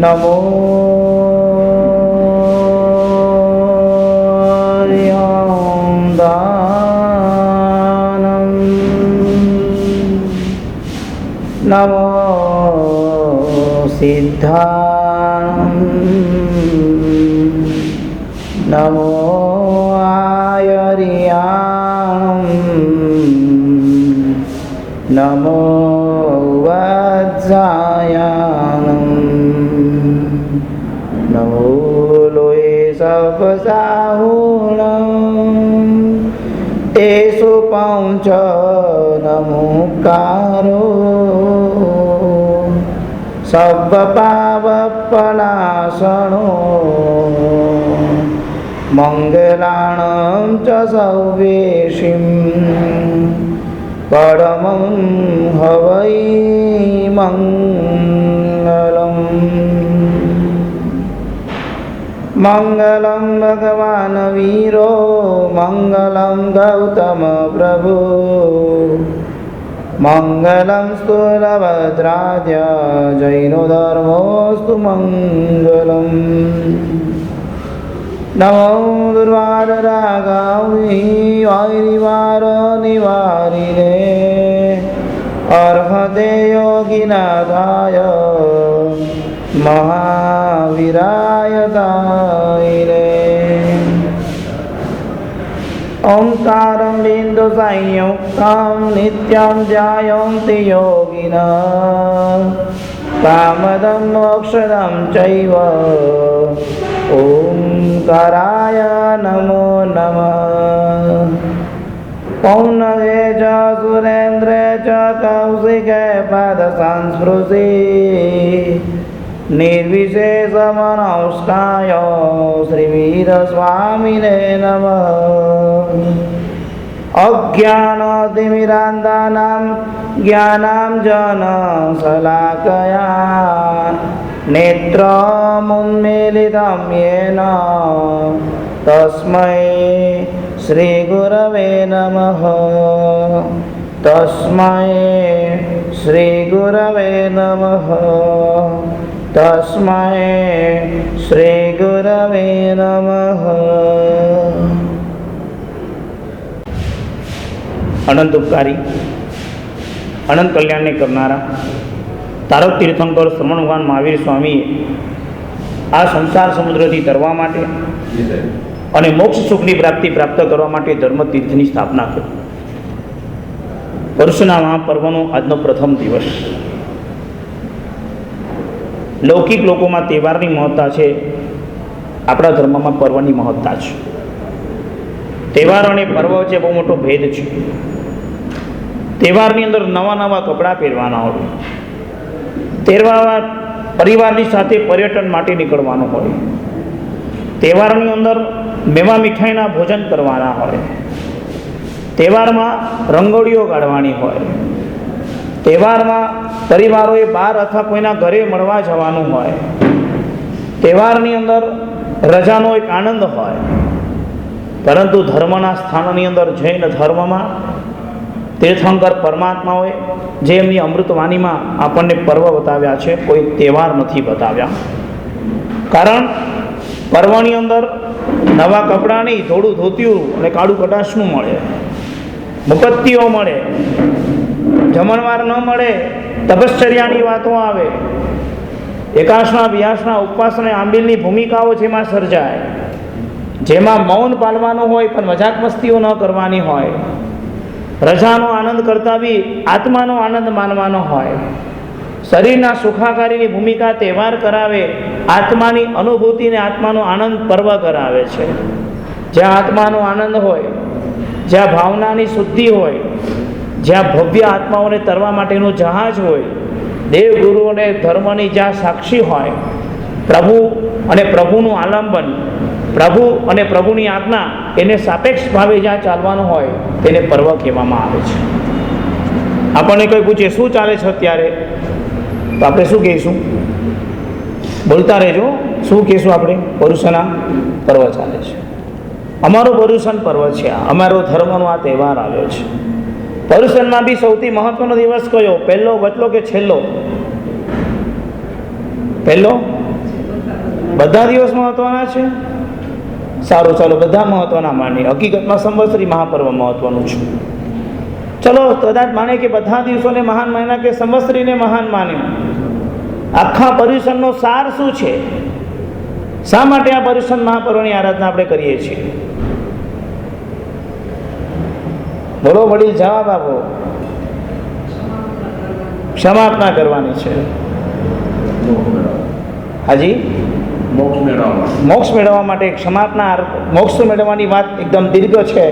નમો દાનમ નમો સિદ્ધાનમ નમો આયર્યામ નમો વત્સાયાનમ નમો લોય સપસાહુણમ એષુ પંચ નમોકારો સર્વપાવપનાશનો મંગલાણં ચ સૌવેશિં પરમં હવૈ મંગલમ મંગલમ ભગવાન વીરો મંગલમ ગૌતમ પ્રભુ મંગલમ સ્થૂલભદ્રાદ્ય જૈનો ધર્મોસ્તુ મંગલમ નમો દુર્વાદરાગાવી વૈરિવાર નિવારિને અર્હતે યોગિનાથાય મહાવીરાય દાયિને ઓંકારં બિંદુ સંયુક્તં નિત્યં ધ્યાયન્તિ યોગિનઃ કામદં મોક્ષદં ચૈવ ઓંકારાય નમો નમઃ પૌનવે ચ સુરેન્દ્રે ચ કૌશિકે પદ સંસ્પૃશિ નિર્વિશેષમનસ્કાય શ્રીવીર સ્વામિને નમઃ અજ્ઞાનતિમિરાંધાનાં જ્ઞાનાંજન શલાકયા નેત્રમુન્મીલિतं યેન તસ્મૈ શ્રી ગુરવે નમઃ તસ્મૈ શ્રી ગુરવે નમઃ તસ્મૈ શ્રી ગુરવે નમઃ. અનંત ઉપકારી અનંત કલ્યાણને કરનારા તારક તીર્થંકર શ્રમણ ભગવાન મહાવીર સ્વામીએ આ સંસાર સમુદ્રથી તરવા માટે અને મોક્ષ સુખની પ્રાપ્તિ પ્રાપ્ત કરવા માટે ધર્મ તીર્થની સ્થાપના કરી. વર્ષના મહાપર્વનો આજનો પ્રથમ દિવસ. લૌકિક લોકોમાં તહેવારની મહત્તા છે, આપણા ધર્મમાં પર્વની મહત્તા છે. તહેવાર અને પર્વ વચ્ચે બહુ મોટો ભેદ છે. તહેવારની અંદર નવા નવા કપડાં પહેરવાના હોય, તહેવારમાં પરિવારની સાથે પર્યટન માટે નીકળવાનું હોય, તહેવારની અંદર મેવા મીઠાઈના ભોજન કરવાના હોય, તહેવારમાં રંગોળીઓ કાઢવાની હોય, તહેવારમાં પરિવારોએ બહાર અથવા કોઈના ઘરે મળવા જવાનું હોય, તહેવારની અંદર રજાનો એક આનંદ હોય. પરંતુ ધર્મના સ્થાનની અંદર જૈન ધર્મમાં તીર્થંકર પરમાત્માઓએ જે એમની અમૃતવાણીમાં આપણને પર્વ બતાવ્યા છે, કોઈ તહેવાર નથી બતાવ્યા. કારણ પર્વની અંદર નવા કપડાં નહીં, થોડું ધોતિયું અને કાળું કટાશનું મળે, મુપત્તિઓ મળે, જમણવાર ન મળે, તપશ્ચર્યાની વાતો આવે, એકાસના વ્યાસના ઉપવાસ અને આંબિલની ભૂમિકાઓ જેમાં સર્જાય, જેમાં મૌન પાળવાનું હોય પણ મજાક મસ્તીઓ ન કરવાની હોય, રજાનો આનંદ કરતાં બી આત્માનો આનંદ માનવાનો હોય, શરીરના સુખાકારીની ભૂમિકા તહેવાર કરાવે, આત્માની અનુભૂતિને આત્માનો આનંદ પર્વ કરાવે છે. જ્યાં આત્માનો આનંદ હોય, જ્યાં ભાવનાની શુદ્ધિ હોય, જ્યાં ભવ્ય આત્માઓને તરવા માટેનું જહાજ હોય, દેવગુરુ અને ધર્મની જ્યાં સાક્ષી હોય, પ્રભુ અને પ્રભુનું આલંબન, પ્રભુ અને પ્રભુની આજ્ઞા એને સાપેક્ષ ભાવે જ્યાં ચાલવાનું હોય તેને પર્વ કહેવામાં આવે છે. આપણને કોઈ પૂછે શું ચાલે છે અત્યારે, તો આપણે શું કહીશું? બોલતા રહેજો. શું કહીશું આપણે? પર્યુષણના પર્વ ચાલે છે. અમારો પર્યુષણ પર્વ છે, અમારો ધર્મનો આ તહેવાર આવ્યો છે. પર્યુષણમાં બી સૌથી મહત્વનો દિવસ કયો? પહેલો, વચલો કે છેલ્લો? પહેલો બધા દિવસ મહત્વના છે? સારું, ચાલો બધા મહત્વના માનીએ. હકીકતમાં સંવત્સરી મહાપર્વ મહત્વનું છે. ચલો કદાચ માને કે બધા દિવસોને મહાન માન્યા કે સંવત્સરીને મહાન માન્યું. આખા પર્યુષણનો સાર શું છે? શા માટે આ પર્યુષણ મહાપર્વની આરાધના આપણે કરીએ છીએ? બોલો વડીલ, જવાબ આપો. ક્ષમાપના કરવાની છે. હાજી, મોક્ષ મેળવવા માટે ક્ષમાપના. મોક્ષ મેળવવાની વાત એકદમ દીર્ઘ છે.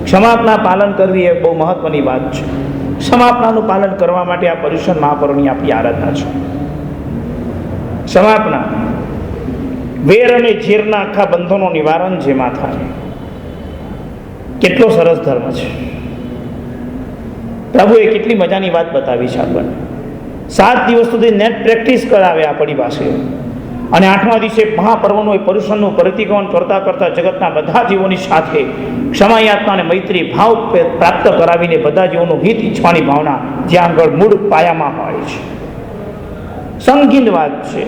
ક્ષમાપના પાલન કરવી એ બહુ મહત્વની વાત છે. ક્ષમાપનાનું પાલન કરવા માટે આ પર્યુષણ મહાપર્વની આપણી આરાધના છે. ક્ષમાપના વેર અને ઝેરના આખા બંધોનું નિવારણ જેમાં થાય. કેટલો સરસ ધર્મ છે. પ્રભુએ કેટલી મજાની વાત બતાવી છે આપણને. 7 દિવસ સુધી નેટ પ્રેક્ટિસ કરાવે આપણી પાસે, અને 8મા દિવસે મહાપર્વનું એ પર્યુષણનું પ્રતિક્રમણ કરતા કરતા જગતના બધા જીવોની સાથે ક્ષમાયાત્મા અને મૈત્રી ભાવ પ્રાપ્ત કરાવીને બધા જીવોનું હિત ઈચ્છવાની ભાવના જ્યાં આગળ મૂળ પાયામાં હોય છે. સંગીન વાત છે.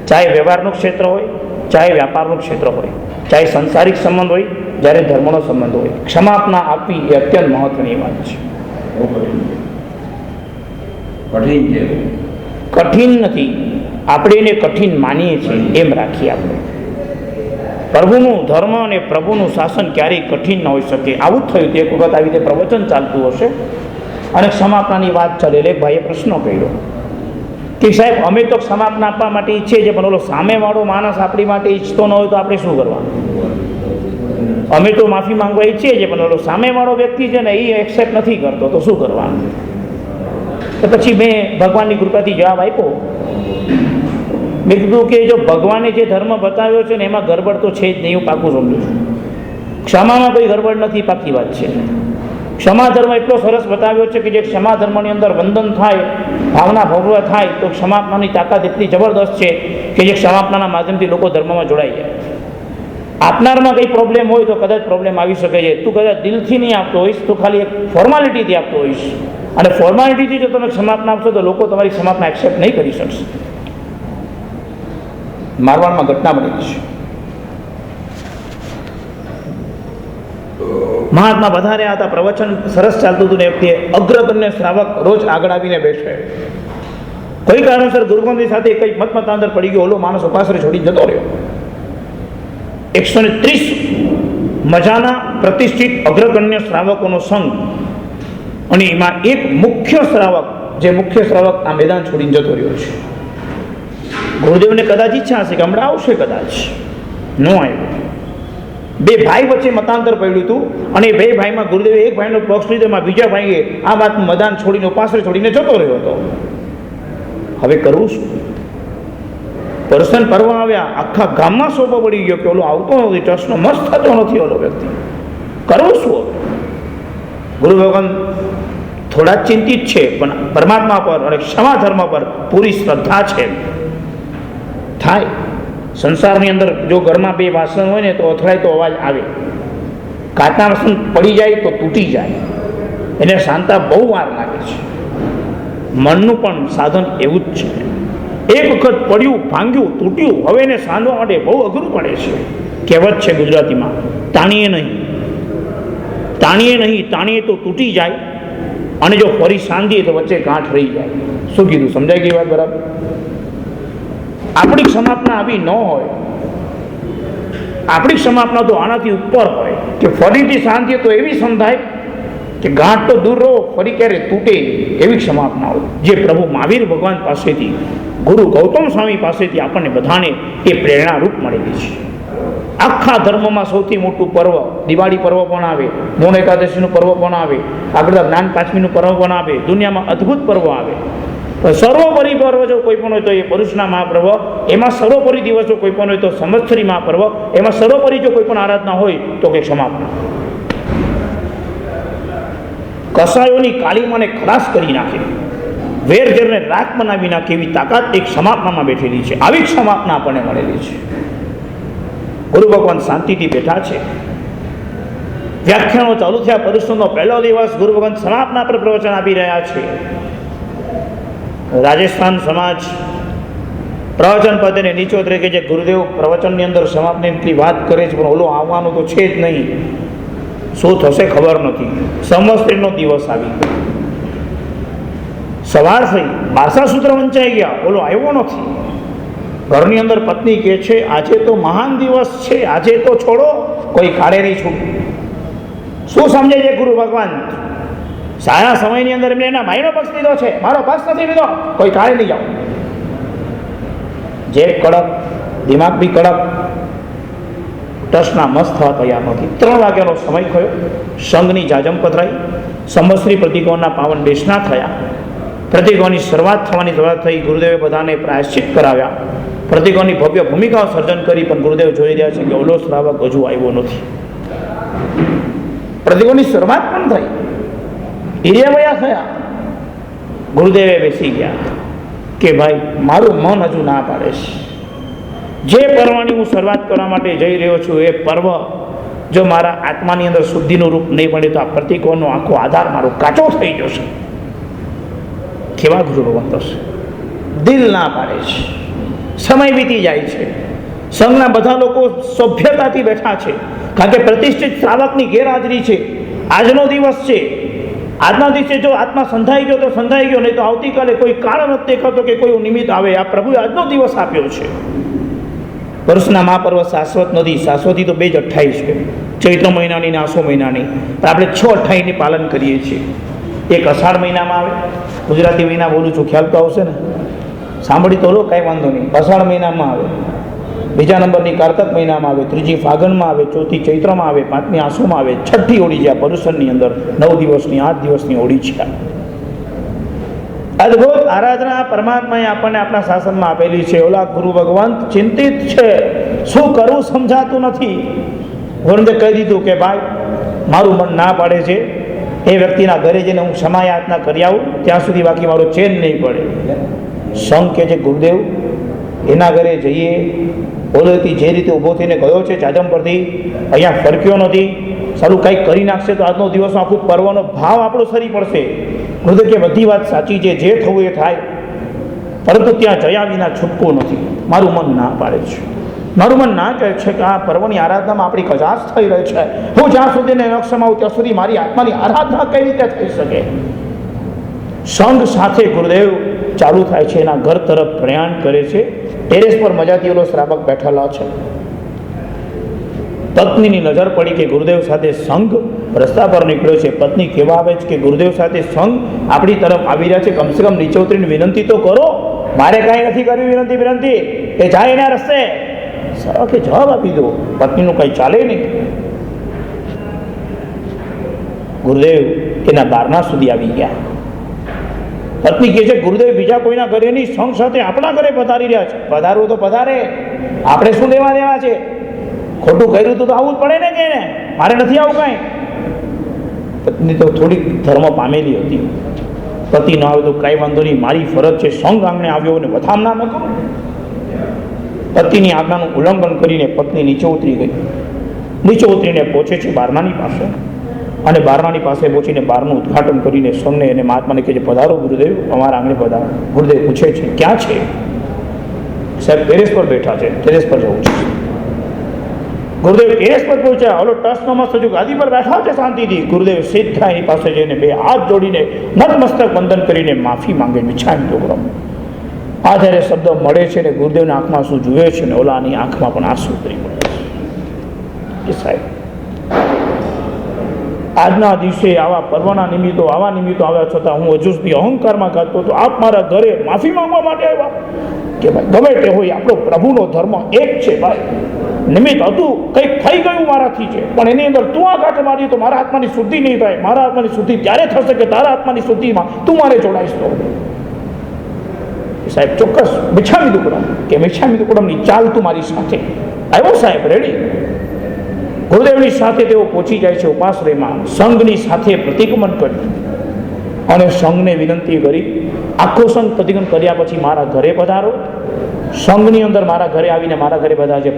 ચાહે વ્યવહારનું ક્ષેત્ર હોય, ચાહે વ્યાપારનું ક્ષેત્ર હોય, ચાહે સંસારિક સંબંધ હોય, જ્યારે ધર્મનો સંબંધ હોય, ક્ષમાપના આપવી એ અત્યંત મહત્વની વાત છે. કઠિન નથી, આપણે એને કઠિન માનીએ છીએ એમ રાખીએ. આપણે પ્રભુનું ધર્મ અને પ્રભુનું શાસન ક્યારેય કઠિન ન હોઈ શકે. આવું જ થયું. એક વખત આવી રીતે પ્રવચન ચાલતું હશે અને ક્ષમાપનાની વાત ચાલે એટલે એક ભાઈએ પ્રશ્ન કર્યો કે સાહેબ, અમે તો ક્ષમાપના આપવા માટે ઈચ્છીએ છીએ, પણ ઓલો સામેવાળો માણસ આપણી માટે ઈચ્છતો ન હોય તો આપણે શું કરવાનું? અમે તો માફી માંગવા ઈચ્છીએ છીએ, પણ ઓલો સામેવાળો વ્યક્તિ છે ને એ એક્સેપ્ટ નથી કરતો, તો શું કરવાનું? તો પછી મેં ભગવાનની કૃપાથી જવાબ આપ્યો. મેં કીધું કે જો ભગવાને જે ધર્મ બતાવ્યો છે ને એમાં ગરબડ તો છે જ નહીં, હું પાકું સમજું છું. ક્ષમામાં કોઈ ગરબડ નથી, પાકી વાત છે. ક્ષમા ધર્મ એટલો સરસ બતાવ્યો છે કે જે ક્ષમા ધર્મની અંદર વંદન થાય, ભાવના ભગવા થાય, તો ક્ષમાપનાની તાકાત એટલી જબરદસ્ત છે કે જે ક્ષમાપનાના માધ્યમથી લોકો ધર્મમાં જોડાઈ જાય. આપનારમાં કંઈ પ્રોબ્લેમ હોય તો કદાચ પ્રોબ્લેમ આવી શકે છે. તું કદાચ દિલથી નહીં આપતો હોઈશ, તો ખાલી એક ફોર્માલિટીથી આપતો હોઈશ, અને ફોર્માલિટીથી જો તમે ક્ષમાપના આપશો તો લોકો તમારી ક્ષમાપના એક્સેપ્ટ નહીં કરી શકશે. મારવાડમાં ઘટના બની છે. મહાત્મા વધારે હતા, પ્રવચન સરસ ચાલતું હતું ને વખતે અગ્રગણ્ય શ્રાવક રોજ આગળ આવીને બેસે. કોઈ કારણસર ગુરુગોવિંદની સાથે કંઈ મતમતાંતર પડી ગયો, ઓલો માણસ ઉપાસરે છોડી જતો રહ્યો. 130 મજાના પ્રતિષ્ઠિત અગ્રગણ્ય શ્રાવકોનો સંઘ, અને એમાં એક મુખ્ય શ્રાવક, જે મુખ્ય શ્રાવક આ મેદાન છોડીને જતો રહ્યો છે. ગુરુદેવને કદાચ ઈચ્છા હશે કે હમણાં આવશે, કદાચ ન આવ્યો. 2 ભાઈ વચ્ચે મતાંતર પડ્યું હતું, અને 2 ભાઈમાં ગુરુદેવે એક ભાઈનો પક્ષ લીધો, એમાં બીજા ભાઈએ આ વાતનું મેદાન છોડીને ઉપાસરે છોડીને જતો રહ્યો હતો. હવે કરવું શું? પર્યુષણ પર્વ આવ્યા, આખા ગામમાં શોભો પડી ગયો કે ઓલો આવતો નથી, ટ્રસ્ટનો મસ્ત થતો નથી ઓલો વ્યક્તિ. કરવું શું? ગુરુ ભગવાન થોડા ચિંતિત છે, પણ પરમાત્મા પર અને ક્ષમા ધર્મ પર પૂરી શ્રદ્ધા છે. થાય. સંસારની અંદર જો ઘરમાં 2 વાસણ હોય ને તો અથડાય તો અવાજ આવે. કાચના વાસણ પડી જાય તો તૂટી જાય, એને શાંતા બહુ વાર લાગે છે. મનનું પણ સાધન એવું જ છે. એક વખત પડ્યું, ભાંગ્યું, તૂટ્યું, હવે એને સાંધવા માટે બહુ અઘરું પડે છે. કહેવત છે ગુજરાતીમાં, તાણીએ નહીં, તાણીએ નહીં, તાણીએ તો તૂટી જાય, અને જો ફરી સાંધીએ તો વચ્ચે ગાંઠ રહી જાય. શું કીધું? સમજાય ગઈ વાત બરાબર? આપણી ક્ષમાપના આવી ન હોય, આપણી ક્ષમાપના તો આનાથી ઉપર હોય કે ફરીથી શાંતિ તો એવી સંધાય કે ગાંઠ તો દૂર રહો, ફરી ક્યારે તૂટે એવી ક્ષમાપના હોય, જે પ્રભુ મહાવીર ભગવાન પાસેથી, ગુરુ ગૌતમ સ્વામી પાસેથી આપણને બધાને એ પ્રેરણારૂપ મળેલી છે. આખા ધર્મમાં સૌથી મોટું પર્વ દિવાળી પર્વ પણ આવે, મૌન એકાદશીનું પર્વ પણ આવે, આગળ જ્ઞાન પાંચમીનું પર્વ પણ આવે, દુનિયામાં અદ્ભુત પર્વ આવે. સર્વોપરી પર્વ જો કોઈ પણ હોય તો એ પર્યુષના મહાપર્વ, એમાં સર્વોપરી દિવસ જો કોઈ પણ હોય તો સંવત્સરી મહાપર્વ, એમાં સર્વોપરી જો કોઈ પણ આરાધના હોય તો કે ક્ષમાપના. કસાયોની કાળીમાને ખલાસ કરી નાખે, વેર ઝેરને રાખ બનાવી નાખે એવી તાકાત એક ક્ષમાપનામાં બેઠેલી છે. આવી ક્ષમાપના આપણને મળેલી છે. ગુરુ ભગવાન શાંતિથી બેઠા છે. વ્યાખ્યાનો ચાલુ થયા, પર્યુષણનો પહેલો દિવસ, ગુરુ ભગવાન ક્ષમાપના પર પ્રવચન આપી રહ્યા છે. રાજસ્થાન સમાજ પ્રવચન પદને નીચે ઉતરે કે જે ગુરુદેવ પ્રવચનની અંદર સમાપ્તની એટલી વાત કરે છે, પણ ઓલો આવવાનું તો છે જ નહીં, શું થશે ખબર નથી. સંવત્સરીનો દિવસ આવી ગયો, સવાર થઈ, બારસા સૂત્ર વંચાઈ ગયા, ઓલો આવ્યો નથી. ઘરની અંદર પત્ની કહે છે આજે તો મહાન દિવસ છે, આજે તો છોડો, કોઈ કાળે નહીં છૂટે. શું સમજે છે ગુરુ ભગવાન? સારા સમયની અંદર એમને એના ભાઈનો પક્ષ લીધો છે, મારો પક્ષ નથી લીધો, કોઈ કાળે નહીં જાઓ. જે કડક, દિમાગ બી કડક, ટસના મસ્ત થવા તૈયાર નથી. 3 વાગ્યાનો સમય થયો, સંઘની જાજમ પધરાઈ, સંવત્સરી પ્રતિકોના પાવન બેસના થયા, પ્રતિકોની શરૂઆત થવાની શરૂઆત થઈ. ગુરુદેવે બધાને પ્રાયશ્ચિત કરાવ્યા, પ્રતિકોની ભવ્ય ભૂમિકાઓ સર્જન કરી, પણ ગુરુદેવ જોઈ રહ્યા છે કે ઓલો શ્રાવક હજુ આવ્યો નથી. પ્રતિકોની શરૂઆત પણ થઈ, હિર્યાવયા થયા. ગુરુદેવે બેસી ગયા કે ભાઈ મારું મન હજુ ના પાડે છે, જે પર્વની હું શરૂઆત કરવા માટે જઈ રહ્યો છું એ પર્વ જો મારા આત્માની અંદર શુદ્ધિનું રૂપ નહીં મળે તો આ પ્રતિકોનો આખો આધાર મારો કાચો થઈ જશે. કેવા ગુરુ ભગવાન થશે? દિલ ના પાડે છે, સમય વીતી જાય છે, સંઘના બધા લોકો સભ્યતાથી બેઠા છે, કારણ કે પ્રતિષ્ઠિત શ્રાવકની ગેરહાજરી છે. આજનો દિવસ છે, આજના દિવસે જો આત્મા સંધાઈ ગયો તો સંધાઈ ગયો, નહીં તો આવતીકાલે કોઈ કારણ નથી દેખાતો કે કોઈ નિમિત્ત આવે. આ પ્રભુએ આજનો દિવસ આપ્યો છે. વર્ષના મહાપર્વ શાશ્વત નથી, શાશ્વતી તો 2 જ 28 છે, ચૈત્ર મહિનાની ને આસો મહિનાની, પણ આપણે 6 28ની પાલન કરીએ છીએ. એક અષાઢ મહિનામાં આવે, ગુજરાતી મહિના બોલું છું, ખ્યાલ તો આવશે ને? સાંભળી તો લો, કાંઈ વાંધો નહીં. અષાઢ મહિનામાં આવે, બીજા નંબરની કારતક મહિનામાં આવે, 3જી ફાગણમાં આવે, 4થી ચૈત્રમાં આવે, 5મી આસોમાં આવે, 6ઠ્ઠી હોળી છે આ પરુષણની અંદર, 9 દિવસની 8 દિવસની હોળી છે. અદભુત આરાધના પરમાત્માએ આપણને આપણા શાસનમાં આપેલી છે. ઓલા ગુરુ ભગવાન ચિંતિત છે, શું કરવું સમજાતું નથી. ગુરુને કહી દીધું કે ભાઈ મારું મન ના પાડે છે, એ વ્યક્તિના ઘરે જઈને હું ક્ષમા યાચના કરી આવું, ત્યાં સુધી બાકી મારો ચેન નહીં પડે. સંઘ કે છે ગુરુદેવ એના ઘરે જઈએ, ઓલોથી જે રીતે ઊભો થઈને ગયો છે જાજમ પરથી, અહીંયા ફરક્યો નથી, સારું કંઈક કરી નાખશે તો આજનો દિવસ આખું પર્વનો ભાવ આપણો સરી પડશે. ગુરુદેવ કે બધી વાત સાચી છે, જે થવું એ થાય, પરંતુ ત્યાં જયા વિના છૂટકો નથી. મારું મન ના પાડે છે, મારું મન ના કહે છે કે આ પર્વની આરાધનામાં આપણી કચાશ થઈ રહી છે, હું જ્યાં સુધી ન ક્ષમાવું ત્યાં સુધી મારી આત્માની આરાધના કઈ રીતે થઈ શકે. સંઘ સાથે ગુરુદેવ ચાલુ થાય છે, એના ઘર તરફ પ્રયાણ કરે છે. ટેરેસ પર મજાથી ઓલો શ્રાવક બેઠેલા છે. પત્નીની નજર પડી કે ગુરુદેવ સાથે સંઘ રસ્તા પર નીકળ્યો છે. પત્ની કહેવા આવે છે કે ગુરુદેવ સાથે સંઘ આપણી તરફ આવી રહ્યા છે, કમસે કમ નીચે ઉતરીને વિનંતી તો કરો. મારે કાંઈ નથી કર્યું, વિનંતી એ જાય એના રસ્તે. શ્રાવકે જવાબ આપી દો, પત્નીનું કંઈ ચાલે નહીં. ગુરુદેવ એના બારણા સુધી આવી ગયા. પત્ની કહે છે ગુરુદેવ બીજા કોઈના ઘરે નહીં, સંઘ સાથે આપણા ઘરે પધારી રહ્યા છે. પધારવું તો પધારે, આપણે શું લેવા દેવા છે? ખોટું કર્યું તો આવવું જ પડે ને, કે મારે નથી આવું કાંઈ. પત્ની તો થોડીક ધર્મ પામેલી હતી. પતિ ન આવે તો કાંઈ વાંધો નહીં, મારી ફરજ છે, સંઘ આંગણે આવ્યો અને વધામણા ન કરું. પતિની આજ્ઞાનું ઉલ્લંઘન કરીને પત્ની નીચે ઉતરી ગઈ. નીચે ઉતરીને પહોંચે છે બારણાની પાસે, અને બારણાની પાસે પહોંચીને બારનું ઉદ્ઘાટન કરીને સૌને એને મહાત્માને કહે છે પધારો ગુરુદેવ, અમારા આંગણે પધારો. ગુરુદેવ પૂછે છે ક્યાં છે? સાહેબ ટેરેસ પર બેઠા છે, ટેરેસ પર જવું છે. ગુરુદેવ ટેરેસ પર પહોંચ્યા, ઓલો ટસનો મસ્ત હજુ ગાદી પર બેઠા છે શાંતિથી. ગુરુદેવ સીધા એની પાસે જઈને 2 હાથ જોડીને નતમસ્તક વંદન કરીને માફી માંગે, મિચ્છામી દુક્કડમ. આ જ્યારે શબ્દ મળે છે ને ગુરુદેવના આંખમાં શું જુએ છે ને ઓલાની આંખમાં પણ આંસુ ઉતરી પડે છે. સાહેબ આજના દિવસે આવા પર્વના નિમિત્તો, આવા નિમિત્તો આવ્યા છતાં હું હજુ સુધી અહંકારમાં ગાતો તો આપ મારા ઘરે માફી માંગવા માટે આવ્યા? કે ભાઈ ગમે તે હોય, આપણો પ્રભુનો ધર્મ એક છે ભાઈ. નિમિત્ત હતું, કંઈક થઈ ગયું મારાથી છે, પણ એની અંદર તું આ કાંઠ મારી તો મારા આત્માની શુદ્ધિ નહીં થાય. મારા આત્માની શુદ્ધિ ત્યારે થશે કે તારા આત્માની શુદ્ધિમાં તું મારે જોડાઈશ. તો સાહેબ ચોક્કસ મિચ્છામી દુક્કડમ, કે મિચ્છામી દુક્કડમની ચાલ તું મારી સાથે. આવ્યો સાહેબ, રેડી. ગુરુદેવની સાથે તેઓ પહોંચી જાય છે ઉપાશ્રયમાં. સંઘની સાથે પ્રતિક્રમણ કર્યું અને સંઘને વિનંતી કરી, આખો સંઘ પ્રતિક્રમણ કર્યા પછી મારા ઘરે પધારો. સંઘની અંદર મારા ઘરે આવીને મારા ઘરે બધા જે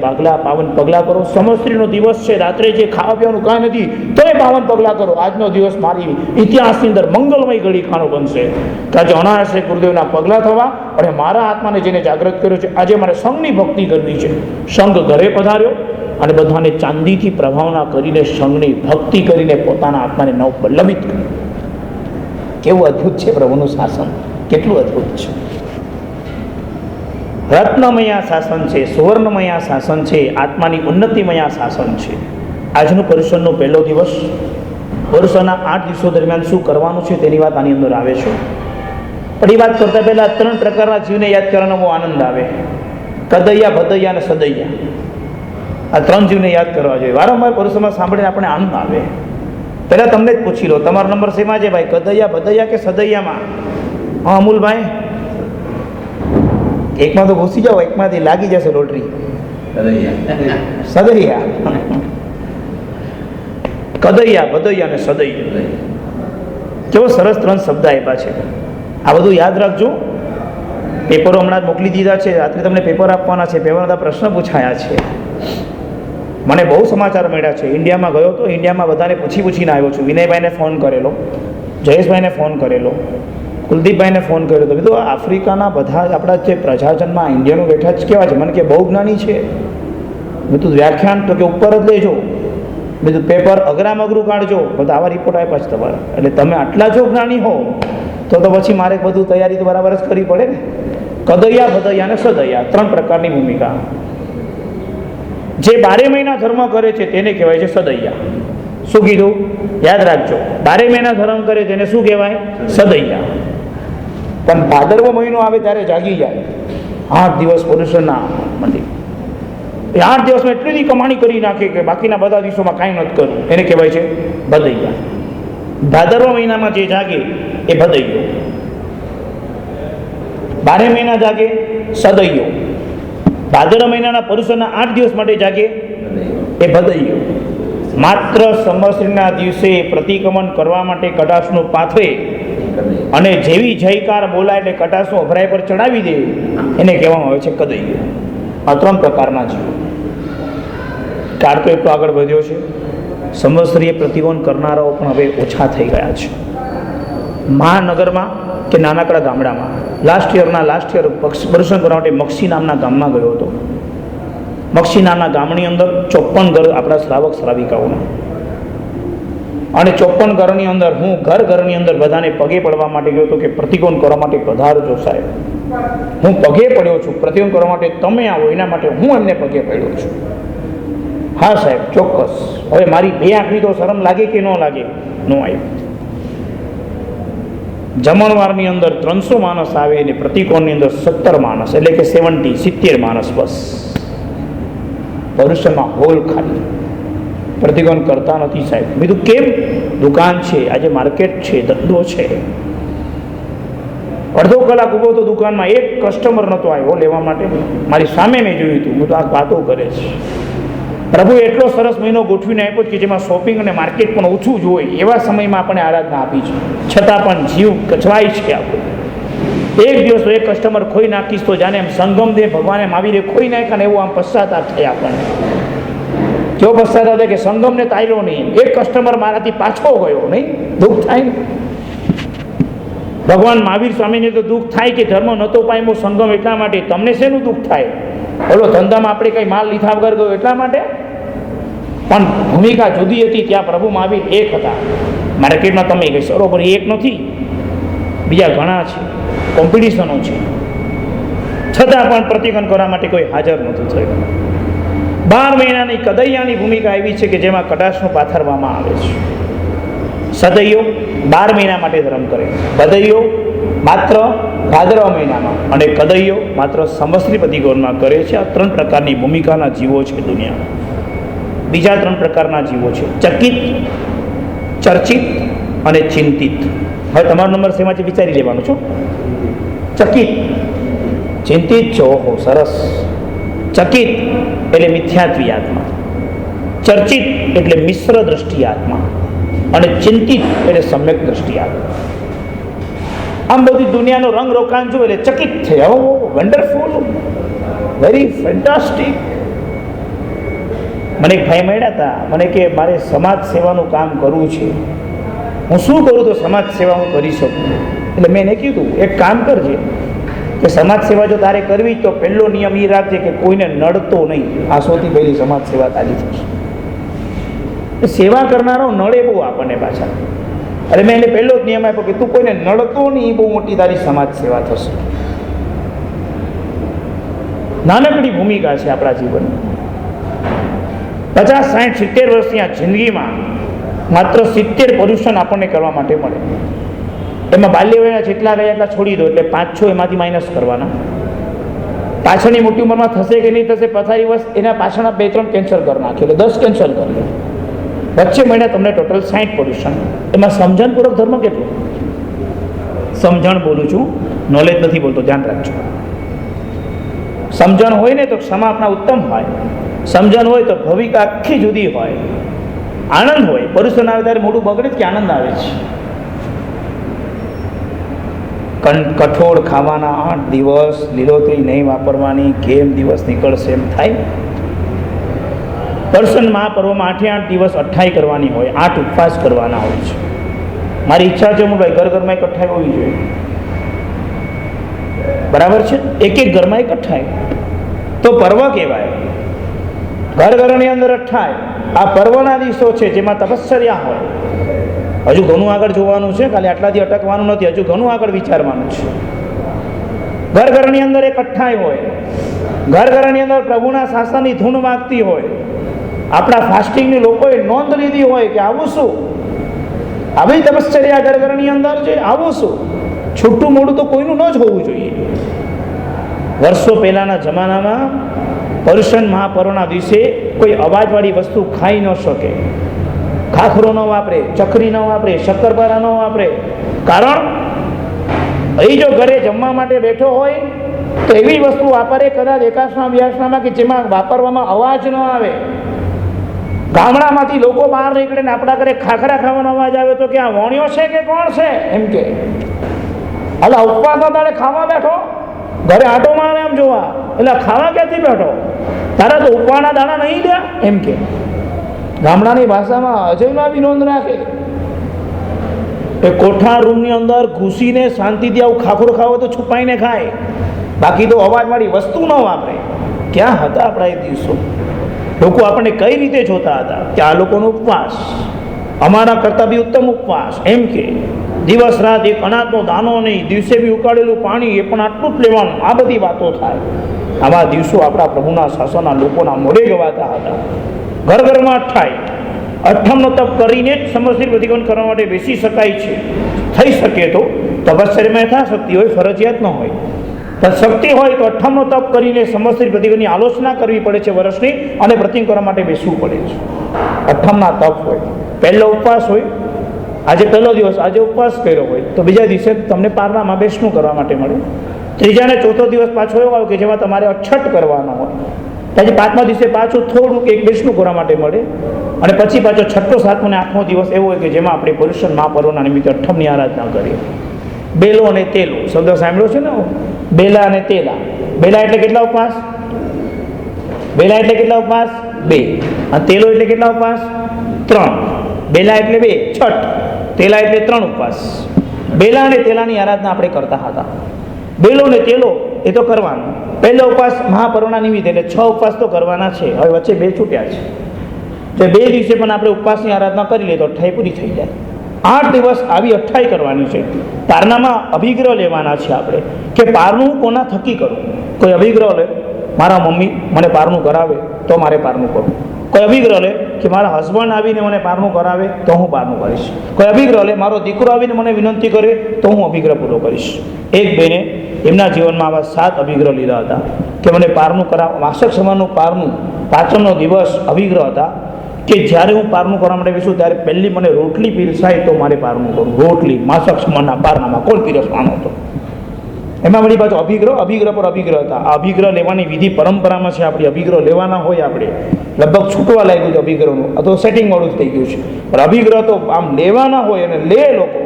પાવન પગલાં કરો. સમસ્ત્રીનો દિવસ છે, રાત્રે જે ખાવા પીવાનું કાંઈ નથી તોય પાવન પગલાં કરો. આજનો દિવસ મારી ઇતિહાસની અંદર મંગલમય ઘડી ખાણો બનશે. કે આજે અનાયાસે ગુરુદેવના પગલાં થવા અને મારા આત્માને જેને જાગૃત કર્યો છે, આજે મારે સંઘની ભક્તિ કરવી છે. સંઘ ઘરે પધાર્યો અને બધાને ચાંદીથી પ્રભાવના કરીને સંઘની ભક્તિ કરીને પોતાના આત્માને નવપલ્લવિત કર્યું. કેવું અદ્ભુત છે પ્રભુનું શાસન, કેટલું અદ્ભુત છે. રત્નમયા શાસન છે, સુવર્ણમયા શાસન છે, આત્માની ઉન્નતિમયા શાસન છે. આજનો પર્યુષણનો પહેલો દિવસ, વર્ષના 8 દિવસો દરમિયાન શું કરવાનું છે તેની વાત આની અંદર આવે છે. પણ એ વાત કરતા પહેલા 3 પ્રકારના જીવને યાદ કરવાનો બહુ આનંદ આવે. કદૈયા, ભદૈયા અને સદૈયા. આ 3 જીવને યાદ કરવા જોઈએ. વારંવાર પર્યુષણમાં સાંભળીને આપણે આનંદ આવે. પહેલાં તમને જ પૂછી લો, તમારો નંબર શેમાં છે ભાઈ? કદૈયા, ભદૈયા કે સદૈયામાં? હા અમૂલભાઈ, એકમાં તો ઘૂસી જાઓ, એકમાંથી લાગી જશે લોટરી. સદૈયા. કદૈયા, ભદૈયા અને સદૈયા. કેવો સરસ 3 શબ્દ આપ્યા છે. આ બધું યાદ રાખજો. પેપરો હમણાં જ મોકલી દીધા છે, રાત્રે તમને પેપર આપવાના છે. પેપરના બધા પ્રશ્ન પૂછાયા છે. મને બહુ સમાચાર મળ્યા છે. ઇન્ડિયામાં ગયો તો ઇન્ડિયામાં બધાને પૂછીને આવ્યો છું. વિનયભાઈને ફોન કરેલો, જયેશભાઈને ફોન કરેલો, કુલદીપભાઈને ફોન કર્યો. તો કીધું આફ્રિકાના બધા આપણા જે પ્રજાજનમાં ઇન્ડિયનો બેઠા જ કેવા છે? મને કે બહુ જ્ઞાની છે. બધું વ્યાખ્યાન તો કે ઉપર જ લેજો, બધું પેપર અઘરું કાઢજો. બધા આવા રિપોર્ટ આપ્યા છે તમારા. એટલે તમે આટલા જો જ્ઞાની હો તો પછી મારે બધું તૈયારી તો બરાબર જ કરવી પડે ને. કદૈયા, ભદૈયા અને સદૈયા 3 પ્રકારની ભૂમિકા. જે 12 મહિના ધર્મ કરે છે તેને કહેવાય છે સદૈયા. શું કીધું? યાદ રાખજો. 12 મહિના ધર્મ કરે તેને શું કહેવાય? સદૈયા. પણ ભાદરવો મહિનો આવે ત્યારે જાગી જાય. 8 દિવસ પુરુષના મંદિર, એ 8 દિવસમાં એટલી બધી કમાણી કરી નાખે કે બાકીના બધા દિવસોમાં કાંઈ નથી કરવું, એને કહેવાય છે ભદૈયા. ભાદરવા મહિનામાં જે જાગે એ ભદૈયો. 12 મહિના જાગે સદૈયો. ભાદરવા મહિનાના પુરુષના 8 દિવસ માટે જાગે એ ભદૈયો. માત્ર સંવત્સરના દિવસે પ્રતિક્રમણ કરવા માટે કટાક્ષનું પાથરે અને જેવી જયકાર બોલાય એટલે કટાક્ષનું અભરાય પર ચડાવી દે એને કહેવામાં આવે છે કદૈયો. આ 3 પ્રકારના છે. કાળ તો એટલો આગળ વધ્યો છે, સંવત્સરીય પ્રતિક્રમણ કરનારાઓ પણ હવે ઓછા થઈ ગયા છે. મહાનગરમાં કે નાનકડા ગામડામાં લાસ્ટ યર દર્શન કરવા માટે મક્ષી નામના ગામમાં ગયો હતો. મક્ષી નામના ગામની અંદર 54 ઘર આપણા શ્રાવક શ્રાવિકાઓના, અને 54 ઘરની અંદર હું ઘરની અંદર બધાને પગે પડવા માટે ગયો હતો કે પ્રતિક્રમણ કરવા માટે પધારજો સાહેબ. હું પગે પડ્યો છું, પ્રતિક્રમણ કરવા માટે તમે આવો એના માટે હું એમને પગે પડ્યો છું. હા સાહેબ ચોક્કસ. હવે મારી 2 આંખની તો શરમ લાગે કે ન લાગે? ન આવી. જમણવારની અંદર 300 માણસ આવે અને પ્રતિકોણની અંદર 17 માણસ, એટલે કે 70 માણસ બસ. ભવિષ્યમાં હોલ ખાલી. પ્રતિકોણ કરતા નથી સાહેબ. બીજું કેમ? દુકાન છે, આજે માર્કેટ છે, ધંધો છે. અડધો કલાક ઊભો તો દુકાનમાં, એક કસ્ટમર નહોતો આવ્યો લેવા માટે. મારી સામે મેં જોયું હતું. હું તો આ વાતો કરે છે. પ્રભુ એટલો સરસ મહિનો ગોઠવીને આપ્યો કે જેમાં શોપિંગ અને માર્કેટ પણ ઓછું જ હોય એવા સમયમાં આપણે આરાધના આપી છે. છતાં પણ જીવ કચવાય છે આપણો. એક દિવસ તો એક કસ્ટમર ખોઈ નાખીશ તો જાણે એમ સંગમ દે ભગવાને માવીને ખોઈ નાખ્યા ને એવું આમ પશ્ચાતાપ થાય આપણને. કેવો પશ્ચાતાપ થાય કે સંગમને તાર્યો નહીં, એક કસ્ટમર મારાથી પાછો ગયો નહીં, દુઃખ થાય ને. ભગવાન મહાવીર સ્વામીને તો દુઃખ થાય કે ધર્મ નહોતો પામ્યો સંગમ એટલા માટે. તમને શેનું દુઃખ થાય? બોલો, ધંધામાં આપણે કંઈ માલ લીધા વગર ગયો એટલા માટે. પણ ભૂમિકા જુદી હતી. ત્યાં પ્રભુ મહાવીર એક હતા. માર્કેટમાં તમે કઈ બરોબર એક નથી, બીજા ઘણા છે, કોમ્પિટિશનો છે. છતાં પણ પ્રતિક્રમણ કરવા માટે કોઈ હાજર નહોતું થયું. 12 મહિનાની કદૈયાની ભૂમિકા એવી છે કે જેમાં કટાક્ષનું પાથરવામાં આવે છે. સદૈયો 12 મહિના માટે ધર્મ કરે, ભદૈયો માત્ર ભાદરવા મહિનામાં, અને કદૈયો માત્ર સંવત્સરી પ્રતિક્રમણમાં કરે છે. આ 3 પ્રકારની ભૂમિકાના જીવો છે દુનિયામાં. બીજા 3 પ્રકારના જીવો છે: ચકિત, ચર્ચિત અને ચિંતિત. હવે તમારો નંબર શેમાં છે વિચારી લેવાનો છો. ચકિત, ચિંતિત છો, ઓહો સરસ. ચકિત એટલે મિથ્યાત્વી આત્મા, ચર્ચિત એટલે મિશ્ર દ્રષ્ટિ આત્મા, અને ચિંતિત એટલે સમ્યક દ્રષ્ટિ આત્મા. આમ બધી દુનિયાનો રંગ રોકાણ જો એટલે ચકિત થયા, ઓ વન્ડરફુલ. Very fantastic. મને એક ભાઈ મળ્યા હતા, મને કે મારે સમાજ સેવાનું કામ કરવું છે, હું શું કરું તો સમાજ સેવા હું કરી શકું? એટલે મેં એને કીધું એક કામ કરજે કે સમાજ સેવા જો તારે કરવી તો પહેલો નિયમ એ રાખજે કે કોઈને નડતો નહીં. આ સૌથી પહેલી સમાજ સેવા તારી થશે. સેવા કરનારો નડે બહુ આપણને પાછા. અરે મેં એને પહેલો જ નિયમ આપ્યો કે તું કોઈને નડતો નહીં, એ બહુ મોટી તારી સમાજ સેવા થશે. નાનકડી ભૂમિકા છે આપણા જીવનમાં. 50, 60, 70 વર્ષની આ જિંદગીમાં માત્ર 70 પર્યુષણ આપણને કરવા માટે મળે. એમાં બાલ્ય વયના જેટલા ગયા એટલા છોડી દો, એટલે 5-6 એમાંથી માઇનસ કરવાના. પાછળની મોટી ઉંમરમાં થશે કે નહીં થશે પથારી વર્ષ, એના પાછળના 2-3 કેન્સલ કરી નાખે, એટલે 10 કેન્સલ કરી લે. વચ્ચે મળ્યા તમને ટોટલ 60 પર્યુષણ. એમાં સમજણપૂર્વક ધર્મ કેટલો? સમજણ બોલું છું, નોલેજ નથી બોલતો, ધ્યાન રાખજો. સમજણ હોય ને તો ક્ષમા આપણા ઉત્તમ હોય, સમજણ હોય તો ભવિકા આખી જુદી હોય, આનંદ હોય. પર્યુષણ આવે ત્યારે મોઢું બગડે કે આનંદ આવે છે. કઠોળ ખાવાના 8 દિવસ, લીલોતરી નહીં વાપરવાની, કેમ દિવસ નીકળશે એમ થાય. પર્યુષણ મહાપર્વમાં 8 દિવસ 28 કરવાની હોય, 8 ઉપવાસ કરવાના હોય છે. મારી ઈચ્છા છે હું ભાઈ ઘરમાં 28 હોવી જોઈએ, બરાબર છે? એક ઘરમાં 28 તો પર્વ કહેવાય. ઘરની અંદર 28 આ પર્વના દિવસો છે જેમાં તપશ્ચર્યા હોય. હજુ ઘણું આગળ જોવાનું છે, ખાલી આટલાથી અટકવાનું નથી, હજુ ઘણું આગળ વિચારવાનું છે. ઘરની અંદર 28 હોય, ઘરની અંદર પ્રભુના શાસનની ધૂન વાગતી હોય. આપણા ફાસ્ટિંગની લોકોએ નોંધ લીધી હોય કે આવું શું, આવી તપશ્ચર્યા ઘરની અંદર છે, આવું શું. છૂટું મોડું તો કોઈનું ન જ હોવું જોઈએ. વર્ષો પહેલાના જમાનામાં પર્યુષણ મહાપર્વના દિવસે કોઈ અવાજવાળી વસ્તુ ખાઈ ન શકે. ખાખરો ન વાપરે, ચકરી ન વાપરે, શક્કરપારા ન વાપરે. કારણ એ જો ઘરે જમવા માટે બેઠો હોય તો એવી વસ્તુ વાપરે કદાચ એકાશના વ્યાસનામાં કે જેમાં વાપરવામાં અવાજ ન આવે. ગામડામાંથી લોકો બહાર નીકળે ને આપણા ઘરે ખાખરા ખાવાનો અવાજ આવે તો કે આ વણ્યો છે કે કોણ છે એમ કે. એટલે ઉપવાસના દાડે ખાવા બેઠો, ઘરે આટો મારે એમ જોવા, એટલે ખાવા ક્યાંથી બેઠો? તારા તો ઉપવાના દાણા નહીં લ્યા એમ કે. ગામડાની ભાષામાં અજયમાં બી નોંધ રાખે કે કોઠા રૂમની અંદર ઘૂસીને શાંતિથી આવું ખાખરો ખાવો તો છુપાઈને ખાય, બાકી તો અવાજવાળી વસ્તુ ન વાપરે. ક્યાં હતા આપણા એ દિવસો? લોકો આપણને કઈ રીતે જોતા હતા કે આ લોકોનો ઉપવાસ, અમારા કરતાં બી ઉત્તમ ઉપવાસ એમ કે. દિવસ રાત એક અનાજનો દાનો નહીં, દિવસે બી ઉકાળેલું પાણી એ પણ આટલું જ લેવાનું, આ બધી વાતો થાય. આવા દિવસો આપણા પ્રભુના શાસનના લોકોના મોઢે ગવાતા હતા. ઘરમાં 28નો તપ કરીને જ સમસ્ત પ્રતિક્રમણ કરવા માટે બેસી શકાય છે. થઈ શકે તો તપશ્ચર્યામાં યથાશક્તિ હોય, ફરજિયાત ન હોય. પણ શક્તિ હોય તો 58નો તપ કરીને સમસ્ત પ્રતિક્રમણની આલોચના કરવી પડે છે વર્ષની, અને પ્રતિક્રમણ કરવા માટે બેસવું પડે છે. 58ના તપ હોય, પહેલો ઉપવાસ હોય, આજે પહેલો દિવસ, આજે ઉપવાસ કર્યો હોય તો બીજા દિવસે તમને પારણામાં બેસણું કરવા માટે મળે. ત્રીજા ને ચોથો દિવસ પાછો એવો આવે કે જેમાં તમારે અછટ કરવાનો હોય. પછી 5મા દિવસે પાછું થોડુંક એક બેસણું કરવા માટે મળે. અને પછી પાછો 6ઠ્ઠો, 7મો અને 8મો દિવસ એવો હોય કે જેમાં આપણે પર્યુષણ મહાપર્વના નિમિત્તે 58ની આરાધના કરીએ. બેલો અને તેલો શબ્દ સાંભળ્યો છે ને? બેલા અને તેલા. બેલા એટલે કેટલા ઉપવાસ? બેલા એટલે કેટલા ઉપવાસ? 2. અને તેલો એટલે કેટલા ઉપવાસ? 3. બેલા એટલે 2 છઠ, તેલા એટલે 3 ઉપવાસ. બેલા અને તેલાની આરાધના આપણે કરતા હતા. બેલો ને તેલો એ તો કરવાનું. પહેલો ઉપવાસ મહાપર્વના નિમિત્તે, એટલે 6 ઉપવાસ તો કરવાના છે. હવે વચ્ચે 2 છૂટ્યા છે, તો 2 દિવસે પણ આપણે ઉપવાસની આરાધના કરી લઈએ તો 28 પૂરી થઈ જાય. 8 દિવસ આવી 28 કરવાની છે. પારણામાં અભિગ્રહ લેવાના છે આપણે કે પારણું કોના થકી કરું. કોઈ અભિગ્રહ લે, મારા મમ્મી મને પારણું કરાવે તો મારે પારણું કરું. કોઈ અભિગ્રહ લે કે મારા હસબન્ડ આવીને મને પારણું કરાવે તો હું પારણું કરીશ. કોઈ અભિગ્રહ લે મારો દીકરો આવીને મને વિનંતી કરે તો હું અભિગ્રહ પૂરો કરીશ. એક બેને એમના જીવનમાં આવા 7 અભિગ્રહ લીધા હતા કે મને પારણું કરાવ. માસક સમાનનું પારણું, પાચનનો દિવસ અભિગ્રહ હતા કે જ્યારે હું પારણું કરવા માટે બેસું ત્યારે પહેલી મને રોટલી પીરસાય તો મારે પારણું કરું. રોટલી માસક સમાનના પારણામાં કોણ પીરસવાનો હતો? એમાં વળી પાછો અભિગ્રહ પર અભિગ્રહ હતા. આ અભિગ્રહ લેવાની વિધિ પરંપરામાં છે આપણી. અભિગ્રહ લેવાના હોય આપણે, લગભગ છૂટવા લાગ્યું છે અભિગ્રહનું, તો સેટિંગ વાળું જ થઈ ગયું છે. પણ અભિગ્રહ તો આમ લેવાના હોય અને લે લોકો.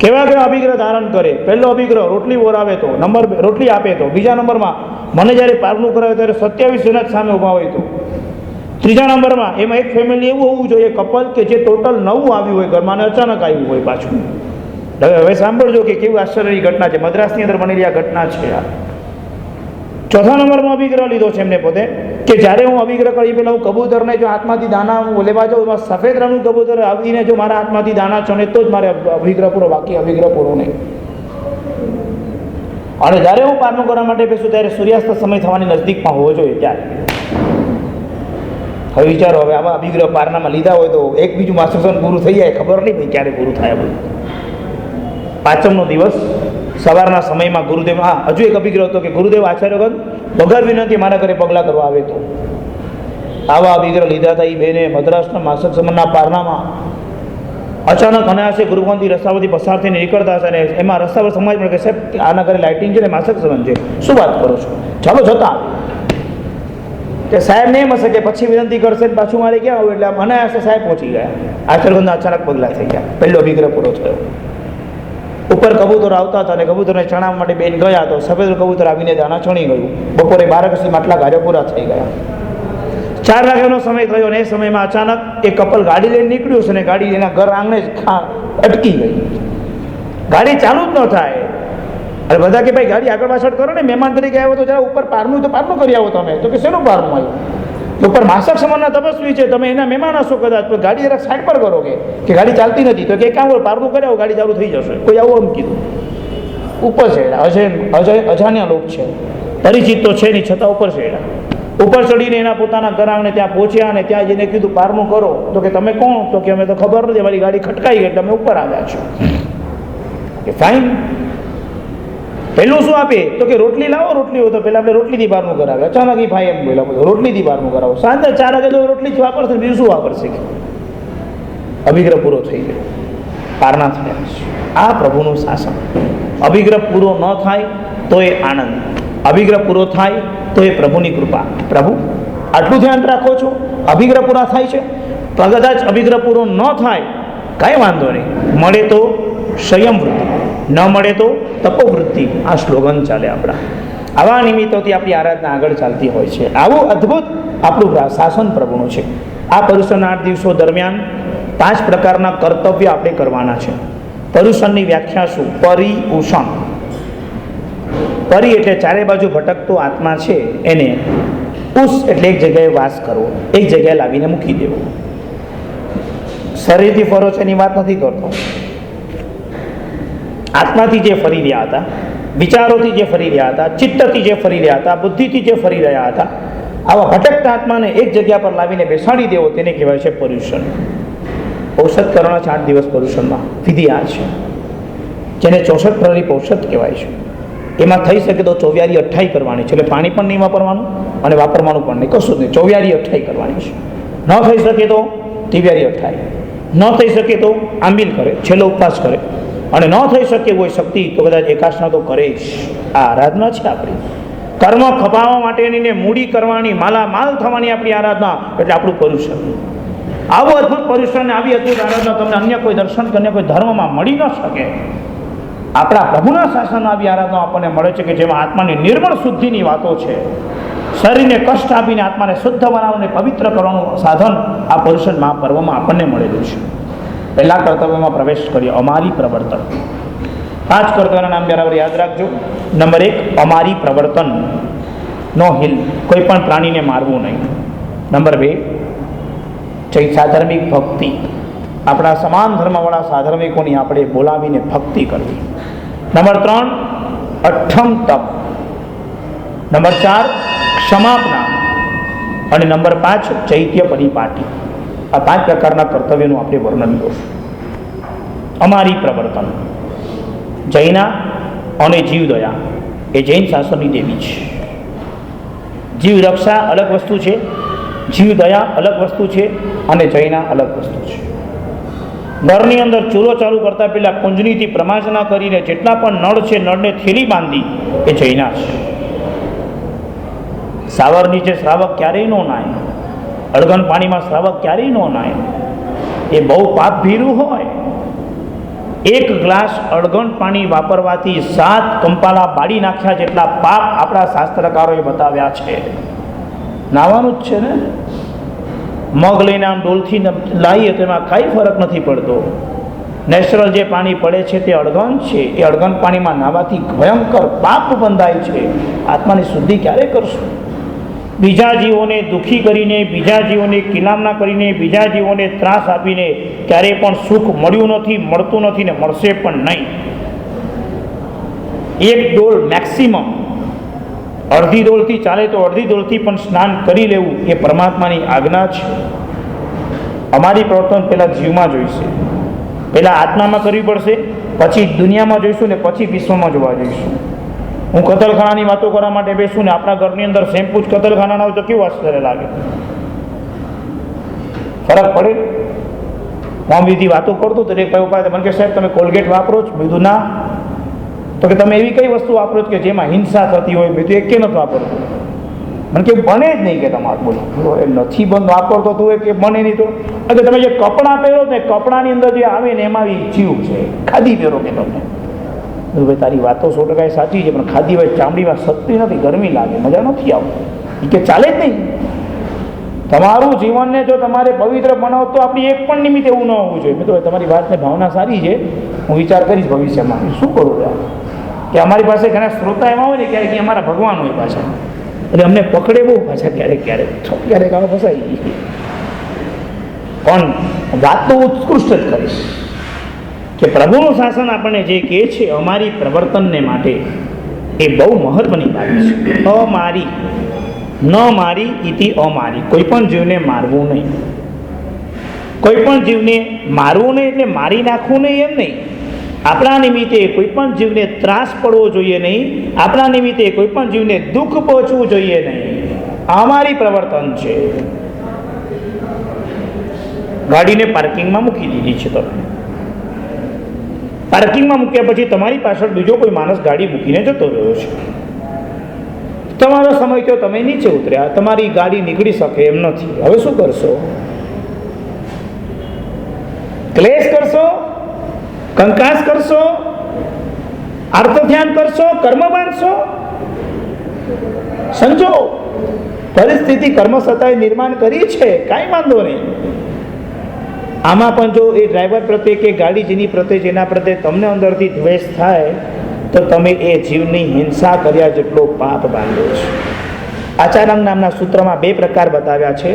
કેવા કેવા અભિગ્રહ ધારણ કરે. પહેલો અભિગ્રહ રોટલી ઓરાવે તો, નંબર 2 રોટલી આપે તો, બીજા નંબરમાં મને જ્યારે પારણું કરાવે ત્યારે 27 જણા સામે ઊભા હોય તો, ત્રીજા નંબરમાં એમાં એક ફેમિલી એવું હોવું જોઈએ, કપલ કે જે ટોટલ નવું આવ્યું હોય ઘરમાં અને અચાનક આવ્યું હોય પાછું. હવે સાંભળજો કે કેવું આશ્ચર્યની ઘટના છે, મદ્રાસની અંદર બનેલી આ ઘટના છે. આ ચોથા નંબરમાં અભિગ્રહ લીધો છે એમને પોતે, કે જ્યારે હું અભિગ્રહ કરી પહેલાં હું કબૂતરને જો હાથમાંથી દાણા હું લેવા જાઉં, એમાં સફેદ રંગનું કબૂતર આવીને જો મારા હાથમાંથી દાણા ચણે તો જ મારે અભિગ્રહ પૂરો, બાકી અભિગ્રહ પૂરો નહીં. અને જ્યારે હું પારણું કરવા માટે બેસું ત્યારે સૂર્યાસ્ત સમય થવાની નજદીકમાં હોવો જોઈએ ત્યારે. હવે વિચારો, હવે આવા અભિગ્રહ પારણામાં લીધા હોય તો એક બીજું માસ્ટરસન પૂરું થઈ જાય, ખબર નહીં ભાઈ ક્યારે પૂરું થાય. બધું પાંચમનો દિવસ સવારના સમયમાં ગુરુદેવ, હા હજુ એક અભિગ્રહ હતો કે ગુરુદેવ આચાર્યગણ વગર વિનંતી મારા ઘરે પગલાં કરવા આવે તો. આવા અભિગ્રહ લીધા હતા એ બેને મદ્રાસના માસક સમનના પારણામાં. અચાનક અનાયાસે ગુરુકુળથી રસ્તામાંથી પસાર થઈને નીકળતા હશે અને એમાં રસ્તા પર સમાજ પણ કે સાહેબ આના ઘરે લાઇટિંગ છે ને માસક સમન છે, શું વાત કરો છો, ચાલો જતા. કે સાહેબ નહીં હશે કે પછી વિનંતી કરશે પાછું મારે ક્યાં આવું, એટલે અનાયાસે સાહેબ પહોંચી ગયા. આચાર્યગણના અચાનક પગલાં થઈ ગયા. પહેલો અભિગ્રહ પૂરો થયો. ઉપર કબૂતર આવતા હતા અને કબૂતરને ચણાવવા માટે બેન ગયા તો સફેદ કબૂતર આવીને દાણા ચણી ગયું. બપોરે 12 સુધી માટલા ગાર્યો પૂરા થઈ ગયા. 4 વાગ્યાનો સમય થયો અને એ સમયમાં અચાનક એક કપલ ગાડી લઈને નીકળ્યું છે અને ગાડી એના ઘર આંગણે જ અટકી ગઈ. ગાડી ચાલુ જ ન થાય. અરે બધા કે ભાઈ ગાડી આગળ પાછળ કરો ને, મહેમાન તરીકે આવ્યો તો જરા ઉપર પારણું તો પારણું કરી આવો તમે. તો કે શેનું પારણું આવ્યું? ઉપર માસક સમાનના તપસ્વી છે, તમે એના મહેમાન હશો કદાચ, પણ ગાડી જરા સાઈડ પર કરો કે ગાડી ચાલતી નથી. તો કે કામ કરો, પારણું કરી આવો, ગાડી ચાલુ થઈ જશે. કોઈ આવું એમ કીધું. ઉપર છે અજાણ્યા લોક છે, પરિચિત તો છે નહીં છતાં ઉપર છે. ઉપર ચડીને એના પોતાના ઘર આંગણે ત્યાં પહોંચ્યા અને ત્યાં જઈને કીધું પારણું કરો. તો કે તમે કોણ? તો કે અમે તો ખબર નથી, અમારી ગાડી ખટકાઈ ગઈ એટલે અમે ઉપર આવ્યા છો. કે ફાઇન. પહેલું શું આપે? તો કે રોટલી લાવો. રોટલી હોય તો પહેલાં આપણે રોટલીથી બારનું કરાવે. અચાનક એ ભાઈ એમ બોલ્યા, રોટલીથી બારનું કરાવો. સાંજે 4 વાગે તો રોટલી જ વાપરશે, બીજું શું વાપરશે? અભિગ્રહ પૂરો થઈ ગયો, પારણા થયા. આ પ્રભુનું શાસન. અભિગ્રહ પૂરો ન થાય તો એ આનંદ, અભિગ્રહ પૂરો થાય તો એ પ્રભુની કૃપા. પ્રભુ આટલું ધ્યાન રાખો છો, અભિગ્રહ પૂરા થાય છે. કદાચ અભિગ્રહ પૂરો ન થાય કાંઈ વાંધો નહીં, મળે તો સંયમ વૃત્તિ, ન મળે તો તપોવૃત્તિ. આ સ્લોગન ચાલે આપણા. આવા નિમિત્તોથી આપણી આરાધના આગળ ચાલતી હોય છે. આવું અદ્ભુત આપણું શાસન પ્રભુનું છે. આ પર્યુષણના 8 દિવસો દરમિયાન 5 પ્રકારના કર્તવ્ય આપણે કરવાના છે. પર્યુષણની વ્યાખ્યા શું? પરિઉષણ. પરી એટલે ચારે બાજુ ભટકતો આત્મા છે એને, ઉષ એટલે એક જગ્યાએ વાસ કરવો, એક જગ્યાએ લાવીને મૂકી દેવો. શરીરથી ફરો છે એની વાત નથી કરતો. આત્માથી જે ફરી રહ્યા હતા, વિચારોથી જે ફરી રહ્યા હતા, ચિત્તથી જે ફરી રહ્યા હતા, બુદ્ધિથી જે ફરી રહ્યા હતા, આવા ભટકતા આત્માને એક જગ્યા પર લાવીને બેસાડી દેવો, તેને કહેવાય છે પર્યુષણ. ઔષધ કરવાના 8 દિવસ પર્યુષણમાં વિધિ આ છે, જેને 64 પ્રહરી ઔષધ કહેવાય છે. એમાં થઈ શકે તો 24 કરવાની છે, એટલે પાણી પણ નહીં વાપરવાનું અને વાપરવાનું પણ નહીં, કશું જ નહીં. 24 કરવાની છે. ન થઈ શકે તો 23 ન થઈ શકે તો આંબીલ કરે, છેલ્લો ઉપવાસ કરે, અને ન થઈ શકે કોઈ શક્તિ તો કદાચ એકાસના તો કરે જ. આ આરાધના છે આપણી. કર્મ ખપાવવા માટેની ને મૂડી કરવાની, માલામાલ થવાની આપણી આરાધના, એટલે આપણું પર્યુષણ. આવું અદ્ભુત પર્યુષણ, આવી અદ્ભુત આરાધના તમને અન્ય કોઈ દર્શન કે અન્ય કોઈ ધર્મમાં મળી ન શકે. આપણા પ્રભુના શાસન આવી આરાધના આપણને મળે છે, કે જેમાં આત્માની નિર્મળ શુદ્ધિની વાતો છે. શરીરને કષ્ટ આપીને આત્માને શુદ્ધ બનાવવાનું, પવિત્ર કરવાનું સાધન આ પર્યુષણ મહાપર્વમાં આપણને મળેલું છે. પહેલા કર્તવ્યમાં પ્રવેશ કરીએ, અમારી પ્રવર્તન. 5 કર્તવ્યના નામ બરાબર યાદ રાખજો. નંબર 1, અમારી પ્રવર્તન, નો હિલ, કોઈ પણ પ્રાણીને મારવું નહીં. નંબર 2, સાધર્મિક ભક્તિ, આપણા સમાન ધર્મવાળા સાધર્મિકોની આપણે બોલાવીને ભક્તિ કરવી. નંબર 3, અઠ્ઠમ તપ. નંબર 4, ક્ષમાપના. અને નંબર 5, ચૈત્ય પરિપાટી. આ 5 પ્રકારના કર્તવ્યનું આપણે વર્ણન કરીશું. અમારી પ્રવર્તન. જૈના અને જીવદયા એ જૈન શાસનની દેવી છે. જીવ રક્ષા અલગ વસ્તુ છે, જીવદયા અલગ વસ્તુ છે, અને જૈના અલગ વસ્તુ છે. ઘરની અંદર ચૂલો ચાલુ કરતા પહેલા કુંજનીથી પ્રમાજના કરીને જેટલા પણ નળ છે, નળને થેલી બાંધી, એ જૈના છે. સાવર નીચે શ્રાવક ક્યારેય ન નાય, અળગન પાણીમાં શ્રાવક ક્યારેય ન નાય. એ બહુ પાપ ભીરું હોય. એક ગ્લાસ અડગણ પાણી વાપરવાથી 7 કંપાલા બાળી નાખ્યા જેટલા પાપ આપણા શાસ્ત્રકારોએ બતાવ્યા છે. નાવાનું જ છે ને. મગ લઈને આમ ડોલથી લાવીએ તો એમાં કાંઈ ફરક નથી પડતો. નેચરલ જે પાણી પડે છે તે અડગણ છે. એ અડગણ પાણીમાં નાહવાથી ભયંકર પાપ બંધાય છે. આત્માની શુદ્ધિ ક્યારે કરશું? બીજા જીવોને દુઃખી કરીને, બીજા જીવોને કિલામના કરીને, બીજા જીવોને ત્રાસ આપીને ક્યારેય પણ સુખ મળ્યું નથી, મળતું નથી ને મળશે પણ નહીં. એક ડોલ મેક્સિમમ, અડધી ડોલથી ચાલે તો અડધી ડોલથી પણ સ્નાન કરી લેવું એ પરમાત્માની આજ્ઞા છે. અમારી પ્રવર્તન પહેલાં જીવમાં જોઈશે, પહેલાં આત્મામાં કરવી પડશે, પછી દુનિયામાં જોઈશું ને પછી વિશ્વમાં જોવા જઈશું. હું કતલખાનાની વાતો કરવા માટે બેસું ને આપણા ઘરની અંદર શેમ્પુ જ કતલખાના હોય તો કેવું આશ્ચર્ય લાગે? ફરક પડે? હું બીજી વાતો કરતો તો એક ભાઈ મને કે સાહેબ તમે કોલગેટ વાપરો છો? બીજું ના. તો કે તમે એવી કઈ વસ્તુ વાપરો છો કે જેમાં હિંસા થતી હોય? બીજું એક કે નથી વાપરતું. મને કે બને જ નહીં કે તમારે. બોલો એ નથી બંધ વાપરતો તું એ કે બને નહીં તો અરે તમે જે કપડાં પહેરો ને કપડાની અંદર જે આવે ને એમાં જીવ છે. ખાદી પહેરો કે તમને ભાઈ તારી વાતો 100% સાચી છે, પણ ખાદી હોય ચામડીમાં સસ્તી નથી, ગરમી લાગે, મજા નથી આવતી કે ચાલે જ નહીં. તમારું જીવનને જો તમારે પવિત્ર બનાવો તો આપણી એક પણ નિમિત્ત એવું ન હોવું જોઈએ. મિત્રો તમારી વાતને ભાવના સારી છે, હું વિચાર કરીશ ભવિષ્યમાં શું કરું કે અમારી પાસે ઘણા શ્રોતા એવા હોય ને ક્યારેક અમારા ભગવાન હોય પાછા, એટલે અમને પકડે બહુ પાછા ક્યારેક આવા ફસાઈ. પણ વાત તો ઉત્કૃષ્ટ જ કરીશ કે પ્રભુનું શાસન આપણને જે કહે છે અમારી પ્રવર્તનને માટે એ બહુ મહત્વની વાત છે. અમારી ન મારી ઇતિ અમારી. કોઈ પણ જીવને મારવું નહીં. કોઈ પણ જીવને મારવું નહીં એટલે મારી નાખવું નહીં એમ નહીં. આપણા નિમિત્તે કોઈ પણ જીવને ત્રાસ પડવો જોઈએ નહીં. આપણા નિમિત્તે કોઈ પણ જીવને દુઃખ પહોંચવું જોઈએ નહીં. અમારી પ્રવર્તન છે. ગાડીને પાર્કિંગમાં મૂકી દીધી છે તમે. પાર્કિંગમાં મૂક્યા પછી તમારી પાછળ બીજો કોઈ માણસ ગાડી મૂકીને જતો રહ્યો છે. તમારો સમય તો તમે નીચે ઉતર્યા, તમારી ગાડી નીકળી શકે એમ નથી. હવે શું કરશો? ક્લેશ કરશો? કંકાસ કરશો? આર્ત ધ્યાન કરશો? કર્મ બાંધશો? સમજો પરિસ્થિતિ કર્મ સત્તાએ નિર્માણ કરી છે, કાંઈ વાંધો નહીં. આમાં પણ જો એ ડ્રાઈવર પ્રત્યે કે ગાડી જેની પ્રત્યે જેના પ્રત્યે તમને અંદરથી દ્વેષ થાય તો તમે એ જીવની હિંસા કર્યા જેટલો પાપ બાંધ્યો છે. આચાર્ય નામના સૂત્રમાં 2 પ્રકાર બતાવ્યા છે,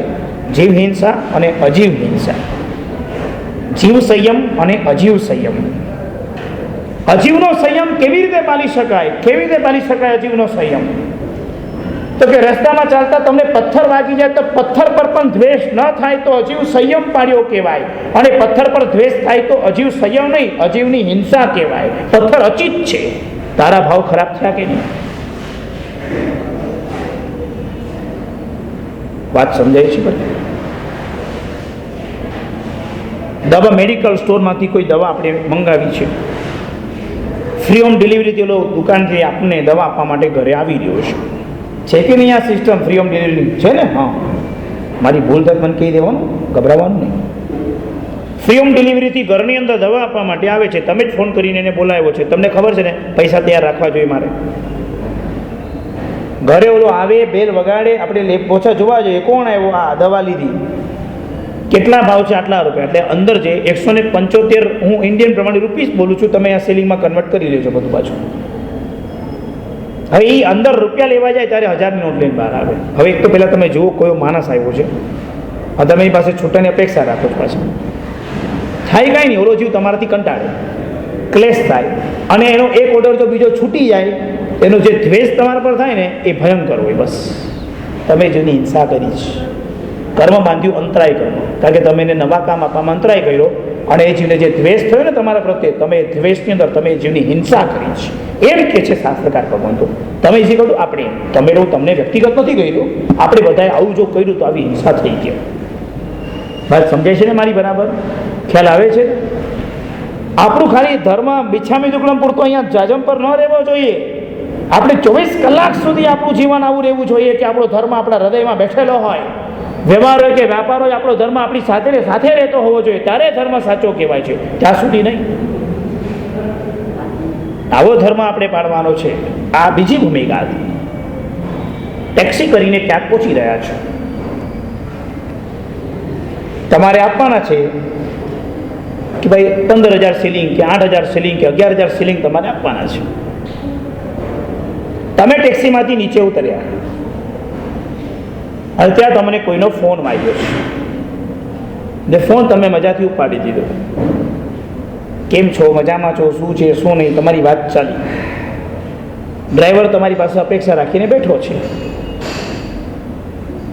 જીવ હિંસા અને અજીવ હિંસા. જીવ સંયમ અને અજીવ સંયમ. અજીવનો સંયમ કેવી રીતે પાલી શકાય? કેવી રીતે પાલી શકાય અજીવનો સંયમ? તો કે રસ્તામાં ચાલતા તમને પથ્થર વાગી જાય તો પથ્થર પર પણ દ્વેષ ન થાય તો અજીવ સંયમ પાડ્યો કહેવાય, અને પથ્થર પર દ્વેષ થાય તો અજીવ સંયમ નહીં, અજીવની હિંસા કહેવાય. પથ્થર અચિત છે, તારા ભાવ ખરાબ થયા કે નહીં? વાત સમજાય છે? બધી દવા મેડિકલ સ્ટોરમાંથી કોઈ દવા આપણે મંગાવી છે, ફ્રી હોમ ડિલિવરીથી દુકાનથી આપણને દવા આપવા માટે ઘરે આવી રહ્યો છે કે નહીં? આ સિસ્ટમ ફ્રી હોમ ડિલિવરી છે ને? હા, મારી ભૂલ થાય મને કહી દેવાનું, ગભરાવાનું નહીં. ફ્રી હોમ ડિલિવરીથી ઘરની અંદર દવા આપવા માટે આવે છે. તમે જ ફોન કરીને એને બોલાવ્યો છે, તમને ખબર છે ને પૈસા તૈયાર રાખવા જોઈએ મારે. ઘરે ઓલો આવે, બેલ વગાડે, આપણે પોછા જોવા જોઈએ કોણ આવ્યો, આ દવા લીધી, કેટલા ભાવ છે, આટલા રૂપિયા. એટલે અંદર જે 175, હું ઇન્ડિયન પ્રમાણે રૂપીસ બોલું છું, તમે આ સેલિંગમાં કન્વર્ટ કરી લેજો બધું પાછું. હવે એ અંદર રૂપિયા લેવા જાય ત્યારે 1000ની નોટ લઈને બહાર આવે. હવે એક તો પહેલાં તમે જુઓ કયો માણસ આવ્યો છે, તમે એની પાસે છૂટાની અપેક્ષા રાખો છો. પાછું થાય કાંઈ નહીં, ઓલો જીવ તમારાથી કંટાળે, ક્લેશ થાય, અને એનો એક ઓર્ડર જો બીજો છૂટી જાય, એનો જે દ્વેષ તમારા પર થાય ને એ ભયંકર હોય. બસ તમે જેની હિંસા કરી છે, કર્મ બાંધ્યું, અંતરાય કર્મ, કારણ કે તમે એને નવા કામ આપવામાં અંતરાય કર્યો, અને એ જીવને જે દ્વેષ થયો ને તમારા પ્રત્યે, તમે દ્વેષની અંદર તમે જીવની હિંસા કરી છે. એમ કે છે શાસ્ત્રકાર ભગવંતો, તમે જે કહ્યું આપણે, તમે એવું તમને વ્યક્તિગત નથી કર્યું, આપણે બધાએ આવું જો કર્યું તો આવી હિંસા થઈ ગઈ. વાત સમજાય છે ને મારી? બરાબર ખ્યાલ આવે છે? આપણું ખાલી ધર્મ બિછામી દુકડમ પૂરતો અહીંયા જાજમ પર ન રહેવો જોઈએ. આપણે 24 કલાક સુધી આપણું જીવન આવું રહેવું જોઈએ કે આપણો ધર્મ આપણા હૃદયમાં બેઠેલો હોય. વ્યવહાર હોય કે વ્યાપાર હોય, આપણો ધર્મ આપણી સાથે રહેતો હોવો જોઈએ, ત્યારે ધર્મ સાચો કહેવાય છે. ત્યાં સુધી નહીં. આવો ધર્મ આપણે પાડવાનો છે. આ બીજી ભૂમિકા હતી. ટેક્સી કરીને ક્યાંક પહોંચી રહ્યા છો, તમારે આપવાના છે કે ભાઈ 15,000 શિલિંગ કે 8,000 શિલિંગ કે 11,000 શિલિંગ તમારે આપવાના છે. તમે ટેક્સીમાંથી નીચે ઉતર્યા અને ત્યાં તમને કોઈનો ફોન વાગ્યો છે ને ફોન તમે મજાથી ઉપાડી દીધો. કેમ છો, મજામાં છો, શું છે શું નહીં, તમારી વાત ચાલી. ડ્રાઈવર તમારી પાસે અપેક્ષા રાખીને બેઠો છે.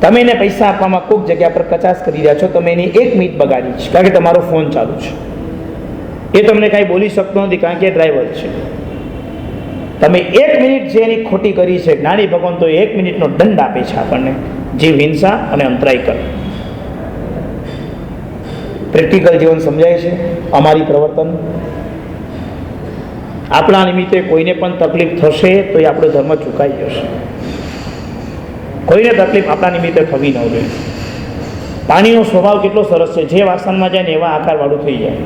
તમે એને પૈસા આપવામાં કોઈક જગ્યા પર કચાશ કરી રહ્યા છો. તમે એની 1 મિનિટ બગાડી છે કારણ કે તમારો ફોન ચાલુ છે. એ તમને કાંઈ બોલી શકતો નથી કારણ કે એ ડ્રાઈવર છે. તમે 1 મિનિટ જે એની ખોટી કરી છે, જ્ઞાની ભગવાન તો 1 મિનિટનો દંડ આપે છે આપણને, જીવ હિંસા અને અંતરાય કર. પ્રેક્ટિકલ જીવન સમજાય છે. અમારી પ્રવર્તન આપણા નિમિત્તે કોઈને પણ તકલીફ થશે તો એ આપણો ધર્મ ચૂકાઈ જશે. કોઈને તકલીફ આપણા નિમિત્તે થવી ન જોઈએ. પાણીનો સ્વભાવ કેટલો સરસ છે, જે વાસણમાં જાય ને એવા આકારવાળું થઈ જાય.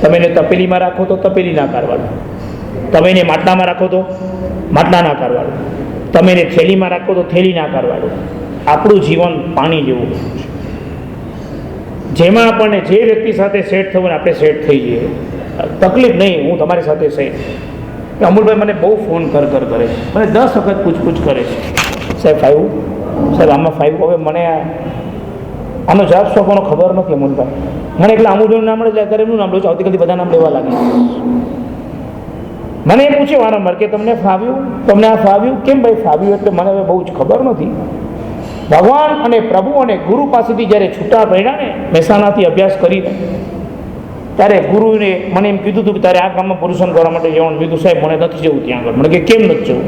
તમે એને તપેલીમાં રાખો તો તપેલીના આકારવાળું, તમે એને માટલામાં રાખો તો માટલાના આકારવાળું, તમે એને થેલીમાં રાખો તો થેલીના આકારવાળું. આપણું જીવન પાણી જેવું છે, જેમાં આપણને જે વ્યક્તિ સાથે સેટ થવું ને આપણે સેટ થઈ જઈએ. તકલીફ નહીં, હું તમારી સાથે સેટ. અમૂલભાઈ મને બહુ ફોન કરે છે, મને 10 વખત પૂછપૂછ કરે છે, સાહેબ 5, સાહેબ આમાં 5. હવે મને આનો જવાબ શું કોનો ખબર નથી. અમૂલભાઈ મને એટલે અમૂલભાઈનું નામ મળે એટલે એમનું નામ લઉં છું, આવતીકાલથી બધા નામ લેવા લાગે. મને એ પૂછે વારંવાર કે તમને ફાવ્યું, તમને આ ફાવ્યું, કેમ ભાઈ ફાવ્યું? એટલે મને હવે બહુ જ ખબર નથી. ભગવાન અને પ્રભુ અને ગુરુ પાસેથી જ્યારે છૂટા પડ્યા ને, મહેસાણાથી અભ્યાસ કરીને, ત્યારે ગુરુને મને એમ કીધું હતું કે તારે આ ગામમાં પુરુષન કરવા માટે જવાનું. કીધું સાહેબ મને નથી જવું ત્યાં આગળ. મને કે કેમ નથી જવું?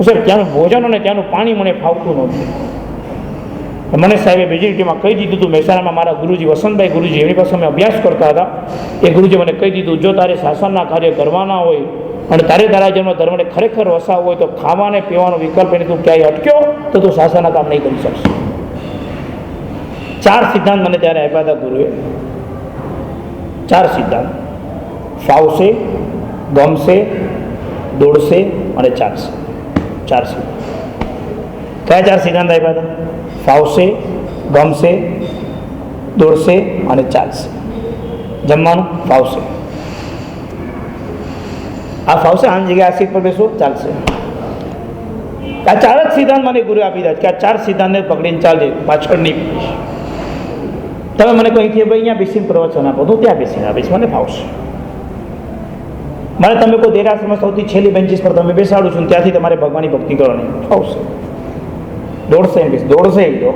સાહેબ ત્યાંનું ભોજન અને ત્યાંનું પાણી મને ફાવતું નથી. મને સાહેબે બીજી રીતમાં કહી દીધું હતું. મહેસાણામાં મારા ગુરુજી વસંતભાઈ ગુરુજી, એમની પાસે અમે અભ્યાસ કરતા હતા. એ ગુરુજી મને કહી દીધું, જો તારે શાસનના કાર્ય કરવાના હોય અને તારે તારા જન્મ ધર્મને ખરેખર વસાવવો હોય તો ખાવાને પીવાનો વિકલ્પ એને તું ક્યાંય અટક્યો તો તું શાસનના કામ નહીં કરી શકશે. 4 સિદ્ધાંત મને ત્યારે આપ્યા હતા ગુરુએ. 4 સિદ્ધાંત: ફાવશે, ગમશે, દોડશે અને ચાલશે. 4 સિદ્ધાંત. કયા 4 સિદ્ધાંત આપ્યા હતા? ફાવશે, ગમશે, દોડશે અને ચાલશે. જમવાનું ફાવશે. આ ફાવશે, આની જગ્યાએ આ સીટ પર બેસો, ચાલશે. આ 4 જ સિદ્ધાંત મને ગુરુ આપી દીધા કે આ 4 સિદ્ધાંતને પકડીને ચાલજે, પાછળ નહીં. તમે મને કહી કે ભાઈ અહીંયા બેસીને પ્રવચન આપો, તો ત્યાં બેસીને આપીશ, મને ફાવશે. મને તમે કોઈ દેરાસરમાં સૌથી છેલ્લી બેન્ચીસ પર તમે બેસાડું છું, ત્યાંથી તમારે ભગવાનની ભક્તિ કરવાની, ફાવશે. દોડશે એમ બેસ, દોડશે એ તો,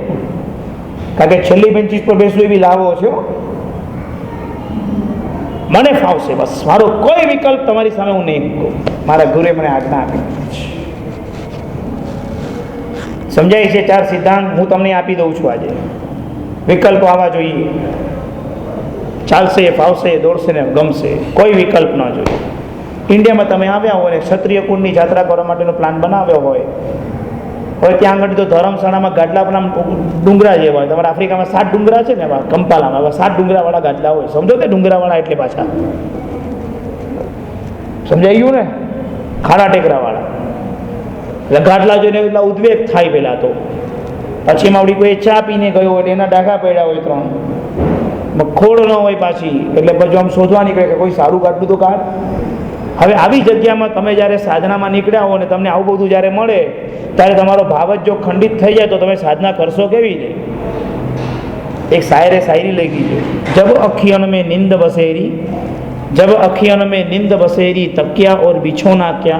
કારણ કે છેલ્લી બેન્ચીસ પર બેસવું એવી લાવો છે. મને ફાવશે, બસ. મારો કોઈ વિકલ્પ તમારી સામે હું નહીં કહું. મારા ગુરુએ મને આજ્ઞા આપી. સમજાય છે 4 સિદ્ધાંત? હું તમને આપી દઉં છું આજે. વિકલ્પો આવવા જોઈએ. ચાલશે, ફાવશે, દોડશે ને ગમશે, કોઈ વિકલ્પ ન જોઈએ. ઇન્ડિયામાં તમે આવ્યા હોય ને ક્ષત્રિય કુળની જાત્રા કરવા માટેનો પ્લાન બનાવ્યો હોય, હવે ત્યાં આગળ તો ધર્મશાળામાં ગાદલા પણ આમ ડુંગરા જેવા હોય. તમારા આફ્રિકામાં 7 ડુંગરા છે ને, કંપાલામાં હવે 7 ડુંગરાવાળા ગાદલા હોય. સમજો તે ડુંગરાવાળા એટલે પાછા સમજાઈ ગયું ને? ખાડા ટેકરાવાળા. એટલે ગાદલા જોઈને એટલા ઉદ્વેગ થાય પહેલાં તો. પછી એમાં આવડી કોઈ ચા પીને ગયો એટલે એના ડાઘા પડ્યા હોય 3, ખોડ ન હોય પાછી, એટલે પછી આમ શોધવા નીકળે કે કોઈ સારું ગાદલું તો કાઢ. હવે આવી જગ્યામાં તમે જ્યારે સાધનામાં નીકળ્યા હો ને તમને આવું બધું જ્યારે મળે ત્યારે તમારો ભાવ જ જો ખંડિત થઈ જાય તો તમે સાધના કરશો કેવી રીતે? એક શાયરે શાયરી લખી છે, જબ અખિયન મેં નિંદ બસેરી, जब अखियन में नींद बसेरी तकिया और बिछोना क्या,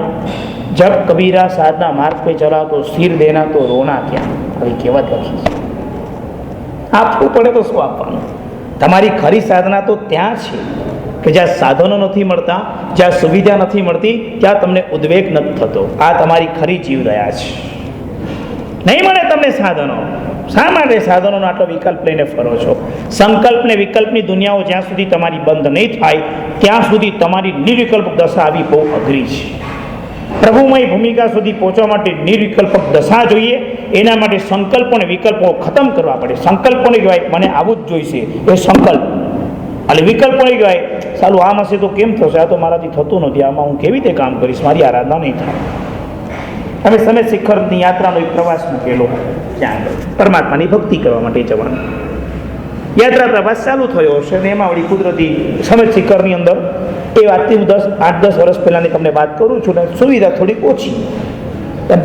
जब कबीरा साधना मार्ग पे चला तो सिर देना तो रोना क्या. આવી કહેવત લખી છે. આપવું પડે તો શું આપવાનું? તમારી ખરી સાધના તો ત્યાં છે કે જ્યાં સાધનો નથી મળતા, જ્યાં સુવિધા નથી મળતી, ત્યાં તમને ઉદ્વેગ નથી થતો. આ તમારી ખરી જીવ રહ્યા છે. નહીં મળે તમને સાધનો. શા માટે સાધનોનો આટલો વિકલ્પ લઈને ફરો છો? સંકલ્પ ને વિકલ્પની દુનિયાઓ જ્યાં સુધી તમારી બંધ નહીં થાય ત્યાં સુધી તમારી નિર્વિકલ્પ દશા આવી બહુ અઘરી છે. પ્રભુમય ભૂમિકા સુધી પહોંચવા માટે નિર્વિકલ્પ દશા જોઈએ. એના માટે સંકલ્પો અને વિકલ્પો ખતમ કરવા પડે. સંકલ્પોને કહેવાય મને આવું જ જોઈશે, એ સંકલ્પ. એટલે વિકલ્પ પડી ગયા, સાલું આમ હશે તો કેમ થશે, આ તો મારાથી થતું નથી, આમાં હું કેવી રીતે કામ કરીશ, મારી આરાધના નહીં થાય. અમે સમેત શિખરની યાત્રાનો એક પ્રવાસ મૂકેલો, ત્યાં પરમાત્માની ભક્તિ કરવા માટે જવાનું. યાત્રા પ્રવાસ ચાલુ થયો હશે અને એમાં વળી કુદરતી સમેત શિખરની અંદર એ વાતથી હું 8-10 વર્ષ પહેલાંની તમને વાત કરું છું ને, સુવિધા થોડીક ઓછી.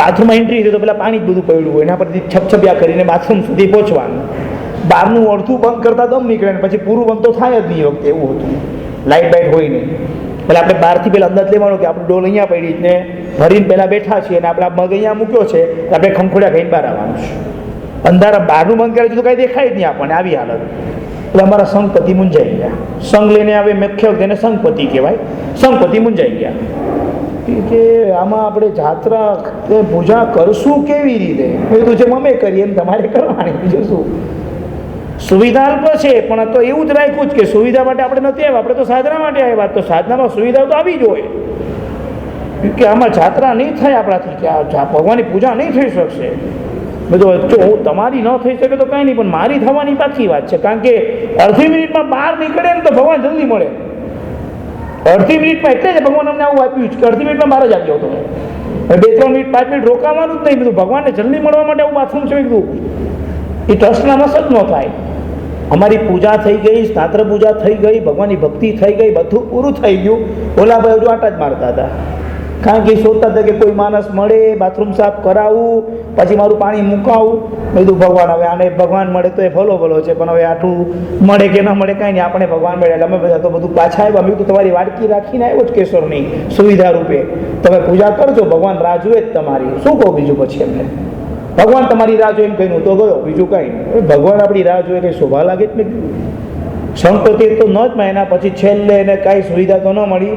બાથરૂમમાં એન્ટ્રી થઈ તો પેલા પાણી જ બધું પડ્યું હોય, એના પરથી છપછપિયા કરીને બાથરૂમ સુધી પહોંચવાનું. બહારનું અડધું બંધ કરતા દમ નીકળે ને પછી પૂરું બંધ તો થાય જ નહીં. વખતે એવું હતું, લાઇટ બાઇટ હોય નહીં. એટલે આપણે બહારથી પહેલાં અંદાજ લેવાનો કે આપણે ડોલ અહીંયા પડી ને ભરીને પહેલાં બેઠા છીએ અને આપણા મગ અહીંયા મૂક્યો છે, આપણે ખંખોડિયા ખાઈને બહાર આવવાનું છે. અંધારા બહારનું બંધ કરે તો કાંઈ દેખાય જ નહીં આપણને, આવી હાલત. એટલે અમારા સંઘપતિ મૂંઝાઈ ગયા. સંઘ લઈને આવે મુખ્ય તેને સંઘપતિ કહેવાય. સંઘપતિ મૂંઝાઈ ગયા કે આમાં આપણે જાત્રા પૂજા કરશું કેવી રીતે? બધું જેમ અમે કરીએ એમ તમારે કરવાની, બીજું શું. સુવિધા અલ્પ છે, પણ તો એવું જ રાખ્યું જ કે સુવિધા માટે આપણે નથી આવ્યા, આપણે તો સાધના માટે આવ્યા. તો સાધનામાં સુવિધાઓ તો આવી જ હોય કે આમાં જાત્રા નહીં થાય આપણાથી, કે આ ભગવાનની પૂજા નહીં થઈ શકશે. બધું જો તમારી ન થઈ શકે તો કાંઈ નહીં, પણ મારી થવાની પાકી વાત છે. કારણ કે અડધી મિનિટમાં બહાર નીકળે ને તો ભગવાન જલ્દી મળે. અડધી મિનિટમાં એટલે જ ભગવાન અમને આવું આપ્યું છે કે અડધી મિનિટમાં બહાર જ આવી જાવ તમે. 2-3 મિનિટ 5 મિનિટ રોકાવાનું જ નહીં. બધું ભગવાનને જલ્દી મળવા માટે આવું બાથરૂમ છે કીધું. એ ટ્રસ્ટના મસદ ન થાય. અમારી પૂજા થઈ ગઈ, સ્નાત્ર પૂજા થઈ ગઈ, ભગવાનની ભક્તિ થઈ ગઈ, બધું પૂરું થઈ ગયું. ઓલા ભાઈ જો આટા જ મારતા હતા, કારણ કે શોધતા હતા કે કોઈ માણસ મળે, બાથરૂમ સાફ કરાવવું, પછી મારું પાણી મુકાવું. બધું ભગવાન હવે આને ભગવાન મળે તો એ ભલો ભલો છે, પણ હવે આટલું મળે કે ન મળે કાંઈ નહીં, આપણે ભગવાન મળે. એટલે અમે બધા તો બધું પાછા આવ્યા. મેં કીધું તમારી વાડકી રાખીને આવ્યો જ કેશોરની સુવિધા રૂપે, તમે પૂજા કરજો, ભગવાન રાહ જુએ જ તમારી. શું કહું બીજું પછી એમને? ભગવાન તમારી રાહ જોઈને કહ્યું તો ગયો, બીજું કાંઈ નહીં. ભગવાન આપણી રાહ જોઈએ કંઈ શોભા લાગે જ મેં કીધું. સંપત્તિ તો ન જ માન્યા. પછી છેલ્લે એને કાંઈ સુવિધા તો ન મળી.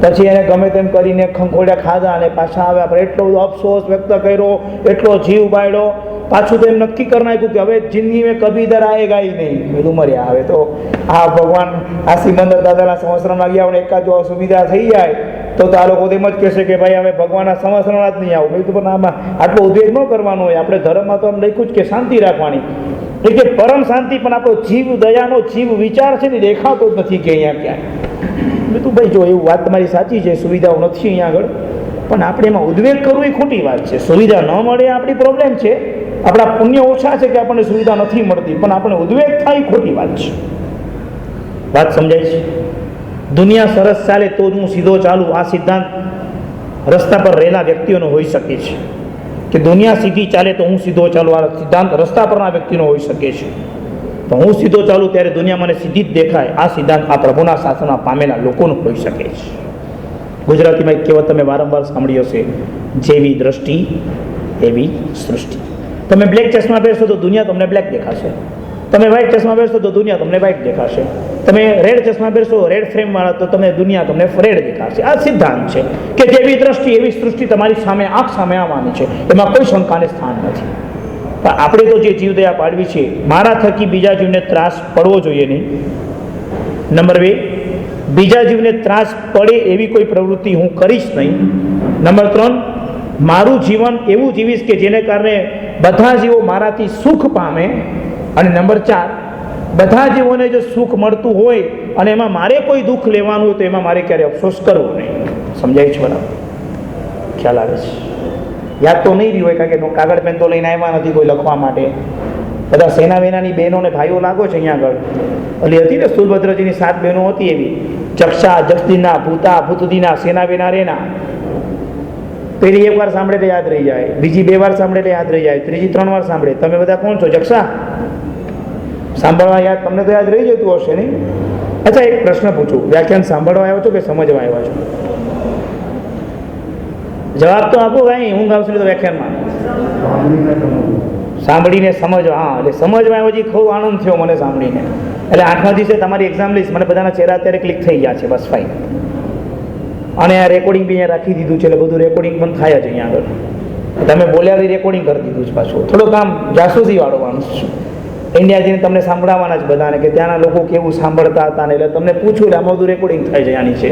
પછી એને ગમે તેમ કરીને ખંખોડિયા ખાધા અને પાછા આવ્યા. આપણે એટલો બધો અફસોસ વ્યક્ત કર્યો, એટલો જીવ બાળ્યો. પાછું તો એમ નક્કી કરી નાખ્યું કે હવે જિંદગી મેં કભી દર આએગા ही નહીં. બધું મર્યા. હવે તો આ ભગવાન આ સિમંદર દાદાના સંવત્સરમાં ગયા અને એકાદ જો સુવિધા થઈ જાય તો આ લોકો તેમ જ કહેશે કે ભાઈ હવે ભગવાનના સંવત્સરમાં જ નહીં આવું. મેં કીધું પણ આમાં આટલો ઉદ્વેગ ન કરવાનો હોય. આપણે ધર્મમાં તો આમ લખ્યું જ કે શાંતિ રાખવાની, એટલે કે પરમ શાંતિ. પણ આપણો જીવ દયાનો જીવ વિચાર છે ને દેખાતો જ નથી કે અહીંયા ક્યાંય. મેં તું ભાઈ જો એવું વાત તમારી સાચી છે, સુવિધાઓ નથી અહીંયા આગળ, પણ આપણે એમાં ઉદ્વેગ કરવું એ ખોટી વાત છે. સુવિધા ન મળે આપણી પ્રોબ્લેમ છે, આપણા પુણ્ય ઓછા છે કે આપણને સુવિધા નથી મળતી, પણ આપણે ઉદ્વેગ થાય ખોટી વાત છે. વાત સમજાય છે? દુનિયા સરસ ચાલે તો જ હું સીધો ચાલું, આ સિદ્ધાંત રસ્તા પર રહેલા વ્યક્તિઓનો હોઈ શકે છે. કે દુનિયા સીધી ચાલે તો હું સીધો ચાલું, આ સિદ્ધાંત રસ્તા પરના વ્યક્તિનો હોઈ શકે છે. તો હું સીધો ચાલું ત્યારે દુનિયા મને સીધી જ દેખાય, આ સિદ્ધાંત આ પ્રભુના શાસનમાં પામેલા લોકોનું હોઈ શકે છે. ગુજરાતીમાં એક કહેવત તમે વારંવાર સાંભળી હશે, જેવી દ્રષ્ટિ એવી સૃષ્ટિ. તમે બ્લેક ચશ્મા પહેરશો તો દુનિયા તમને બ્લેક દેખાશે, તમે વ્હાઇટ ચશ્મા પહેરશો તો દુનિયા તમને વ્હાઇટ દેખાશે, તમે રેડ ચશ્મા પહેરશો રેડ ફ્રેમવાળા તો તમે દુનિયા તમને રેડ દેખાશે. આ સિદ્ધાંત છે કે જેવી દ્રષ્ટિ એવી સૃષ્ટિ તમારી સામે આંખ સામે આવવાની છે, એમાં કોઈ શંકાને સ્થાન નથી. પણ આપણે તો જે જીવદયા પાડવી છે, મારા થકી બીજા જીવને ત્રાસ પડવો જોઈએ નહીં. નંબર 2, બીજા જીવને ત્રાસ પડે એવી કોઈ પ્રવૃત્તિ હું કરીશ નહીં. નંબર 3, મારું જીવન એવું જીવીશ કે જેને કારણે બધા જીવો મારાથી સુખ પામે. અને નંબર 4, બધા જીવોને જો સુખ મળતું હોય અને એમાં મારે કોઈ દુઃખ લેવાનું હોય તો એમાં મારે ક્યારે અફસોસ કરવો નહીં. સમજાય છે બરાબર? ખ્યાલ આવે છે? યાદ તો નહીં રહ્યું હોય, કારણ કે કાગળ પેન તો લઈને આવ્યા નથી કોઈ લખવા માટે. બધા સેના વેનાની બહેનો ને ભાઈઓ લાગો છે અહીંયા આગળ. ઓલી હતી ને સુલભદ્રજીની 7 બહેનો હતી એવી, જક્ષા, જક્ષદીના, ભૂતા, ભૂતદીના, સેના વેના રેના. પેલી 1 વાર સાંભળે તો યાદ રહી જાય, બીજી 2 વાર સાંભળે તો યાદ રહી જાય, ત્રીજી 3 વાર સાંભળે. તમે બધા કોણ છો? જક્ષા. સાંભળવા યાદ તમને તો યાદ રહી જતું હશે નહીં? અચ્છા, એક પ્રશ્ન પૂછું, વ્યાખ્યાન સાંભળવા આવ્યો છો કે સમજવા આવ્યા છો? જવાબ તો આપો ભાઈ, ઊંઘ આવશે તો વ્યાખ્યાનમાં સાંભળીને સમજવા. હા, એટલે સમજવા આવ્યો છે, ખૂબ આનંદ થયો મને સાંભળીને. એટલે 8મા દિવસે તમારી એક્ઝામ લઈશ, મને બધાના ચહેરા અત્યારે ક્લિક થઈ ગયા છે, બસ ફાઇન. અને આ રેકોર્ડિંગ બી અહીંયા રાખી દીધું છે, એટલે બધું રેકોર્ડિંગ પણ થાય છે અહીંયા આગળ. તમે બોલ્યા રેકોર્ડિંગ કરી દીધું છે પાછું. થોડું કામ જાસૂસી વાળો માણસ છું, ઇન્ડિયા જઈને તમને સાંભળવાના જ બધાને કે ત્યાંના લોકો કેવું સાંભળતા હતા ને, એટલે તમને પૂછું એટલે આમાં બધું રેકોર્ડિંગ થાય છે આની છે.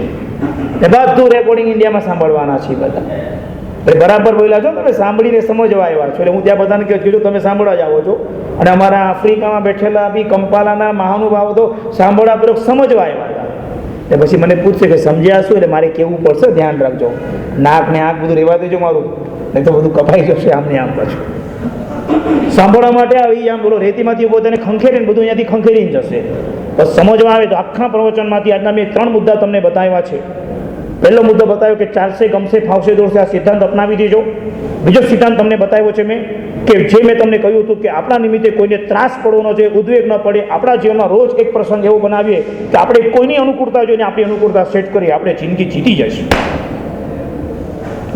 ને બધું રેકોર્ડિંગ ઇન્ડિયામાં સાંભળવાના છે બધા. બરાબર બોલ્યા છો, તમે સાંભળીને સમજવા આવ્યા છો. એટલે હું ત્યાં બધાને કીધું તમે સાંભળવા જ આવો છો, અને અમારા આફ્રિકામાં બેઠેલા બી કંપાલાના મહાનુભાવો તો સાંભળવાપૂર્વક સમજવા આવ્યા હતા. એટલે પછી મને પૂછશે કે સમજ્યા શું, એટલે મારે કેવું પડશે, ધ્યાન રાખજો, નાક ને આંખ બધું રહેવા દેજો મારું, નહીં તો બધું કપાઈ જશે આમને આમ. પાછું સાંભળવા માટે આવી આમ બોલો રેતીમાંથી પોતાને ખંખેરીને બધું અહીંયાથી ખંખેરીને જશે. બસ સમજવા આવે તો આખા પ્રવચનમાંથી આજના મેં 3 મુદ્દા તમને બતાવ્યા છે. પહેલો મુદ્દો બતાવ્યો કે ચાલશે ગમશે ફાવશે દોડશે, આ સિદ્ધાંત અપનાવી દેજો. બીજો સિદ્ધાંત તમને બતાવ્યો છે મેં કે જે મેં તમને કહ્યું હતું કે આપણા નિમિત્તે કોઈને ત્રાસ પડવો ન જોઈએ, ઉદ્વેગ ન પડે. આપણા જીવનમાં રોજ એક પ્રસંગ એવો બનાવીએ કે આપણે કોઈની અનુકૂળતા જોઈને આપણી અનુકૂળતા સેટ કરી આપણે જિંદગી જીતી જઈશું.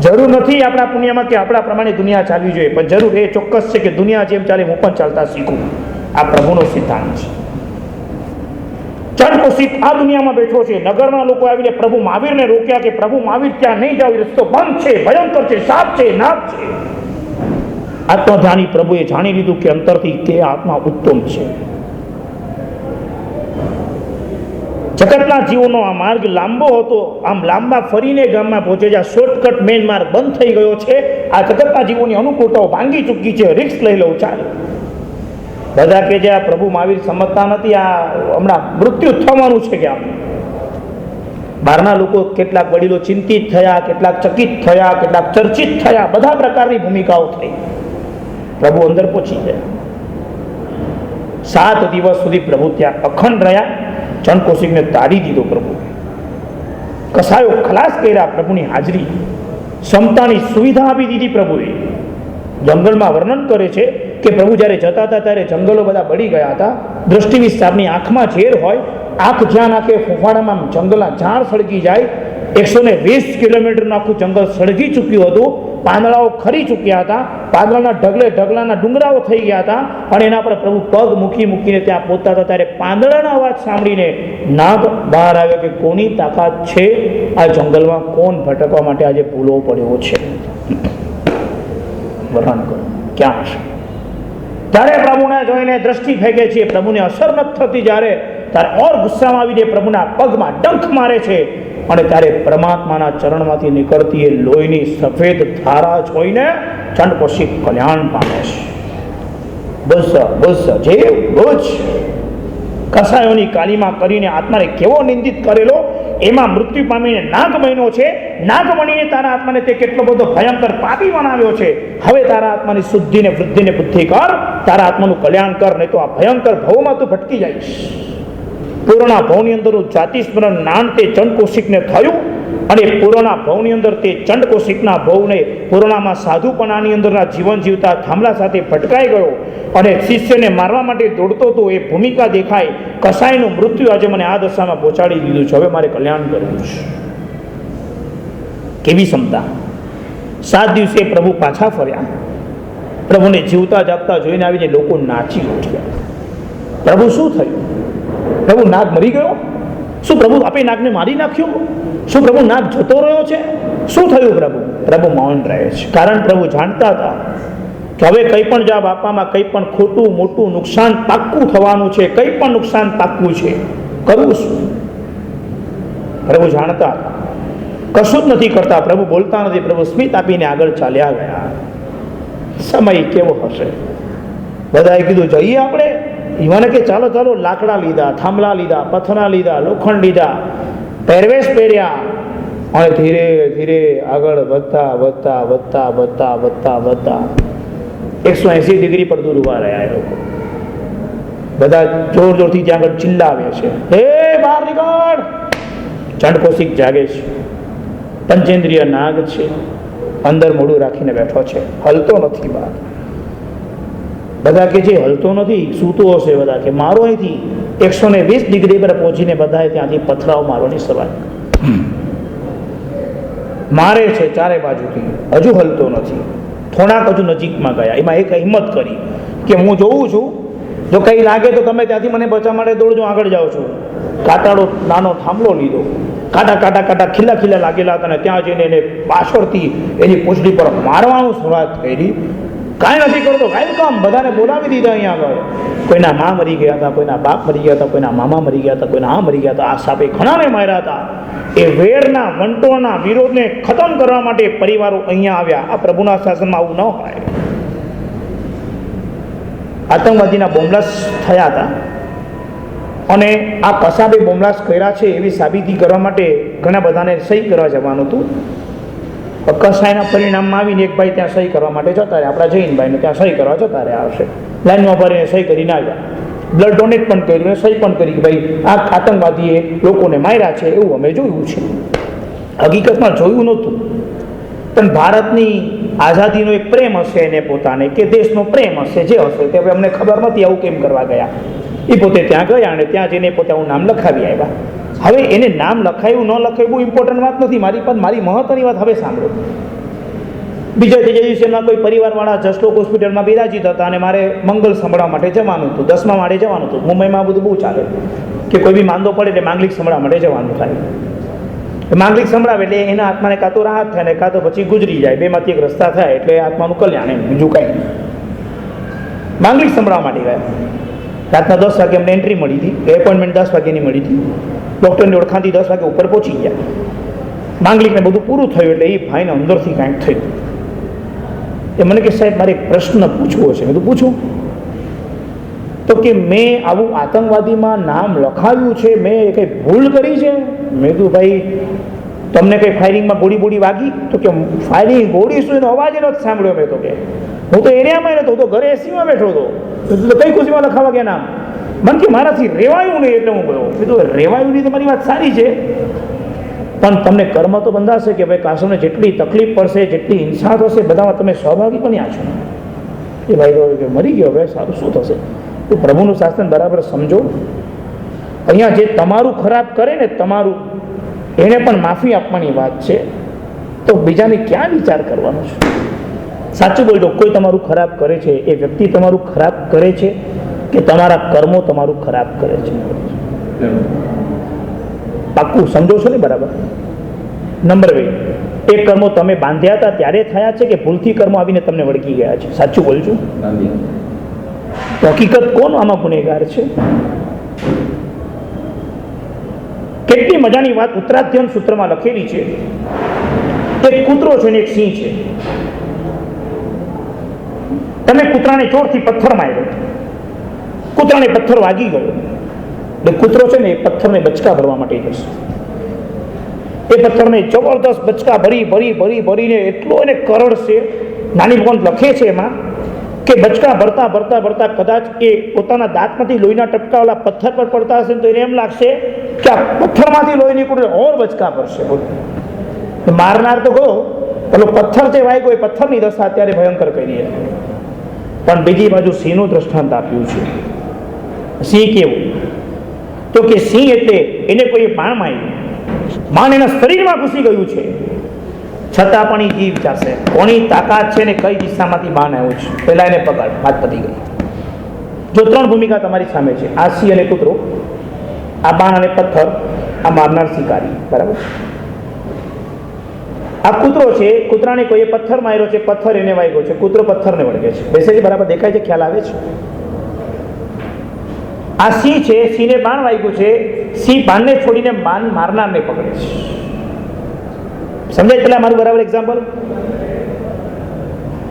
જરૂર નથી આપણા પુણ્યમાં કે આપણા પ્રમાણે દુનિયા ચાલવી જોઈએ, પણ જરૂર એ ચોક્કસ છે કે દુનિયા જેમ ચાલે હું પણ ચાલતા શીખું. આ પ્રભુનો સિદ્ધાંત છે. ચંડકોશિક આ દુનિયામાં બેઠો છે. નગરના લોકો આવીને પ્રભુ મહાવીરને રોક્યા કે પ્રભુ મહાવીર ત્યાં નહીં જાવ, રસ્તો બંધ છે, ભયંકર છે, સાપ છે, નાગ છે. આત્મધ્યાની પ્રભુએ જાણી લીધું કે અંતરથી તે આત્મા ઉત્તમ છે. જગતના જીવોનો આ માર્ગ લાંબો હતો, આમ લાંબા ફરીને ગામમાં પહોંચે છે. આ શોર્ટકટ મેન માર્ગ બંધ થઈ ગયો છે. આ જગતના જીવોની અનુકૂળતાઓ ભાંગી ચૂકી છે. રિસ્ક લઈ લઉં ચાલે. બધા કે જે આ પ્રભુ મહાવીર સમજતા નથી, આ હમણાં મૃત્યુ થવાનું છે કે આમ. બહારના લોકો કેટલાક વડીલો ચિંતિત થયા, કેટલાક ચકિત થયા, કેટલાક ચર્ચિત થયા, બધા પ્રકારની ભૂમિકાઓ થઈ. પ્રભુ અંદર પહોંચી ગયા. 7 દિવસ સુધી પ્રભુ ત્યાં અખંડ રહ્યા. ચંડકોશિકને તારી દીધો પ્રભુ. કસાયો ખલાસ કર્યા. પ્રભુની હાજરી, ક્ષમતાની સુવિધા આપી દીધી પ્રભુએ. જંગલમાં વર્ણન કરે છે કે પ્રભુ જ્યારે જતા હતા ત્યારે જંગલો બધા બળી ગયા હતા. દ્રષ્ટિ વિસ્તારની આંખમાં ઝેર હોય, આંખ જ્યાં નાખે ફૂંફાડામાં જંગલના ઝાડ સળગી જાય. 120 કિલોમીટરનું આખું જંગલ સળગી ચૂક્યું હતું. પાંદડાઓ ખરી ચૂક્યા હતા. પાંદડાના ઢગલાના ડુંગરાઓ થઈ ગયા હતા. અને એના પર પ્રભુ પગ મૂકીને ત્યાં પહોંચતા હતા ત્યારે પાંદડાના અવાજ સાંભળીને નાગ બહાર આવ્યો કે કોની તાકાત છે આ જંગલમાં, કોણ ભટકવા માટે આજે ભૂલો પડ્યો છે. વર્ણન કરો ક્યાં છે. ત્યારે પ્રભુને જોઈને દ્રષ્ટિ ફેંકે છે, પ્રભુને અસર નથી થતી. ત્યારે ઓર ગુસ્સામાં આવીને પ્રભુના પગમાં ડંખ મારે છે. અને ત્યારે પરમાત્માના ચરણમાંથી નીકળતી એ લોહીની સફેદ ધારા જોઈને ચંડકોશિક કલ્યાણ પામે છે. બસ જે રોજ કસાયોની કાલીમાં કરીને આત્માને કેવો નિંદિત કરેલો, એમાં મૃત્યુ પામીને નાગ બન્યો છે. નાગ બનીને તારા આત્માને તે કેટલો બધો ભયંકર પાપી બનાવ્યો છે. હવે તારા આત્માની શુદ્ધિને વૃદ્ધિને બુદ્ધિ કર, તારા આત્માનું કલ્યાણ કર, નહીં તો આ ભયંકર ભવમાં તું ભટકી જઈશ. પૂર્ણા ભવની અંદરનું જાતિ સ્મરણ જ્ઞાન તે ચંડકોશિકને થયું. અને પૂર્ણા ભવની અંદર તે ચંડકોશિકના ભવને પૂર્ણામાં સાધુપણાની અંદરના જીવન જીવતા થાંભલા સાથે ભટકાઈ ગયો. અને શિષ્યને મારવા માટે દોડતો હતો એ ભૂમિકા દેખાય. કસાયનું મૃત્યુ આજે મને આ દશામાં પહોંચાડી દીધું છે. હવે મારે કલ્યાણ કરવું છે. કેવી ક્ષમતા. 7 દિવસે પ્રભુ પાછા ફર્યા. પ્રભુને જીવતા જાગતા જોઈને આવીને લોકો નાચી ઉઠ્યા. પ્રભુ શું થયું? પ્રભુ નાગ મરી ગયો? શું પ્રભુ આપે નાગને મારી નાખ્યો? શું પ્રભુ નાગ જતો રહ્યો છે? શું થયું? પ્રભુ મૌન રહે છે. કારણ પ્રભુ જાણતા હતા કે હવે કંઈ પણ જવાબ આપવામાં કંઈ પણ ખોટું મોટું નુકસાન પાક્કું થવાનું છે. કંઈ પણ નુકસાન પાક્કું છે. કરવું શું? પ્રભુ જાણતા હતા. કશું જ નથી કરતા. પ્રભુ બોલતા નથી. પ્રભુ સ્મિત આપીને આગળ ચાલ્યા ગયા. સમય કેવો હશે? બધાએ કીધું જઈએ આપણે. મને કે ચાલો લાકડા લીધા, થાંભલા લીધા, પથ્થરા લીધા, લોખંડ લીધા, પહેરવેશ પહેર્યા અને ધીરે ધીરે આગળ વધતા 180 ડિગ્રી પર દૂર ઉભા રહ્યા. એ લોકો બધા જોરથી ત્યાં આગળ ચિલ્લાવે છે, હે બહાર નીકળ. ચંડકોશિક જાગે છે. પંચેન્દ્રિય નાગ છે. અંદર મોઢું રાખીને બેઠો છે, હલતો નથી બહાર. બધા કે જે હલતો નથી સૂતો હશે. બધા કે મારો અહીંથી 120 ડિગ્રી પર પહોંચીને બધાએ ત્યાંથી પથરાઓ મારવાની શરૂઆત મારે છે ચારે બાજુથી. હજુ હલતો નથી. થોડાક હજુ નજીકમાં ગયા. એમાં એક હિંમત કરી કે હું જોઉં છું, જો કંઈ લાગે તો તમે ત્યાંથી મને બચાવવા માટે દોડજો, આગળ જાઉં છું. કાંટાળો નાનો થાંભલો લીધો. કાંટા ખીલા લાગેલા હતા. અને ત્યાં જઈને એને પાછળથી એની પૂંછડી પર મારવાનું શરૂઆત કરી. કાંઈ નથી કરતો, કાંઈ કામ. બધાને બોલાવી દીધા અહીંયા આગળ. કોઈના મા મરી ગયા હતા, કોઈના બાપ મરી ગયા હતા, કોઈના મામા મરી ગયા હતા, કોઈના આ મરી ગયા હતા. આ સાપે ઘણાને માર્યા હતા. એ વેરના વંટોળના વિરોધને ખતમ કરવા માટે પરિવારો અહીંયા આવ્યા. આ પ્રભુના શાસનમાં આવું ન હોય. આતંકવાદીના બોમ્બલાસ્ટ થયા હતા અને આ કસાબે બોમ્બલાસ્ટ કર્યા છે એવી સાબિતી કરવા માટે ઘણા બધાને સહી કરવા જવાનું હતું. કસાયના પરિણામમાં આવીને એક ભાઈ ત્યાં સહી કરવા માટે જતા રહ્યા. આપણા જૈનભાઈને ત્યાં સહી કરવા જતા રહ્યા હશે. લાઈનમાં ભરીને સહી કરીને આવ્યા. બ્લડ ડોનેટ પણ કર્યું ને સહી પણ કરી કે ભાઈ આ આતંકવાદીએ લોકોને માર્યા છે એવું અમે જોયું છે. હકીકતમાં જોયું નહોતું, પણ ભારતની આઝાદીનો એક પ્રેમ હશે એને પોતાને, કે દેશનો પ્રેમ હશે, જે હશે તે હવે અમને ખબર નથી આવું કેમ કરવા ગયા. એ પોતે ત્યાં ગયા અને ત્યાં જઈને પોતે આવું નામ લખાવી આવ્યા. હવે એને નામ લખાયું ન લખાયું ઇમ્પોર્ટન્ટ વાત નથી મારી, પણ મારી મહત્વની વાત હવે સાંભળો. બીજા ત્રીજા દિવસે એમના કોઈ પરિવારવાળા જસલોક હોસ્પિટલમાં બિરાજીત હતા અને મારે મંગલ સંભળવા માટે જવાનું હતું. 10મા માળે જવાનું હતું. મુંબઈમાં બધું બહુ ચાલે કે કોઈ બી માંદો પડે એટલે માંગલિક સંભળવા માટે જવાનું થાય. માંગલિક સંભળાવે એટલે એના આત્માને કાં તો રાહત થાય ને કાં તો પછી ગુજરી જાય. બેમાંથી એક રસ્તા થાય એટલે આત્માનું કલ્યાણ, એમ બીજું કાંઈ. માંગલિક સંભળવા માટે ગયા. રાતના 10 વાગે અમને એન્ટ્રી મળી હતી. એપોઇન્ટમેન્ટ 10 વાગ્યાની મળી હતી. ડૉક્ટરની ઓળખાણથી 10 વાગે ઉપર પહોંચી ગયા. માંગલિકને બધું પૂરું થયું એટલે એ ભાઈને અંદરથી કાંઈક થયું. એ મને કે સાહેબ મારે એક પ્રશ્ન પૂછવો છે. મેં તો પૂછું. તો કે મેં આવું આતંકવાદીમાં નામ લખાવ્યું છે, મેં કંઈ ભૂલ કરી છે? મેં કીધું ભાઈ તમને કંઈ ફાયરિંગમાં ગોળી વાગી? તો કે ફાયરિંગ ગોળી શું, એનો અવાજ એનો જ સાંભળ્યો મેં. તો કે હું તો એરિયામાં નહોતો, હું તો ઘરે એસીમાં બેઠો હતો. તો કઈ ખુશીમાં લખાવા ગયા નામ? મને કે મારાથી રેવાયું નહીં એટલે હું ગયો. કીધું રેવાયું નહીં, તમારી વાત સારી છે, પણ તમને કર્મ તો બંધાશે કે ભાઈ કાશોને જેટલી તકલીફ પડશે, જેટલી હિંસા થશે, બધામાં તમે સહભાગી બન્યા છો. એ ભાઈ કે મરી ગયો, હવે સારું શું થશે? તો પ્રભુનું શાસન બરાબર સમજો. અહીંયા જે તમારું ખરાબ કરે ને, તમારું, એને પણ માફી આપવાની વાત છે. તો બીજાને ક્યાં વિચાર કરવાનો છે? સાચું બોલજો. કોઈ તમારું ખરાબ કરે છે, એ વ્યક્તિ તમારું ખરાબ કરે છે કે તમારા કર્મો તમારું ખરાબ કરે છે? પાક્કું સમજો છો ને બરાબર? નંબર 2, એ કર્મો તમે બાંધ્યા હતા ત્યારે થયા છે કે ભૂલથી કર્મો આવીને તમને વળગી ગયા છે? સાચું બોલજો. તો હકીકત કોણ આમાં ગુનેગાર છે? કેટલી મજાની વાત ઉત્તરાધ્યયન સૂત્રમાં લખેલી છે. એક કૂતરો છે ને એક સિંહ છે. તમે કૂતરાને ચોરથી પથ્થર માર્યો, કૂતરાને પથ્થર વાગી ગયો એટલે કૂતરો છે ને એ પથ્થરને બચકા ભરવા માટે જશે. એ પથ્થરને જબરદસ્ત બચકા ભરીને એટલો એને કરડશે. નાની ભગવાન લખે છે એમાં કે બચકા ભરતા કદાચ એ પોતાના દાંતમાંથી લોહીના ટપકા ઓલા પથ્થર પર પડતા હશે તો એને એમ લાગશે કે આ પથ્થરમાંથી લોહી નીકળે, ઓર બચકા ભરશે. મારનાર તો ગયો, પેલો પથ્થર જે વાગ્યો એ પથ્થરની દશા અત્યારે ભયંકર કરી છે. પણ બીજી બાજુ સિંહનું દ્રષ્ટાંત આપ્યું છે. સિંહ કેવું? તો કે સિંહ એટલે એને કોઈ બાણ માર્યું, એના શરીરમાં ઘૂસી ગયું છે, છતાં પણ એ જીવ જશે. કોની તાકાત છે ને કઈ દિશામાંથી બાણ આવ્યું છે? પહેલા એને પકડ, વાત પતી ગઈ. જો 3 ભૂમિકા તમારી સામે છે, આ સિંહ અને કૂતરો, આ બાણ અને પથ્થર, આ મારનાર શિકારી. બરાબર? આ કૂતરો છે, કૂતરાને કોઈએ પથ્થર માર્યો છે, પથ્થર એને વાગ્યો છે, કૂતરો પથ્થરને વળગે છે. બેસે છે બરાબર? દેખાય છે? ખ્યાલ આવે છે? આ સિંહ છે, સિંહને બાણ વાગ્યું છે, સિંહ બાણને છોડીને બાણ મારનારને પકડે છે. સમજાય? પેલા મારું બરાબર એક્ઝામ્પલ.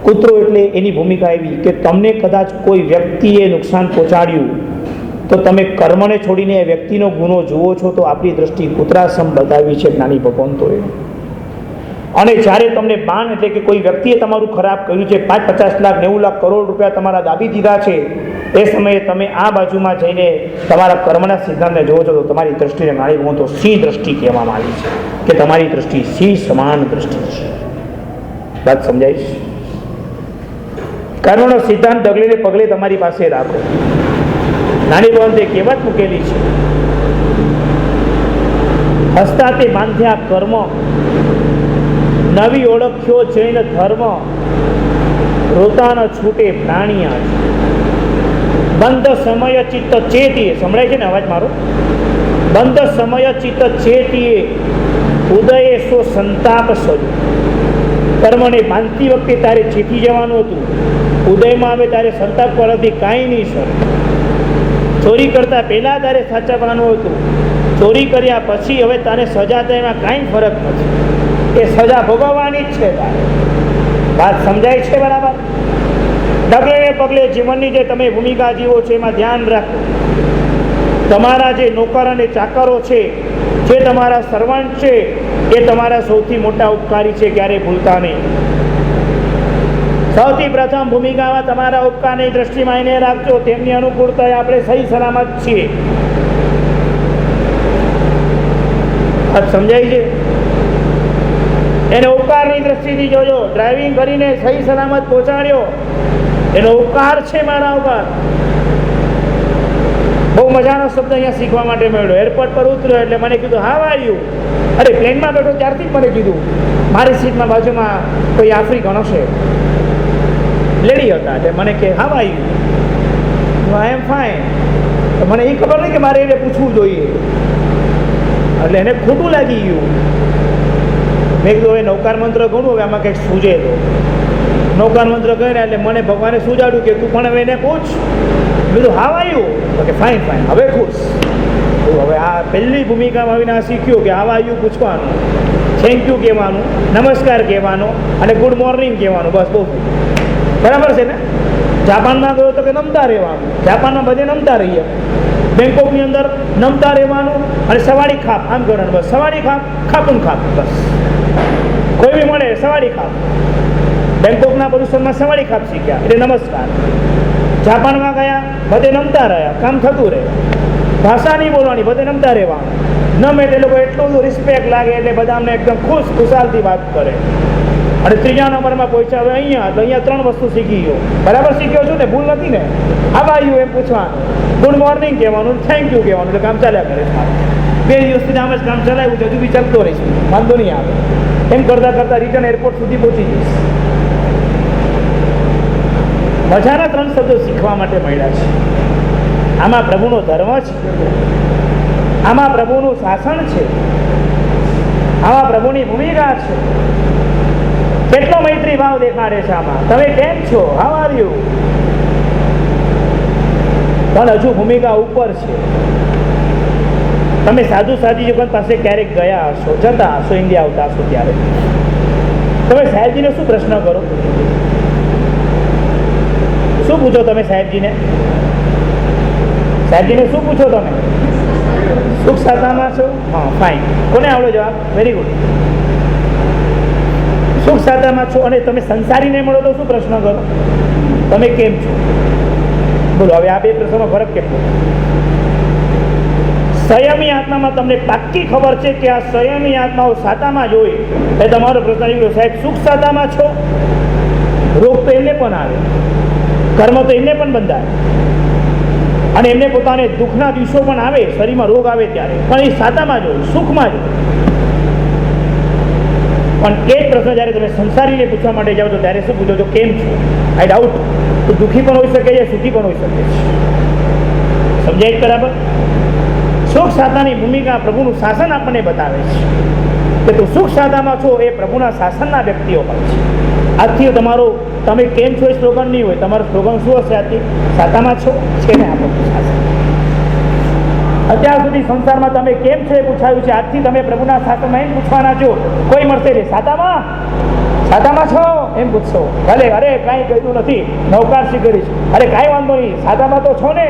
કૂતરો એટલે એની ભૂમિકા એવી કે તમને કદાચ કોઈ વ્યક્તિએ નુકસાન પહોંચાડ્યું તો તમે કર્મને છોડીને એ વ્યક્તિનો ગુનો જુઓ છો, તો આપણી દ્રષ્ટિ કૂતરાસમ બતાવી છે જ્ઞાની ભગવાન તો. અને જ્યારે તમને બાણ એટલે કે કોઈ વ્યક્તિએ તમારું ખરાબ કર્યું છે, 5, 50 લાખ, 90 લાખ, કરોડ રૂપિયા તમારા દાબી દીધા છે, એ સમયે તમે આ બાજુમાં જઈને તમારા કર્મના સિદ્ધાંતને જોવો છો તો તમારી દ્રષ્ટિને મારી હું તો સિંહ દ્રષ્ટિ કહેવામાં આવી છે, કે તમારી દ્રષ્ટિ સિંહ સમાન દ્રષ્ટિ છે. વાત સમજાય છે? કર્મનો સિદ્ધાંત ડગલે પગલે તમારી પાસે રાખો. નાની બહુ કહેવત મૂકેલી છે, હસતા તે બાંધ્યા કર્મ, નવી ઓળખ્યો જૈન ધર્મ, રોતા ન છૂટે પ્રાણિયા. બંધ સમય ચિત્ત ચેતીએ. સંભળાય છે ને અવાજ મારો? બંધ સમય ચિત્ત ચેતીએ, ઉદયે સો સંતાપ સજો. કર્મને બાંધતી વખતે તારે ચેતી જવાનું હતું, ઉદયમાં આવે ત્યારે સંતાપ પરથી કાંઈ નહીં સર. ચોરી કરતા પહેલાં તારે સાચવવાનું હતું, ચોરી કર્યા પછી હવે તારે સજા થાય એમાં કાંઈ ફરક નથી. એ સજા ભોગવવાની જ છે તારે. વાત સમજાય છે બરાબર? ડગલે ને પગલે જીવનની જે તમે ભૂમિકા જીવો છો એમાં ધ્યાન રાખો. તમારા જે નોકર અને ચાકરો છે, જે તમારા સર્વન્ટ છે, એ તમારા સૌથી મોટા ઉપકારી છે, ક્યારેય ભૂલતા નહીં. સૌથી પ્રથમ ભૂમિકામાં તમારા ઉપકારની દ્રષ્ટિમાં એને રાખજો. તેમની અનુકૂળતાએ આપણે સહી સલામત છીએ. વાત સમજાય છે? એને ઉપકારની દ્રષ્ટિથી જોજો. ડ્રાઇવિંગ કરીને સહી સલામત પહોંચાડ્યો, એનો ઉપકાર છે મારા ઉપર. બહુ મજાનો શબ્દ અહીંયા શીખવા માટે મળ્યો. એરપોર્ટ પર ઉતર્યો એટલે મને કીધું હાવ આર યુ. અરે પ્લેનમાં બેઠો ત્યારથી જ મને કીધું. મારી સીટમાં બાજુમાં કોઈ આફ્રિકન હશે, લેડી હતા, એટલે મને કે how are you, I am fine. તો મને એ ખબર નહીં કે મારે એને પૂછવું જોઈએ, એટલે એને ખોટું લાગી ગયું. મેં કીધું હવે નૌકાર મંત્ર ઘણું, હવે આમાં કંઈક સૂજે તો. નૌકાર મંત્ર કર્યા એટલે મને ભગવાને સુજાડ્યું કે તું પણ હવે એને પૂછ. બીજું હાવ આવ્યું તો કે ફાઇન ફાઇન, હવે ખુશ. હવે આ પહેલી ભૂમિકામાં આવીને આ શીખ્યું કે હાવ આવ્યું પૂછવાનું, થેન્ક યુ કહેવાનું, નમસ્કાર કહેવાનો અને ગુડ મોર્નિંગ કહેવાનું, બસ બહુ બરાબર છે ને. જાપાનમાં ગયો તો કે નમતા રહેવાનું. જાપાનમાં બધે નમતા રહીએ. બેંકોકની અંદર નમતા રહેવાનું અને સવારી ખાપ આમ કરવાનું, બસ સવારી ખાપ, ખાપું ખાપ, બસ કોઈ બી મળે સવારી ખાપ. બેંકોકના પ્રદૂષણમાં સવારી ખાપ શીખ્યા એટલે નમસ્કાર. જાપાનમાં ગયા, બધે નમતા રહ્યા, કામ થતું રહે. ભાષા નહીં બોલવાની, બધે નમતા રહેવાનું. નમે તે લોકો એટલું બધું રિસ્પેક્ટ લાગે એટલે બધા અમને એકદમ ખુશાલથી વાત કરે. અને ત્રીજા નંબરમાં પહોંચ્યા હવે અહીંયા, તો અહીંયા 3 વસ્તુ શીખી ગયો. બરાબર શીખ્યો છું ને? ભૂલ નથી ને? હાવ આર યુ એમ પૂછવાનું, ગુડ મોર્નિંગ કહેવાનું, થેન્ક યુ કહેવાનું, એટલે કામ ચાલ્યા કરે. 2 દિવસથી આમ જ કામ ચલાવ્યું છે, હજુ બી ચાલતો રહીશું, વાંધો નહીં આવે. એમ કરતાં કરતાં રિટર્ન એરપોર્ટ સુધી પહોંચી જઈશ. મજાના 3 શબ્દો શીખવા માટે મળ્યા છે. આમાં પ્રભુનો ધર્મ છે, આમાં પ્રભુનું શાસન છે, આમાં પ્રભુની ભૂમિકા છે. કેટલો મૈત્રી ભાવ દેખાડે છે આમાં. તમે કેમ છો, હાવ આર યુ. પણ હજુ ભૂમિકા ઉપર છે. તમે સાધુ સાધી જગત પાસે ક્યારેક ગયા હશો, જતા હશો, ઇન્ડિયા આવતા હશો, ત્યારે તમે સાહેબજીને શું પ્રશ્ન કરો? શું પૂછો તમે સાહેબજીને? સાહેબજીને શું પૂછો તમે? સુખ સાધામાં છો? હા, ફાઇન. કોને આવડો જવાબ? Very good. સુખ સાધામાં છો. અને તમે સંસારીને મળો તો શું પ્રશ્ન કરો? તમે કેમ છો? બોલો હવે આ 2 પ્રશ્નોનો ફરક કેટલો? સંયમી આત્મામાં તમને પાક્કી ખબર છે કે આ સંયમી આત્માઓ સાતામાં જ હોય. એ તમારો પ્રશ્ન આવ્યો, સાહેબ સુખ સાતામાં છો? રોગ તો એમને પણ આવે, કર્મ તો એમને પણ બંધાય, અને એમને પોતાને દુઃખના દિવસો પણ આવે, શરીરમાં રોગ આવે ત્યારે, પણ એ સાતામાં જ હોય, સુખમાં જ હોય. પણ એ જ પ્રશ્ન જ્યારે તમે સંસારીને પૂછવા માટે જાઓ છો ત્યારે શું પૂછો છો? કેમ છો? I doubt. તો દુઃખી પણ હોઈ શકે છે, સુખી પણ હોઈ શકે છે. સમજાય બરાબર? સુખ સાધાની ભૂમિકા પ્રભુનું શાસન આપણને બતાવે છે કે તું સુખ સાધામાં છો, એ પ્રભુના શાસનના વ્યક્તિઓ હોય છે. આજથી તમારો તમે કેમ છો એ સ્લોગન નહીં હોય, તમારું સ્લોગન શું હશે? આજથી સાતામાં છો છે ને આપણું શાસન. અત્યાર સુધી સંસારમાં તમે કેમ છો એ પૂછાયું છે, આજથી તમે પ્રભુના શાસનમાં એમ પૂછવાના છો. કોઈ મળશે ને સાતામાં, સાતામાં છો એમ પૂછશો. ભલે અરે કાંઈ કહ્યું નથી, નૌકારસી કરીશ, અરે કાંઈ વાંધો નહીં, સાતામાં તો છો ને?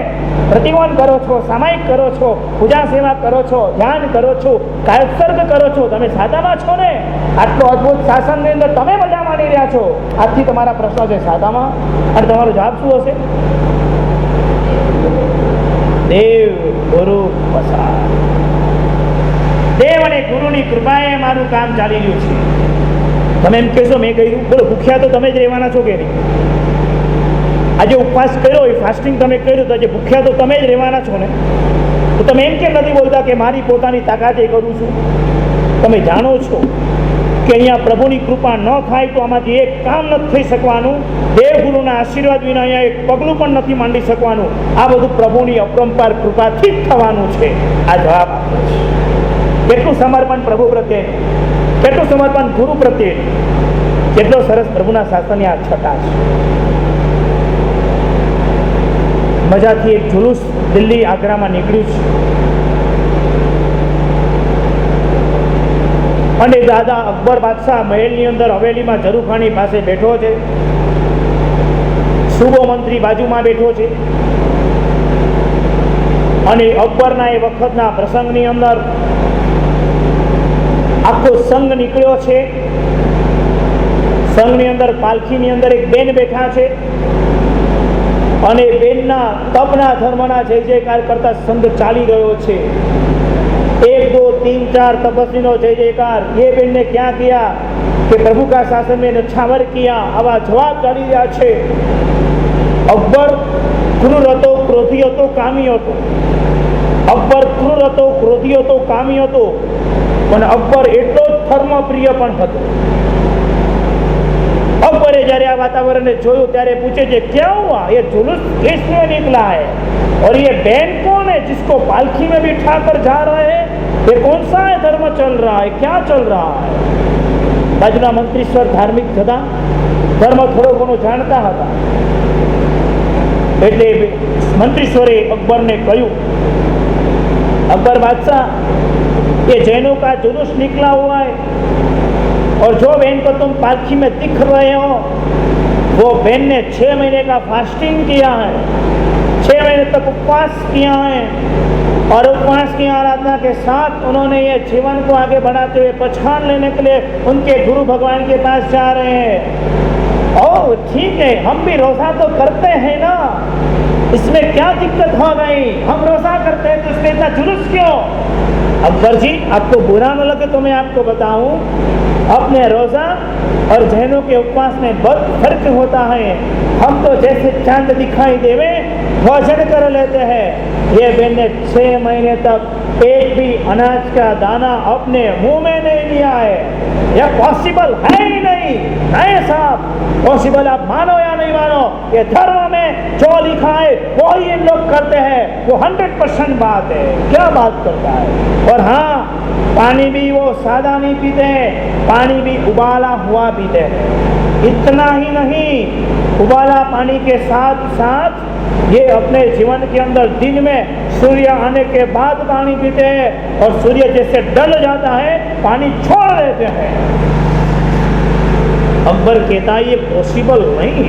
પ્રતિવન કરો છો, સામાયિક કરો છો, પૂજા સેવા કરો છો, ધ્યાન કરો છો, કાયોત્સર્ગ કરો છો, તમે સાતામાં છો ને? આટલો અદભુત શાસનની અંદર તમે મજા માણી રહ્યા છો. આજથી તમારા પ્રશ્ન છે સાતામાં, અને તમારો જવાબ શું હશે? દેવ ગુરુ પ્રસાદ. દેવ અને ગુરુની કૃપાએ મારું કામ ચાલી રહ્યું છે. તમે એમ કહેશો મેં કહ્યું, બોલો ભૂખ્યા તો તમે જ રહેવાના છો કે નહીં? આજે ઉપવાસ કર્યો હોય, ફાસ્ટિંગ તમે કર્યું, તો આજે ભૂખ્યા તો તમે જ રહેવાના છો ને? તો તમે એમ કેમ નથી બોલતા કે મારી પોતાની તાકાતે કરું છું? તમે જાણો છો કે અહીંયા પ્રભુની કૃપા ન થાય તો આમાંથી એક કામ નથી થઈ શકવાનું. દેવગુરુના આશીર્વાદ વિના અહીંયા એક પગલું પણ નથી માંડી શકવાનું. આ બધું પ્રભુની અપરંપાર કૃપાથી જ થવાનું છે. આ જવાબ આપે છે. કેટલું સમર્પણ પ્રભુ પ્રત્યે, કેટલું સમર્પણ ગુરુ પ્રત્યે, કેટલો સરસ પ્રભુના શાસનની આ છટા છે. મજાથી એક જુલુસ દિલ્હી આગ્રામાં નીકળ્યું છે અને દાદા અકબર બાદશાહ મહેલની અંદર હવેલીમાં ઝરૂખાની પાસે બેઠો છે, સૂબો મંત્રી બાજુમાં બેઠો છે અને અકબરના એ વખતના પ્રસંગની અંદર આખો સંઘ નીકળ્યો છે. સંઘની અંદર પાલખીની અંદર એક બેન બેઠા છે અને બેનના તપના ધર્મના જય જયકાર કરતા સંઘ ચાલી રહ્યો છે. 1 2 3 4 तपस्वी जय जयकार. ये बेन ने क्या किया कि प्रभु का शासन में नछावर किया, आवा जवाब चाली रहा है. अकबर क्रूर હતો, क्रोधी હતો, कामी હતો. अकबर क्रूर હતો, क्रोधी હતો, कामी હતો, પણ अकबर એટલો જ ધર્મપ્રિય પણ હતો. अकबरे जયારે આ વાતાવરણને જોયું ત્યારે પૂછે છે, क्या हुआ? ये जुलूस किसमें निकला है और ये बैन कौन है जिसको पालकी में बिठा कर जा रहे हैं? ये कौन सा है धर्म चल रहा है, क्या चल रहा है? બાજુના મંત્રીશ્વર ધાર્મિક હતા, ધર્મ થોડો ઘણો જાણતા હતા એટલે મંત્રીશ્વરે અકબરને કહ્યું, अकबर बादशाह, ये जैनों का जुलूस निकला हुआ है और जो बहन को तुम पालकी में दिख रहे हो वो बहन ने 6 महीने का फास्टिंग किया है, 6 महीने तक उपवास किया है और उपवास की आराधना के साथ उन्होंने ये जीवन को आगे बढ़ाते हुए पहचान लेने के लिए उनके गुरु भगवान के पास जा रहे हैं. ओह ठीक है, हम भी रोजा तो करते हैं ना, इसमें क्या दिक्कत हो गई? हम रोजा करते हैं तो इसमें इतना जुलूस क्यों? अकबर जी, आपको बुरा न लगे तो मैं आपको बताऊं, अपने रोजा और जैनों के उपवास में बहुत फर्क होता है. हम तो जैसे चांद दिखाई देवे भोजन कर लेते हैं. ये बहन ने 6 महीने तक एक भी अनाज का दाना अपने मुंह में नहीं लिया है. यह पॉसिबल है ही नहीं. नहीं साहब, पॉसिबल आप मानो या नहीं मानो, ये धर्म में जो लिखा है वो ही इन लोग करते हैं. वो 100% बात है. क्या बात करता है? और हाँ, पानी भी वो सादा नहीं पीते हैं, पानी भी उबाला हुआ पीते हैं. इतना ही नहीं, उबाला पानी के साथ साथ ये अपने जीवन के अंदर दिन में सूर्य आने के बाद पानी पीते हैं और सूर्य जैसे ढल जाता है पानी छोड़ देते हैं. अकबर कहता है ये पॉसिबल नहीं,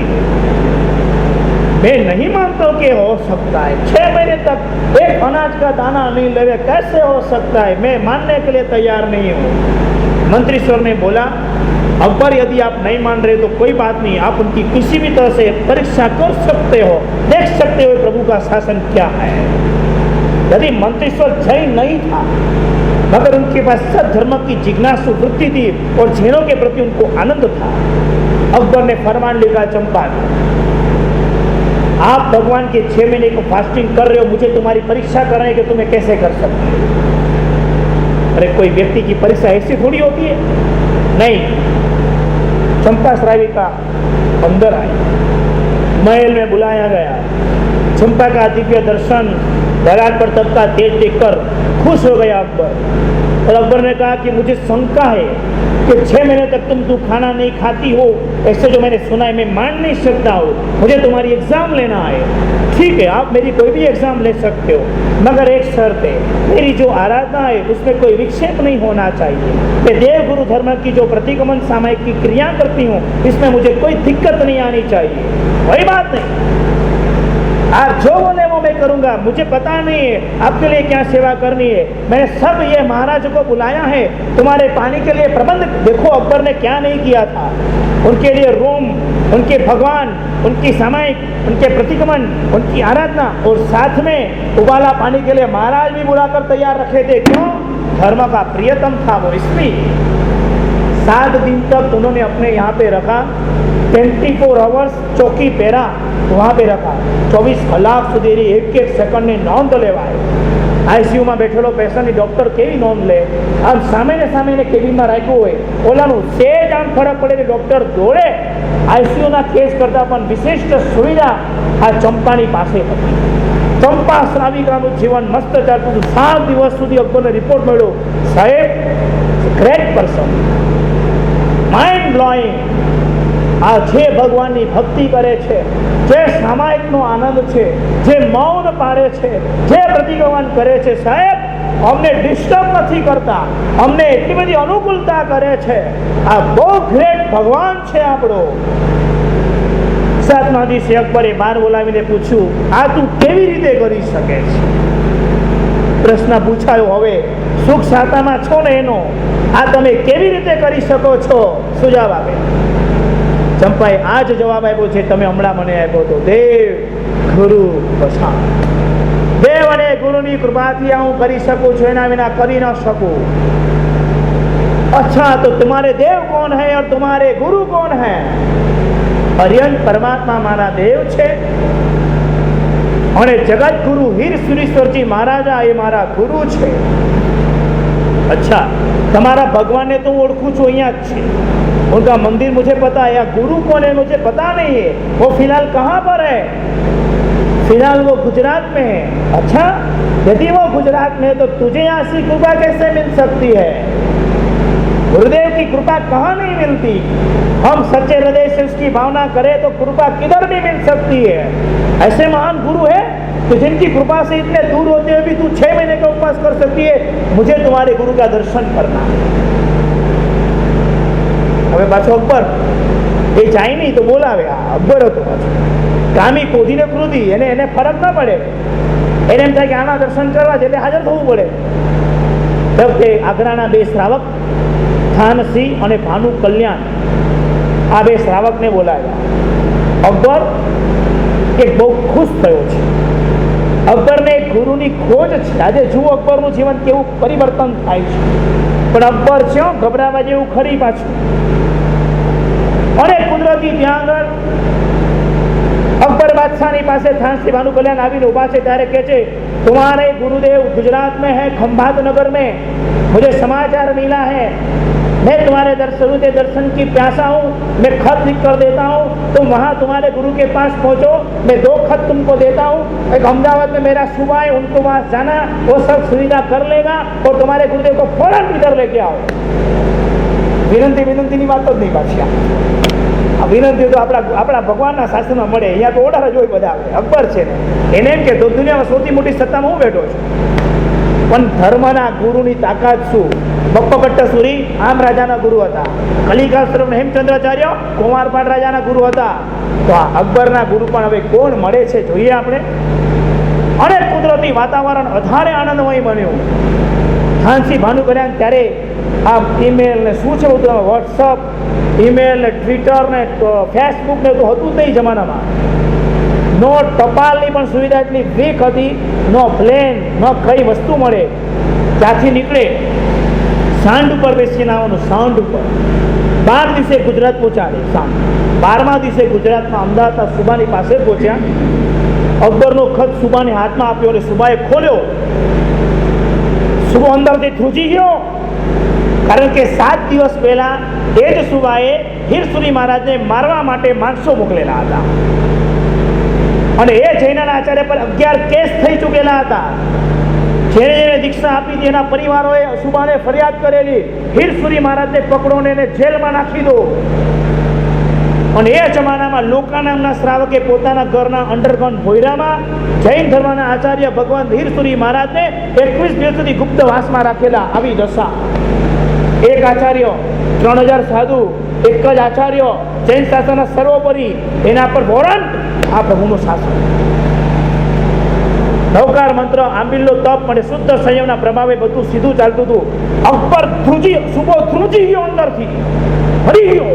मैं नहीं मानता कि हो सकता है. 6 महीने तक एक अनाज का दाना नहीं लेवे, कैसे हो सकता है? मैं मानने के लिए तैयार नहीं हूँ. मंत्रीश्वर ने बोला, अकबर यदि आप नहीं मान रहे तो कोई बात नहीं, आप उनकी किसी भी तरह से परीक्षा कर सकते हो, देख सकते हो प्रभु का शासन क्या है. यदि मंत्रीश्वर जैन नहीं था मगर उनके पास सद्धर्म की जिज्ञासु वृत्ति थी और जैनों के प्रति उनको आनंद था, अकबर ने फरमान लिखा चंपा, आप भगवान के 6 महीने को फास्टिंग कर रहे हो, मुझे तुम्हारी परीक्षा करना है कि तुम्हें कैसे कर सकते हो. अरे कोई व्यक्ति की परीक्षा ऐसी थोड़ी होती है. नहीं, चंपा श्राविका अंदर आई, महल में बुलाया गया. चंपा का दिव्य दर्शन, ललाट पर तपका तेज देखकर खुश हो गया अकबर. और अकबर ने कहा कि मुझे शंका है कि 6 महीने तक तुम खाना नहीं खाती हो, ऐसे जो मैंने सुना है मैं मान नहीं सकता हूँ. मुझे तुम्हारी एग्जाम लेना है. ठीक है, आप मेरी कोई भी एग्जाम ले सकते हो, मगर एक शर्त है, मेरी जो आराधना है उसमें कोई विक्षेप नहीं होना चाहिए. मैं देव गुरु धर्म की जो प्रतिगमन सामयिक की क्रिया करती हूँ इसमें मुझे कोई दिक्कत नहीं आनी चाहिए. वही बात नहीं, आप जो बोले वो मैं करूंगा, मुझे पता नहीं है आपके लिए क्या सेवा करनी है. मैंने सब ये महाराज को बुलाया है तुम्हारे पानी के लिए प्रबंध. देखो अकबर ने क्या नहीं किया था, उनके लिए रोम, उनके भगवान, उनकी सामायिक, उनके प्रतिगमन, उनकी आराधना और साथ में उबाला पानी के लिए महाराज भी बुलाकर तैयार रखे थे. क्यों? धर्म का प्रियतम था वो, इसलिए 7 दिन तक उन्होंने अपने यहाँ पे रखा. 24 आवर्स ચોકી પહેરા वहाँ पे रखा. 24 કલાક સુધી એક સેકન્ડની નોંધ લેવાય. આઈસીયુમાં બેઠેલો પેશન્ટની ડૉક્ટર કેવી નોંધ લે? આમ સામે કેબિનમાં રાખ્યું હોય, ઓલાનું સેજ આમ ફરક પડે કે ડૉક્ટર દોડે. આઈસીયુના કેસ કરતાં પણ વિશિષ્ટ સુવિધા આ ચંપાની પાસે હતી. ચંપા શ્રાવિકાનું જીવન મસ્ત ચાલતું હતું. 7 દિવસ સુધી અકબરને રિપોર્ટ મળ્યો, સાહેબ ગ્રેટ પર્સન, માઇન્ડ બ્લોઈંગ. આ જે ભગવાનની ભક્તિ કરે છે, જે સામાયિકનો આનંદ છે, જે મૌન પાડે છે, જે પ્રતિક્રમણ કરે છે, સાહેબ અમને ડિસ્ટર્બ નથી કરતા, અમને એટલી બધી અનુકૂળતા કરે છે. આ બહુ ગ્રેટ ભગવાન છે આપણો. 7મા દિવસે અકબરે બહાર બોલાવીને પૂછ્યું, આ તું કેવી રીતે કરી શકે છે? પ્રશ્ન પૂછાયો. હવે સુખ સાતામાં છો ને એનો, આ તમે કેવી રીતે કરી શકો છો? શું જવાબ આપે? ચંપાએ આ જ જવાબ આપ્યો છે તમે હમણાં મને આપ્યો હતો. દેવ ગુરુ પ્રસાદ. દેવ અને ગુરુની કૃપાથી આ હું કરી શકું છું, એના વિના કરી ન શકું. अच्छा तो तुम्हारे देव कौन है और तुम्हारे गुरु कौन है? अरियंत परमात्मा मारा देव छे और जगत गुरु हीर सुरेश्वर जी महाराजा ये मारा गुरु छे. अच्छा तुम्हारा भगवान ने तो ओळखू छो, अहियां ज छे, उनका मंदिर मुझे पता है, या गुरु कौन है मुझे पता नहीं है, वो फिलहाल कहाँ पर है? फिलहाल वो गुजरात में है. अच्छा यदि वो गुजरात में है तो तुझे यहाँ से कृपा कैसे मिल सकती है? गुरुदेव की कृपा कहाँ नहीं मिलती? हम सच्चे हृदय से उसकी भावना करें तो कृपा किधर भी मिल सकती है. ऐसे महान गुरु है तो जिनकी कृपा से इतने दूर होते हुए भी तू 6 महीने का उपवास कर सकती है. मुझे तुम्हारे गुरु का दर्शन करना है. હવે પાછો અકબર એ જાય નહીં તો બોલાવે. અકબર હતો પાછો કામી કોધીને ક્રોધી, એને ફરક ના પડે, એને એમ થાય કે આના દર્શન કરવા છે એટલે હાજર થવું પડે. તે આગ્રાના 2 શ્રાવક થાનસિંહ અને ભાનુ કલ્યાણ, આ 2 શ્રાવકને બોલાવ્યા. અકબર એક બહુ ખુશ થયો છે. અકબરને એક ગુરુની ખોજ છે. આજે જુઓ અકબરનું જીવન કેવું પરિવર્તન થાય છે. પણ અકબર છે ગભરાવા જેવું ખરી પાછું. અને કુદરતી ત્યાં આગળ अकबर बादशाह पास थानसिंह भानु कल्याण आवीने उभा छे त्यारे कहे छे, तुम्हारे गुरुदेव गुजरात में है, खंभात नगर में. मुझे समाचार मिला है, मैं तुम्हारे दर्शन की प्यासा हूँ, मैं खत लिख कर देता हूँ, तुम वहाँ तुम्हारे गुरु के पास पहुँचो, मैं 2 खत तुमको देता हूँ. एक अहमदाबाद में मेरा सुबह है, उनको वहाँ जाना, वो सब सुविधा कर लेगा और तुम्हारे गुरुदेव को फौरन इधर लेके आओ. વિનંતીની વાત જ નહીં પાછી. આ વિનંતી તો આપણા ભગવાનના શાસનમાં મળે. અહીંયા તો ઓર્ડર જ હોય બધા. અકબર છે ને એને એમ કે દુનિયામાં સૌથી મોટી સત્તામાં હું બેઠો છું. પણ ધર્મના ગુરુની તાકાત શું? બપ્પકટ્ટસુરી આમ રાજાના ગુરુ હતા. કલિકાશ્રમ હેમચંદ્રાચાર્ય કુમારપાળ રાજાના ગુરુ હતા. તો આ અકબરના ગુરુ પણ હવે કોણ મળે છે જોઈએ આપણે. અને કુદરતી વાતાવરણ વધારે આનંદમય બન્યું. થાનસિંહ ભાનુ કલ્યાણ ત્યારે આ ઈમેલ ને શું છે બધું, વોટ્સઅપ, ઈમેલ ને ટ્વિટર ને ફેસબુક ને તો હતું જ નહીં જમાનામાં. નો ટપાલની પણ સુવિધા એટલી વીક હતી, નો પ્લેન, નો કઈ વસ્તુ મળે. ત્યાંથી નીકળે સાંડ ઉપર બેસીને આવવાનું. સાંડ ઉપર 12 દિવસે ગુજરાત પહોંચાડે. સાંડ 12મા દિવસે ગુજરાતમાં અમદાવાદના સુબાની પાસે પહોંચ્યા. અકબરનો ખત સુબાને હાથમાં આપ્યો અને સુબાએ ખોલ્યો. સુબો અંદરથી ધ્રુજી ગયો, કારણ કે 7 દિવસ પહેલા એ જ સુબાએ હીરસુરી મહારાજને મારવા માટે માણસો મોકલેલા હતા. અને એ જૈનના આચાર્ય પર 11 કેસ થઈ ચૂકેલા હતા. જેને જેને દીક્ષા આપી હતી એના પરિવારોએ સુબાને ફરિયાદ કરેલી, હીરસુરી મહારાજને પકડો ને એને જેલમાં નાખી દો. અને એ જમાનામાં લોકા નામના શ્રાવકે પોતાના ઘરના અંડરગ્રાઉન્ડ ભોયરામાં જૈન ધર્મના આચાર્ય ભગવાન હીરસુરી મહારાજને 21 દિવસ સુધી ગુપ્ત વાસમાં રાખેલા. આવી દશા. એક આચાર્ય, 3000 સાધુ, એક જ આચાર્ય, જૈન શાસનના સર્વોપરી, એના પર વોરંટ. આ પ્રભુનું શાસન. નવકાર મંત્ર, આંબિલ્લો તપ અને શુદ્ધ સંયમના પ્રભાવે બધું સીધું ચાલતું હતું. અકબર સુબો ધ્રુજી ગયો, અંદરથી હરી ગયો.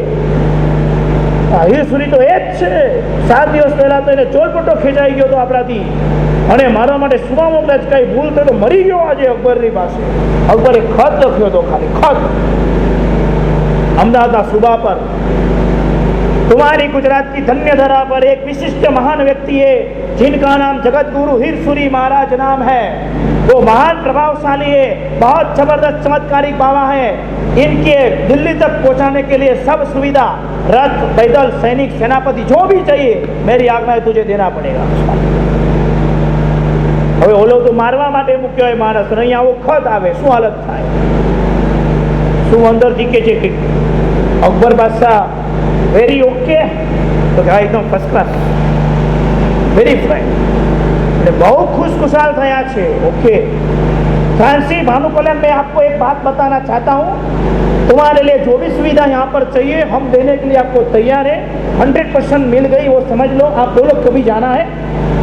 હીરસુરી તો એ જ છે. 7 દિવસ પહેલા તો એને ચોરપટ્ટો ખેંચાઈ ગયો હતો આપણાથી, અને મારા માટે સુબા મોકલા કઈ ભૂલ થઈ તો મરી ગયો આજે અકબરની પાસે. અકબરે ખત લખ્યો હતો, ખાલી ખત અમદાવાદના સુબા પર. तुम्हारी गुजरात की धन्य धरा पर एक विशिष्ट महान व्यक्ति है जिनका नाम जगत गुरु हीरसुरी महाराज नाम है. वो महान प्रभावशाली है, बहुत जबरदस्त चमत्कारिक बाबा है. इनके दिल्ली तक पहुंचाने के लिए सब सुविधा, रथ, पैदल, सैनिक, सेनापति जो भी चाहिए मेरी आज्ञा है तुझे देना पड़ेगा. હવે ઓલો તો મારવા માટે મૂક્યો હોય માણસ, અહીં આવો ખત આવે, શું હાલત થાય? શું અંદરથી કે છે કે અકબર બાદશાહ વેરી ઓકે, તો કે એકદમ ફર્સ્ટ ક્લાસ, વેરી ફાઇન, એટલે બહુ खुशखुशाल થયા છે. ओके फ्रांसी भानु कल्याण, मैं आपको एक बात बताना चाहता हूँ, तुम्हारे लिए जो भी सुविधा यहाँ पर चाहिए हम देने के लिए आपको तैयार है. 100% मिल गई, वो समझ लो. आप दो लोग कभी जाना है,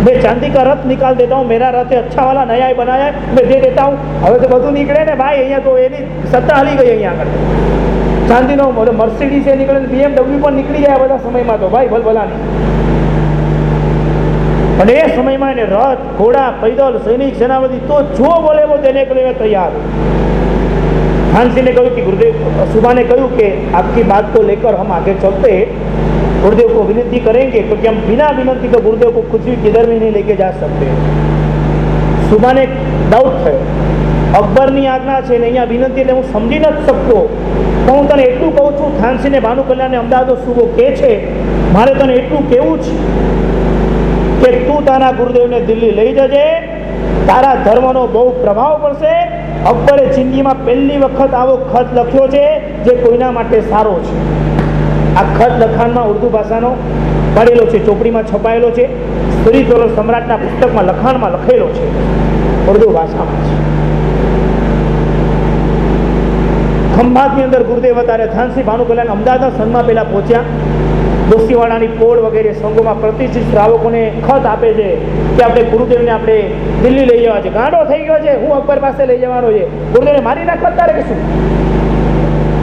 मैं चांदी का रथ निकाल देता हूँ, मेरा रथ है अच्छा वाला, नया ही बनाया है, मैं दे देता हूँ. હવે તો બધું નીકળે ને ભાઈ, અહીંયા તો એની સત્તા હાલી ગઈ. અહીંયા આગળ ચાંદીનો મર્સિડીઝ એ નીકળે, BMW પણ નીકળી જાય બધા સમયમાં તો ભાઈ ભલભલાની. અને એ સમયમાં એને રથ, ઘોડા, पैदल, सैनिक, सेनापति तो जो बोले वो देने के लिए तैयार. फ्रांसी ने कहूँ कि गुरुदेव, सुबह ने कहूँ कि आपकी बात को लेकर हम आगे चलते गुरुदेव को विनती करेंगे, क्योंकि हम बिना विनती के गुरुदेव को कुछ भी किधर भी नहीं लेके जा सकते. सुबह ने डाउट है, અકબરની આજ્ઞા છે ને અહીંયા વિનંતી, એટલે હું સમજી નથી શકતો. તો હું તને એટલું કહું છું, ફ્રાંસીને ભાનુ કલ્યાણને અમદાવાદનો સુબો કહે છે, મારે તને એટલું કહેવું છે કે તું તારા ગુરુદેવને દિલ્હી લઈ જજે, તારા ધર્મનો બહુ પ્રભાવ પડશે. અકબરે જિંદગીમાં પહેલી વખત આવો ખત લખ્યો છે જે કોઈના માટે સારો છે. આ ખત લખાણમાં ઉર્દુ ભાષાનો પડેલો છે, ચોપડીમાં છપાયેલો છે, સુરીતોલર સમ્રાટના પુસ્તકમાં લખાણમાં લખેલો છે, ઉર્દુ ભાષામાં છે. ખંભાતની અંદર ગુરુદેવ હતા, ફ્રાંસી ભાનુ કલ્યાણ અમદાવાદના સંઘમાં પહેલાં પહોંચ્યા. દોશીવાડાની પોળ વગેરે સંઘોમાં પ્રતિષ્ઠિત શ્રાવકોને ખત આપે છે કે આપણે ગુરુદેવને આપણે દિલ્હી લઈ જવા છે. ગાંડો થઈ ગયો છે, હું અકબર પાસે લઈ જવાનો છે, ગુરુદેવને મારી નાખવા તારે કે શું?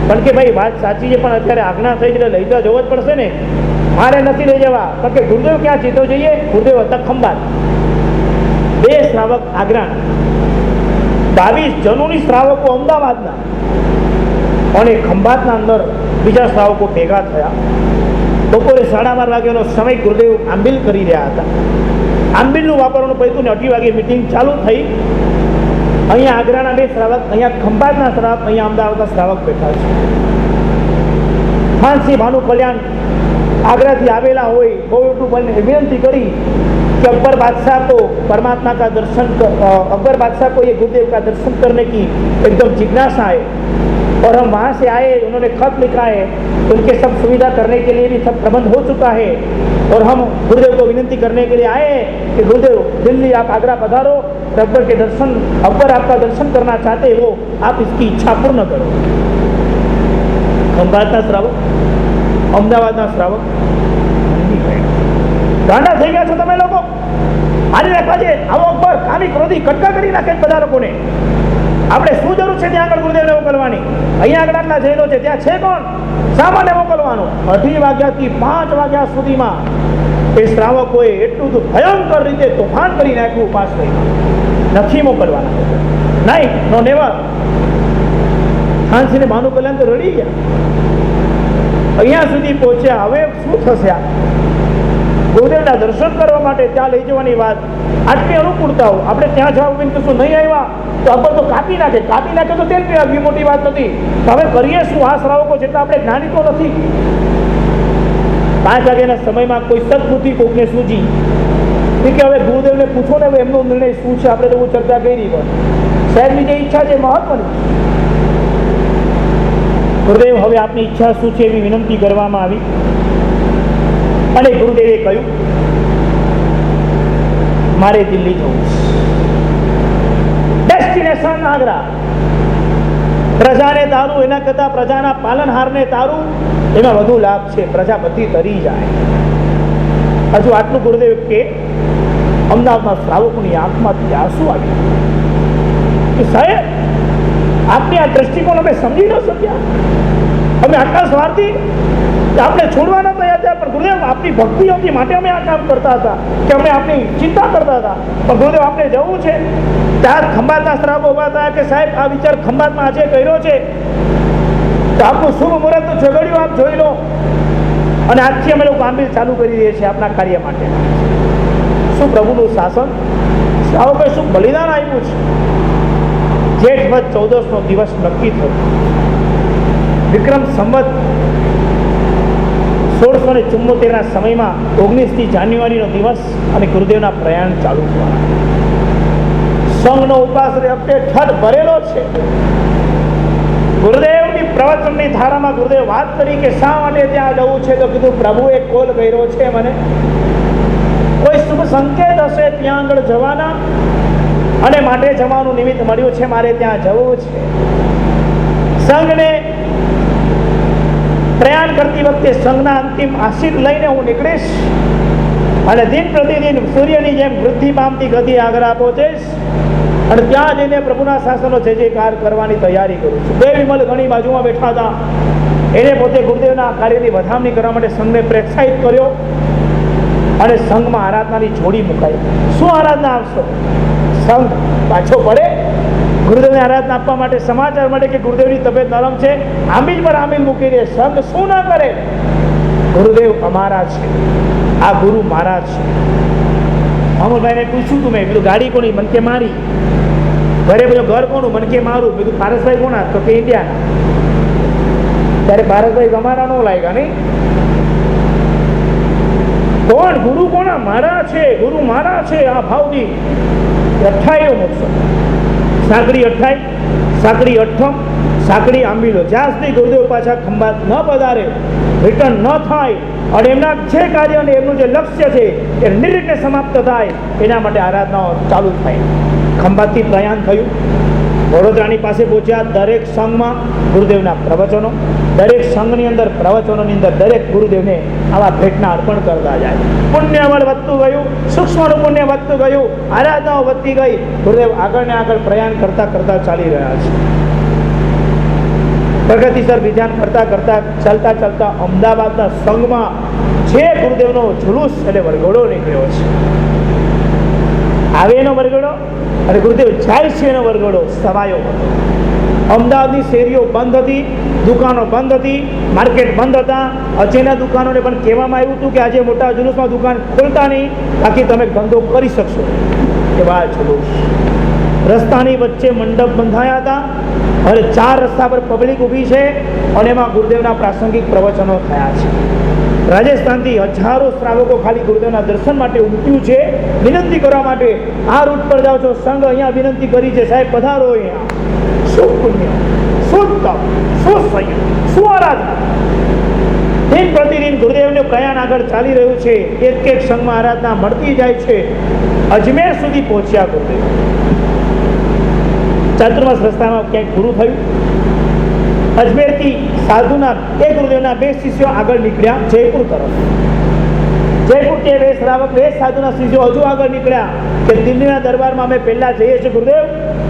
પણ કે ભાઈ વાત સાચી છે, પણ અત્યારે આજ્ઞા થઈ એટલે લઈ જવા જવો જ પડશે ને. મારે નથી લઈ જવા, કારણ કે ગુરુદેવ ક્યાં છે તો જઈએ. ગુરુદેવ હતા ખંભાત. 2 શ્રાવક આગ્રા, 22 જનોની શ્રાવકો અમદાવાદના, અને ખંભાતના અંદર બીજા શ્રાવકો ભેગા થયા. બપોરે 12:30 વાગ્યાનો સમય ગુરુદેવ આંબિલ કરી રહ્યા હતા. આંબિલનું વાપરવાનું પડ્યું ને 2:30 વાગે મિટિંગ ચાલુ થઈ. અહીંયા આગ્રાના 2 શ્રાવક, અહીંયા ખંભાતના શ્રાવક, અહીંયા અમદાવાદના શ્રાવક બેઠા છે. ફ્રાંસી ભાનુ કલ્યાણ आगरा થી આવેલા હોય, બહુ એટલું વિનંતી કરી कि अकबर बादशाह को परमात्मा का दर्शन अकबर बादशाह को ये गुरुदेव का दर्शन करने की एकदम जिज्ञासा है, और हम वहाँ से आए, उन्होंने खत लिखा है, उनके सब सुविधा करने के लिए भी सब प्रबंध हो चुका है, और हम गुरुदेव को विनती करने के लिए आए कि गुरुदेव दिल्ली आप आगरा पधारो, अकबर के दर्शन, अकबर आपका दर्शन करना चाहते हो, आप इसकी इच्छा पूर्ण करो. खंभातना श्रावक, अमदावादना श्रावक ગાંડા થઈ ગયા છો તમે લોકો, મારી નાખવા છે. આવો અકબર કામી ક્રોધી કટકા કરી નાખે બધા લોકોને. આપણે શું જરૂર છે ત્યાં આગળ ગુરુદેવને મોકલવાની? અહીંયા આગળ આટલા જૈનો છે, ત્યાં છે કોણ? સામાન્ય મોકલવાનું. 2:30 વાગ્યાથી 5 વાગ્યા સુધીમાં એ શ્રાવકોએ એટલું બધું ભયંકર રીતે તોફાન કરી નાખ્યું ઉપાશ્રયમાં. નથી મોકલવાના, નહીં, નો નેવર. ફ્રાંસીને ભાનુ કલ્યાણ તો રડી ગયા. અહીંયા સુધી પહોંચ્યા, હવે શું થશે? ગુરુદેવના દર્શન કરવા માટે ત્યાં લઈ જવાની વાત, આટલી અનુકૂળતાઓ, આપણે ત્યાં જવા વિન કશું નહીં આવ્યા તો અકબર તો કાપી નાખે તો તેલ પીવા, બી મોટી વાત નથી. તો હવે કરીએ શું? આ શ્રાવકો જેટલા આપણે જ્ઞાની તો નથી. 5 વાગ્યાના સમયમાં કોઈ સદબુદ્ધિ કોકને સૂજી કે હવે ગુરુદેવને પૂછો ને એમનો નિર્ણય શું છે. આપણે તો બહુ ચર્ચા કરી, પણ સાહેબની જે ઈચ્છા છે મહત્વની. ગુરુદેવ હવે આપની ઈચ્છા શું છે એવી વિનંતી કરવામાં આવી, અને ગુરુદેવે કહ્યું મારે દિલ્હી જવું છે, ડેસ્ટિનેશન આગ્રા. પ્રજાને તારું એના કરતા પ્રજાના પાલનહારને તારું, એમાં વધુ લાભ છે, પ્રજા બધી તરી જાય. હજુ આટલું ગુરુદેવ કે અમદાવાદના શ્રાવકોની આંખમાંથી આંસુ આવી કે સાહેબ આપની આ દ્રષ્ટિકોણ અમે સમજી ન શક્યા, અમે આટલા સ્વાર્થી આપણે છોડવાના તૈયાર થયા, પણ ગુરુદેવ આપની ભક્તિ હતી માટે અમે આ કામ કરતા હતા, કે અમે આપની ચિંતા કરતા હતા. પણ ગુરુદેવ આપણે જવું છે. ત્યાં ખંભાતના શ્રાવકો ઉભા થયા કે સાહેબ આ વિચાર ખંભાતમાં આજે કર્યો છે, તો આપનું શુભ મુહૂર્ત ઝઘડ્યું, આપ જોઈ લો, અને આજથી અમે લોકો આંબિલ ચાલુ કરી દઈએ છીએ આપના કાર્ય માટે. શું પ્રભુનું શાસન! શ્રાવકોએ શું બલિદાન આપ્યું છે! જેઠ વદ 14નો દિવસ નક્કી થયો. વિક્રમ સંવત 1674ના સમયમાં 19મી જાન્યુઆરીનો દિવસ, અને ગુરુદેવના પ્રયાણ ચાલુ થવાના. સંઘનો ઉપાશ્રય અપડે ઠઠ ભરેલો છે. ગુરુદેવની પ્રવચનની ધારામાં ગુરુદેવ વાત કરી કે શા માટે ત્યાં જવું છે, તો કીધું પ્રભુએ કોલ કર્યો છે મને, કોઈ શુભ સંકેત હશે ત્યાં આગળ જવાના, અને માટે જવાનું નિમિત્ત મળ્યું છે, મારે ત્યાં જવું છે. સંઘને પ્રયાણ કરતી વખતે સંઘના અંતિમ આશીર્ લઈને હું નીકળીશ અને દિન પ્રતિદિન સૂર્યની જેમ વૃદ્ધિ પામતી ગતિ આગળ પહોંચીશ અને ત્યાં જઈને પ્રભુના શાસનનો જય જયકાર કરવાની તૈયારી કરું છું. બે વિમલ ઘણી બાજુમાં બેઠા હતા, એને પોતે ગુરુદેવના કાર્યની વધામણી કરવા માટે સંઘને પ્રોત્સાહિત કર્યો અને સંઘમાં આરાધનાની જોડી મુકાઈ. શું આરાધના આપશો? સંઘ પાછો પડે? ગુરુદેવને આરાધના આપવા માટે સમાચાર મળે કે ગુરુદેવની તબિયત નરમ છે, આમીલ પર આમીલ મૂકી દે. સંઘ શું ના કરે? ગુરુદેવ અમારા છે, આ ગુરુ મારા છે. અમરભાઈને પૂછ્યું તું મેં, કીધું ગાડી કોની? મન કે મારી. ઘરે બધું ઘર કોનું? મન કે મારું. કીધું પારસભાઈ કોના? તો કે ઇન્ડિયાના. ત્યારે પારસભાઈ તમારા નો લાગ્યા નહીં? કોણ? ગુરુ કોના? મારા છે, ગુરુ મારા છે. આ ભાવથી 28 મોક્ષ, સાંકડી 28, સાંકડી 8, સાંકડી આંબીલો. જ્યાં સુધી ગુરુદેવ પાછા ખંભાત ન પધારે, રિટર્ન ન થાય અને એમના જે કાર્ય અને એમનું જે લક્ષ્ય છે એ નિર્વિઘ્ને સમાપ્ત થાય, એના માટે આરાધનાઓ ચાલુ થાય. ખંભાતથી પ્રયાણ થયું, વડોદરાની પાસે પહોંચ્યા. દરેક સંઘમાં ગુરુદેવના પ્રવચનો, દરેક સંઘની અંદર પ્રવચનોની અંદર દરેક ગુરુદેવને આવા ભેટના અર્પણ કરતા જાય. પુણ્યબળ વધતું ગયું, સૂક્ષ્મનું પુણ્ય વધતું ગયું, આરાધનાઓ વધતી ગઈ. ગુરુદેવ આગળ ને આગળ પ્રયાણ કરતા કરતા ચાલી રહ્યા છે. પ્રગતિસર વિધાન કરતા કરતા ચાલતા ચાલતા અમદાવાદના સંઘમાં જે ગુરુદેવનો જુલુસ એટલે વરઘોડો નીકળ્યો છે, આવે એનો વરઘોડો અને ગુરુદેવ જાય છે એનો વરઘોડો સવાયો હતો. અમદાવાદની શેરીઓ બંધ હતી, દુકાનો બંધ હતી, માર્કેટ બંધ હતા. અચેના દુકાનોને પણ કહેવામાં આવ્યું હતું કે આજે મોટા જુલુસમાં દુકાન ખોલતા નહીં, બાકી તમે ધંધો કરી શકશો. એવા જુલુસ. રસ્તાની વચ્ચે મંડપ બંધાયા હતા અને 4 રસ્તા પર પબ્લિક ઊભી છે અને એમાં ગુરુદેવના પ્રાસંગિક પ્રવચનો થયા છે. રાજસ્થાનથી હજારો શ્રાવકો ખાલી ગુરુદેવના દર્શન માટે ઉમટ્યું છે, વિનંતી કરવા માટે. આ રૂટ પર જાઓ છો, સંઘ અહીંયા વિનંતી કરી છે, સાહેબ પધારો અહીંયા. શું પુણ્ય, શું તપ, શું સંયમ, શું આરાધના! દિન પ્રતિદિન ગુરુદેવનું પ્રયાણ આગળ ચાલી રહ્યું છે. એક એક સંઘમાં આરાધના મળતી જાય છે. અજમેર સુધી પહોંચ્યા ગુરુદેવ. ચાતુર્માસ રસ્તામાં ક્યાંક પૂરું થયું. અજમેરથી સાધુના એ ગુરુદેવના 2 શિષ્યો આગળ નીકળ્યા જયપુર તરફ. જયપુરથી 2 શ્રાવક 2 સાધુના શિષ્યો હજુ આગળ નીકળ્યા કે દિલ્હીના દરબારમાં અમે પહેલા જઈએ છીએ ગુરુદેવ,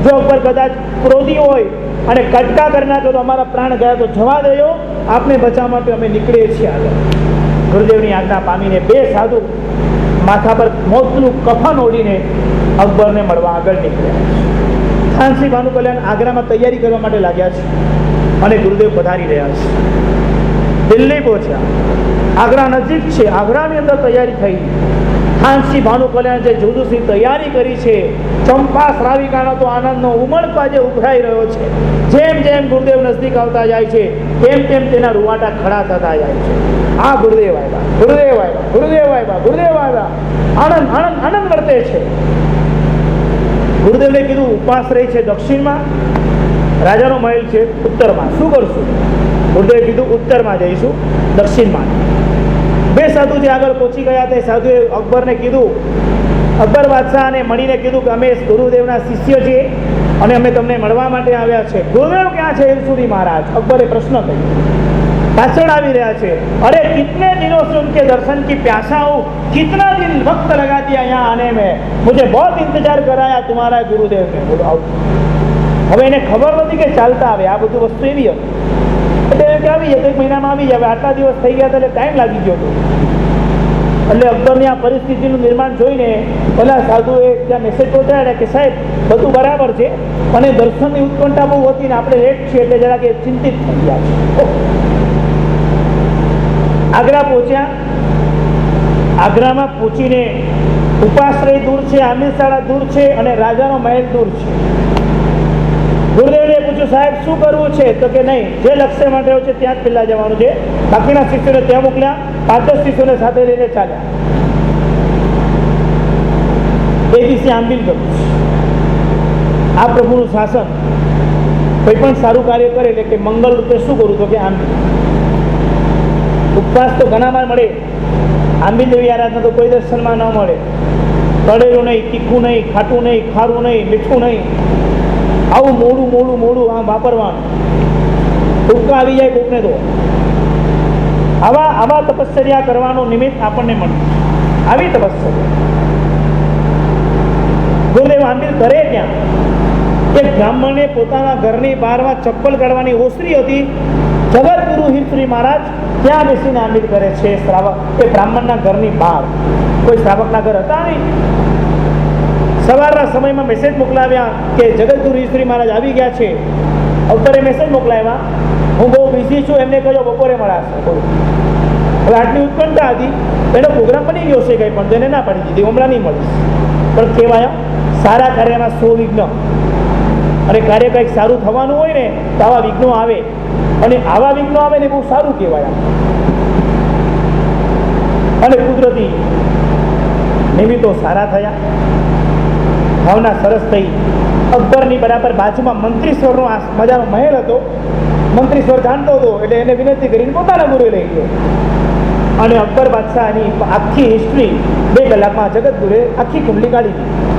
જો ઉપર કદાચ ક્રોધી હોય અને કટકા કરી નાખો તો અમારા પ્રાણ ગયા તો જવા દેજો, આપને બચાવવા માટે અમે નીકળીએ છીએ આગળ. ગુરુદેવની આજ્ઞા પામીને 2 સાધુ માથા પર મોતનું કફન ઓઢીને અકબરને મળવા આગળ નીકળ્યા. ખાનસી ભાનુ કલ્યાણ આગ્રામાં તૈયારી કરવા માટે લાગ્યા છે અને ગુરુદેવ પધારી રહ્યા છે. દિલ્હી પહોંચ્યા, આગ્રા નજીક છે, આગ્રાની અંદર તૈયારી થઈ. ખાનસી ભાનુ કલ્યાણ જે જુદુસી તૈયારી કરી છે, ચંપા શ્રાવિકાનો તો આનંદનો ઉમળકો આજે ઉભરાઈ રહ્યો છે. જેમ જેમ ગુરુદેવ નજદીક આવતા જાય છે તેમ તેમ તેના રૂવાટા ખડા થતા જાય છે. આ ગુરુદેવ આવ્યા, ગુરુદેવ આવ્યા, ગુરુદેવ આવ્યા, ગુરુદેવ આવ્યા. આનંદ આનંદ આનંદ વર્તે છે. ગુરુદેવને કીધું ઉપાશ્રય છે દક્ષિણમાં, રાજાનો મહેલ છે ઉત્તરમાં, શું કરશું? ગુરુદેવે કીધું ઉત્તરમાં જઈશું, દક્ષિણમાં. 2 સાધુ જે આગળ પહોંચી ગયા તે સાધુએ અકબરને કીધું, અકબર બાદશાહને મળીને કીધું કે અમે ગુરુદેવના શિષ્ય છીએ અને અમે તમને મળવા માટે આવ્યા છે. ગુરુદેવ ક્યાં છે? સુધી મહારાજ. અકબરે પ્રશ્ન કર્યો. પાછળ આવી રહ્યા છે. અરે કિતને દિનों से उनके दर्शन की प्यासा हूँ, कितना दिन वक्त लगा दिया यहाँ आने में, मुझे बहुत इंतजार कराया तुम्हारा गुरुदेव ने. बोलो આવું. હવે એને ખબર નથી કે ચાલતા આવે આ બધું વસ્તુ એવી હતી એટલે આવી જાય 1 મહિનામાં આવી જાય. આટલા દિવસ થઈ ગયા એટલે ટાઈમ લાગી ગયો હતો. એટલે અકબરની આ પરિસ્થિતિનું નિર્માણ જોઈને પેલા સાધુએ ત્યાં મેસેજ પહોંચાડ્યા કે સાહેબ બધું બરાબર છે અને દર્શનની ઉત્કંઠા બહુ હતી ને આપણે લેટ છીએ એટલે જરાક ચિંતિત થઈ ગયા છે. આગ્રા પહોંચ્યા. આગ્રામાં પહોંચીને ઉપાશ્રય દૂર છે, આમીરશાળા દૂર છે અને રાજાનો મહેલ દૂર છે. ગુરુદેવને પૂછ્યું સાહેબ શું કરવું છે? તો કે નહીં, જે લક્ષ્ય માટે આવ્યો છે ત્યાં જ પહેલા જવાનું છે. બાકીના શિષ્યોને ત્યાં મોકલ્યા, 5 શિષ્યોને સાથે લઈને ચાલ્યા. એ દિવસે આંબીલ ગયું. આ પ્રભુનું શાસન કોઈ પણ સારું કાર્ય કરે એટલે કે મંગલ રૂપે શું કરું તો કે આંબીલ. ઉપવાસ તો ઘણામાં મળે, આંબીલ જેવી આરાધના તો કોઈ દર્શનમાં ન મળે. તળેલું નહીં, તીખું નહીં, ખાટું નહીં, ખારું નહીં, મીઠું નહીં, આવું મોડું મોડું મોડું આમ વાપરવાનું. ટૂંકા આવી જાય કોકને તો આવા તપશ્ચર્યા કરવાનો નિમિત્ત આપણને મળે. આવી તપશ્ચર્યા ગુરુદેવ આંબીલ કરે ત્યાં. એક બ્રાહ્મણને પોતાના ઘરની બહારમાં ચપ્પલ કાઢવાની ઓસરી હતી. જગતગુરુ હિરશ્રી મહારાજ ત્યાં બેસીને આંબીલ કરે છે. શ્રાવક એ બ્રાહ્મણના ઘરની બહાર, કોઈ શ્રાવકના ઘર હતા નહીં. સવારના સમયમાં મેસેજ મોકલાવ્યા કે જગતગુરુ હિરશ્રી મહારાજ આવી ગયા છે. અવતરે મેસેજ મોકલાવ્યા, હું બહુ બિઝી છું, એમને કહ્યું બપોરે મળાશે. હવે આટલી ઉત્કંઠા હતી, એનો પ્રોગ્રામ બની ગયો છે કંઈ પણ, તેને ના પાડી દીધી, હમણાં નહીં મળીશ. પણ કહેવાય સારા કાર્યમાં 100 વિઘ્ન. અને કાર્ય કંઈક સારું થવાનું હોય ને તો આવા વિઘ્નો આવે, અને આવા વિઘ્નો આવે ને બહુ સારું કહેવાય. અને કુદરતી નિમિત્તો સારા થયા, ભાવના સરસ થઈ. અકબરની બરાબર બાજુમાં મંત્રીશ્વરનો મજાનો મહેલ હતો. મંત્રીશ્વર જાણતો હતો એટલે એને વિનંતી કરીને પોતાના ગુરુએ લઈ ગયો. અને અકબર બાદશાહની આખી હિસ્ટ્રી 2 કલાકમાં જગતગુરુએ આખી કુંડલી કાઢી દીધી.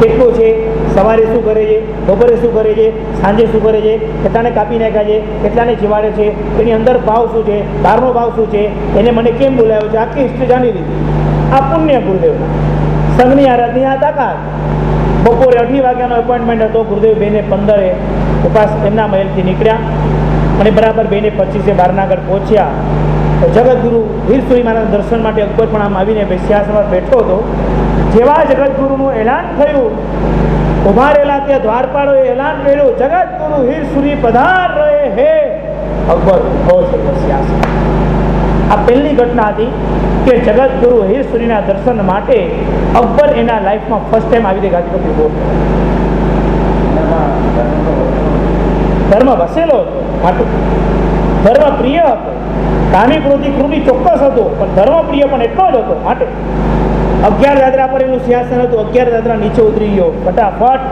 કેટલું છે, સવારે શું કરે છે, બપોરે શું કરે છે, સાંજે શું કરે છે, કેટલાને કાપી નાખ્યા છે, કેટલાને જીવાડે છે, એની અંદર ભાવ શું છે, બહારનો ભાવ શું છે, એને મને કેમ બોલાવ્યો છે, આખી હિસ્ટ્રી જાણી દીધી. આ પુણ્ય ગુરુદેવના સંઘની આરાધની આ તાકાત. બપોરે 2:30 વાગ્યાનો એપોઇન્ટમેન્ટ હતો. ગુરુદેવ 2:15 ઉપાસ એમના મહેલથી નીકળ્યા અને બરાબર 2:25 બારનાગઢ પહોંચ્યા. તો જગતગુરુ હિરશ્રી મહારાજ દર્શન માટે અકબર પણ આમ આવીને સિંહાસનમાં બેઠો હતો. જેવા જગતગુરુનું એલાન થયું, ઉભા રહેલા ત્યાં દ્વારપાળોએ એલાન કર્યું, જગતગુરુ હિરશ્રી પધાર રહે હે. અકબર ઉભો છે સિંહાસન. આ પહેલી ઘટના હતી કે જગતગુરુ હિરશ્રીના દર્શન માટે અકબર એના લાઈફમાં ફર્સ્ટ ટાઈમ આવી રીતે ગાદી પર ઉભો થયો. ધર્મ વસેલો હતો, ધર્મ પ્રિય હતો, કામી ક્રોધી ચોક્કસ હતો, પણ ધર્મ પ્રિય પણ એટલો જ હતો. માટે 11 દાદરા પર એનું સિંહાસન હતું. 11 દાદરા નીચે ઉતરી ગયો. ફટાફટ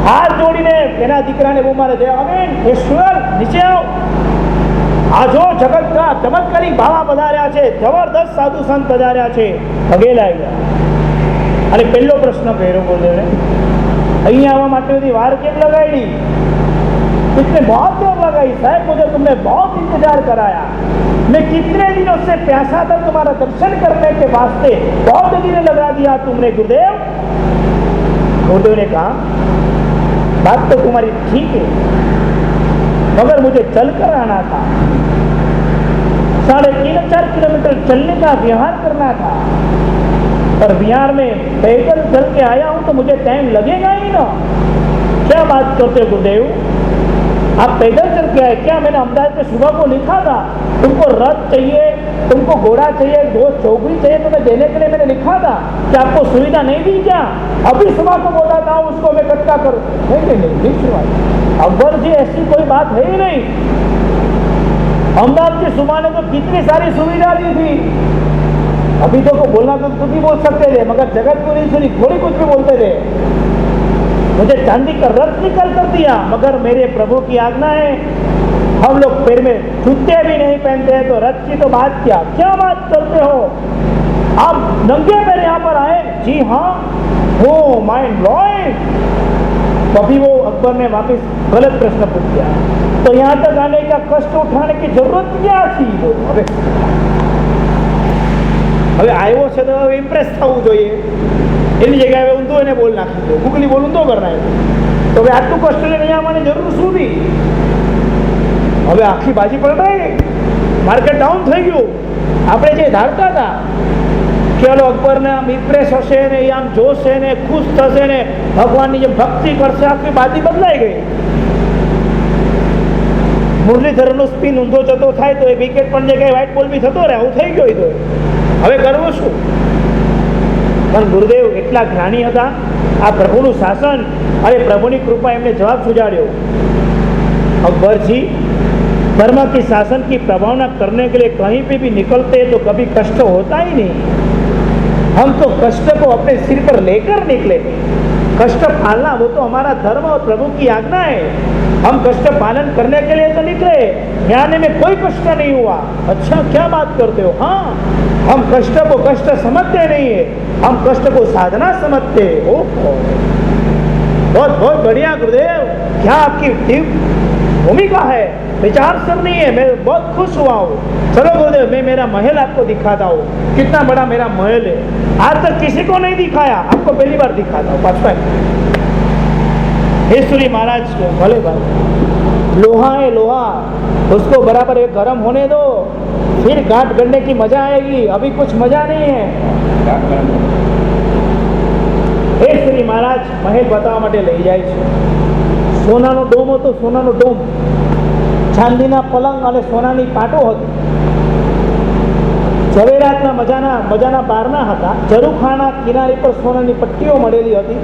હાથ જોડીને એના દીકરાને બહુ મારે દે, અમીન ઈશ્વર નીચે આવ. આ જો ચમત્કારી બાવા પધાર્યા છે, જબરદસ્ત સાધુ સંત પધાર્યા છે. પગે લાગ્યા અને પહેલો પ્રશ્ન કર્યો ગુરુદેવને, અહીંયા આવવા માટે બધી વાર કેમ लगाई? कितने बहुत देर लगाई साहब, मुझे तुमने बहुत इंतजार कराया, मैं कितने दिनों से प्यासा था तुम्हारा दर्शन करने के वास्ते, बहुत दिन लगा दिया तुमने गुरुदेव. गुरुदेव ने कहा बात तो तुम्हारी ठीक है, मगर मुझे चल कर आना था, 3.5-4 किलोमीटर चलने का व्यवहार करना था, पर बिहार में पैदल चल के आया हूं तो मुझे टाइम लगेगा ही ना. क्या बात करते गुरुदेव, आप पैदल चल के आए? क्या मैंने अहमदाबाद में सुबह को लिखा था तुमको रथ चाहिए, तुमको घोड़ा चाहिए, 2 चौकड़ी चाहिए, तुम्हें देने के लिए मैंने लिखा था कि आपको सुविधा नहीं दी क्या? अभी सुबह को बोला था उसको मैं कटका करूं. नहीं शुरुआत अकबर जी, ऐसी कोई बात है ही नहीं. अहमदाबाद की सुबह ने तो कितनी सारी सुविधा दी थी. अभी तो को बोलना तो खुद ही बोल सकते थे, मगर जगतगुरु ईश्वरी थोड़ी कुछ भी बोलते थे. मुझे चांदी का रथ निकल कर दिया, मगर मेरे प्रभु की आज्ञा है, हम लोग पैर में जूते भी नहीं पहनते हैं, तो रथ की तो बात क्या बात करते हो आप? नंगे पैर यहाँ पर आए? जी हाँ, हो माय लॉर्ड. तो अभी वो अकबर ने वापस गलत प्रश्न पूछ दिया, तो यहाँ तक आने का कष्ट उठाने की जरूरत क्या थी? હવે આવ્યો છે તો ઇમ્પ્રેસ થવું જોઈએ, એની જગ્યાએ ઊંધો એને બોલ નાખી દો, ગુગલી બોલ ઊંધો કરી નાખ્યો. તો હવે આટલું કષ્ટ લઈને અહીંયા આવવાની જરૂર શું હતી? હવે આખી બાજી પલટાઈ ગઈ, માર્કેટ ડાઉન થઈ ગયું. આપણે જે ધારતા હતા કે ચાલો અકબરને આમ ઇમ્પ્રેસ હશે ને, એ આમ જોશે ને, ખુશ થશે ને, ભગવાનની જે ભક્તિ કરશે, આખી બાજી બદલાઈ ગઈ. મુરલીધરનો સ્પિન ઊંધો જતો થાય તો એ વિકેટ પણ જે કઈ વ્હાઇટ બોલ બી થતો રહે, આવું થઈ ગયું. તો હવે કરવું શું? પણ ગુરુદેવ એટલા જ્ઞાની હતા, આ પ્રભુનું શાસન અને પ્રભુની કૃપા એમને જવાબ સુજાડ્યો, अकबर जी धर्म के शासन की प्रभावना करने के लिए कहीं पे भी निकलते हैं तो कभी कष्ट होता ही नहीं. हम तो कष्ट को अपने सिर पर लेकर निकले. कष्ट पालना वो तो हमारा धर्म और प्रभु की आज्ञा है। हम कष्ट पालन करने के लिए तो निकले, ज्ञान में कोई कष्ट नहीं हुआ। अच्छा क्या बात करते हो? हाँ, हम कष्ट को कष्ट समझते नहीं है, हम कष्ट को साधना समझते हैं। ओहो, बहुत बहुत बढ़िया गुरुदेव, क्या आपकी भूमिका है, विचार सब नहीं है। मैं बहुत खुश हुआ हूँ। चलो गुरुदेव, मैं मेरा महल आपको दिखाता हूँ। कितना बड़ा मेरा महल है, आज तक किसी को नहीं दिखाया, आपको पहली बार दिखाता हूँ। पाछा ईश्वरी महाराज को भले भाई, लोहा है लोहा, उसको बराबर एक गर्म होने दो, फिर गांठ गढ़ने की मजा आएगी। अभी कुछ मजा नहीं है। ईश्वरी महाराज महल बतावा માટે લઈ જાય છે। સોનાનો ડોમ હતો, સોનાનો ડોમ, ચાંદીના પલંગ અને સોનાની પાટો હતી, ઝવેરાતના મજાના બારણા હતા, ઝરૂખાના કિનારે પર સોનાની પટ્ટીઓ મળેલી હતી,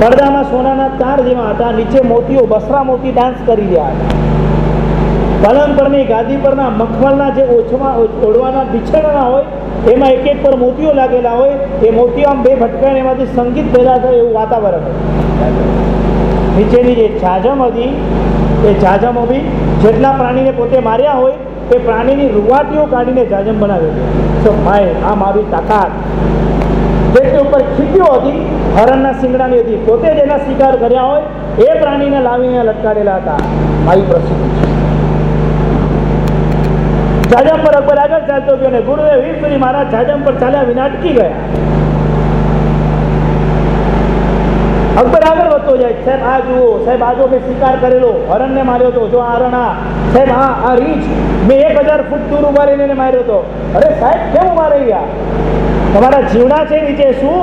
પડદામાં સોનાના તાર જેવા હતા, નીચે મોતીઓ બસરા મોતી ડાન્સ કરી રહ્યા હતા। પલંગ પરની ગાદી પરના મખમલના જે ઓઢવાના બિછાણા હોય એમાં એક એક પર મોતીઓ લાગેલા હોય, એ મોતીઓ આમ બે ભટકાઈને એમાંથી સંગીત પેદા થાય એવું વાતાવરણ હતું। નીચેની જે જાજમ હતી એ જાજમો બી જેટલા પ્રાણીને પોતે માર્યા હોય એ પ્રાણીની રૂવાટીઓ કાઢીને જાજમ બનાવેલી। તો ભાઈ આ મારી તાકાત। જેટલી ઉપર ખીટીઓ હતી હરણના શિંગડાની હતી, પોતે જેના શિકાર કર્યા હોય એ પ્રાણીને લાવીને લટકાડેલા હતા। મારી પ્રસિદ્ધિ છે। જાજમ પર અકબર આગળ ચાલતો ગયો ને ગુરુદેવ ઈશ્વરી મહારાજ જાજમ પર ચાલ્યા વિના અટકી ગયા। અકબર આગળ વધતો જાય, સાહેબ આ જુઓ, સાહેબ આ જો મેં શિકાર કરેલો હરણને માર્યો હતો, જો આ હરણ, સાહેબ આ રીંછ મેં 1000 ફૂટ દૂર ઉભા રહીને એને માર્યો હતો। અરે સાહેબ કેમ ઉભા રહી ગયા? તમારા જીવડા છે નીચે શું?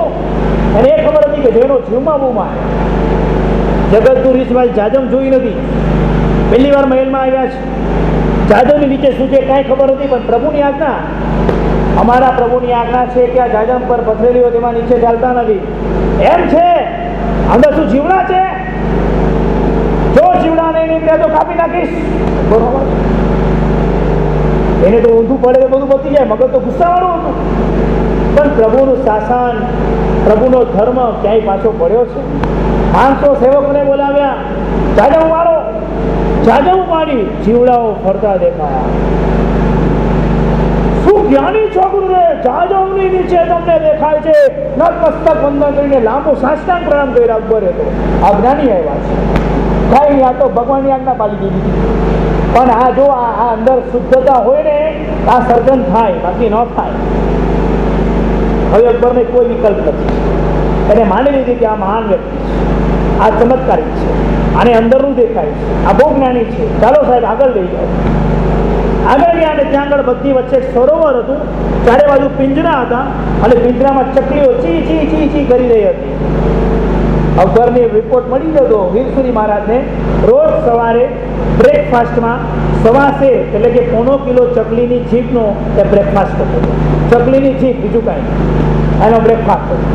અને એ ખબર હતી કે જેનો જીવમાં બહુ મારે। જગતનું રીંછમાં જાજમ જોઈ નથી, પહેલી વાર મહેલમાં આવ્યા છે। જાજમની નીચે શું છે કાંઈ ખબર નથી, પણ પ્રભુની આજ્ઞા, અમારા પ્રભુની આજ્ઞા છે કે આ જાજમ પર પથરેલી હોય તેમાં નીચે ચાલતા નથી। એમ છે અંદર શું જીવડા છે? જો જીવડા નહીં નીકળે તો કાપી નાખીશ। બરોબર, એને તો ઊંધું પડે તો બધું બચી જાય, મગજ તો ગુસ્સાવાળું હતું। પણ પ્રભુનું શાસન, પ્રભુનો ધર્મ ક્યાંય પાછો પડ્યો છે? 500 સેવકોને બોલાવ્યા, જાજમ મારો, જાજમ પાડી, જીવડાઓ ફરતા દેખાયા। શું જ્ઞાની છો ગુરુદેવ? જાજમની નીચે તમને દેખાય છે। નતમસ્તક વંદન કરીને લાંબો સાષ્ટાંગ પ્રણામ કર્યા અકબરે। તો આ જ્ઞાની આવ્યા છે, કઈ આ તો ભગવાનની આજ્ઞા પાલી દીધી। પણ આ જો આ અંદર શુદ્ધતા હોય ને આ સર્જન થાય, બાકી ન થાય। હવે અકબરને કોઈ વિકલ્પ નથી, એને માની લીધી કે આ મહાન વ્યક્તિ છે, આ ચમત્કારી છે, આને અંદરનું દેખાય છે, આ બહુ જ્ઞાની છે, ચાલો સાહેબ આગળ લઈ જાઓ। આગળ ગયા અને ત્યાં આગળ બધી વચ્ચે એક સરોવર હતું, ચારે બાજુ પિંજરા હતા અને પિંજરામાં ચકલીઓ ચી ચી ચી ચી કરી રહી હતી। અકબરને રિપોર્ટ મળી ગયો વીરસુરી મહારાજને, રોજ સવારે બ્રેકફાસ્ટમાં 1.25 સેર એટલે કે 1.25 કિલો ચકલીની જીભનો એ બ્રેકફાસ્ટ હતો। ચકલીની જીભ, બીજું કાંઈ, એનો બ્રેકફાસ્ટ હતો।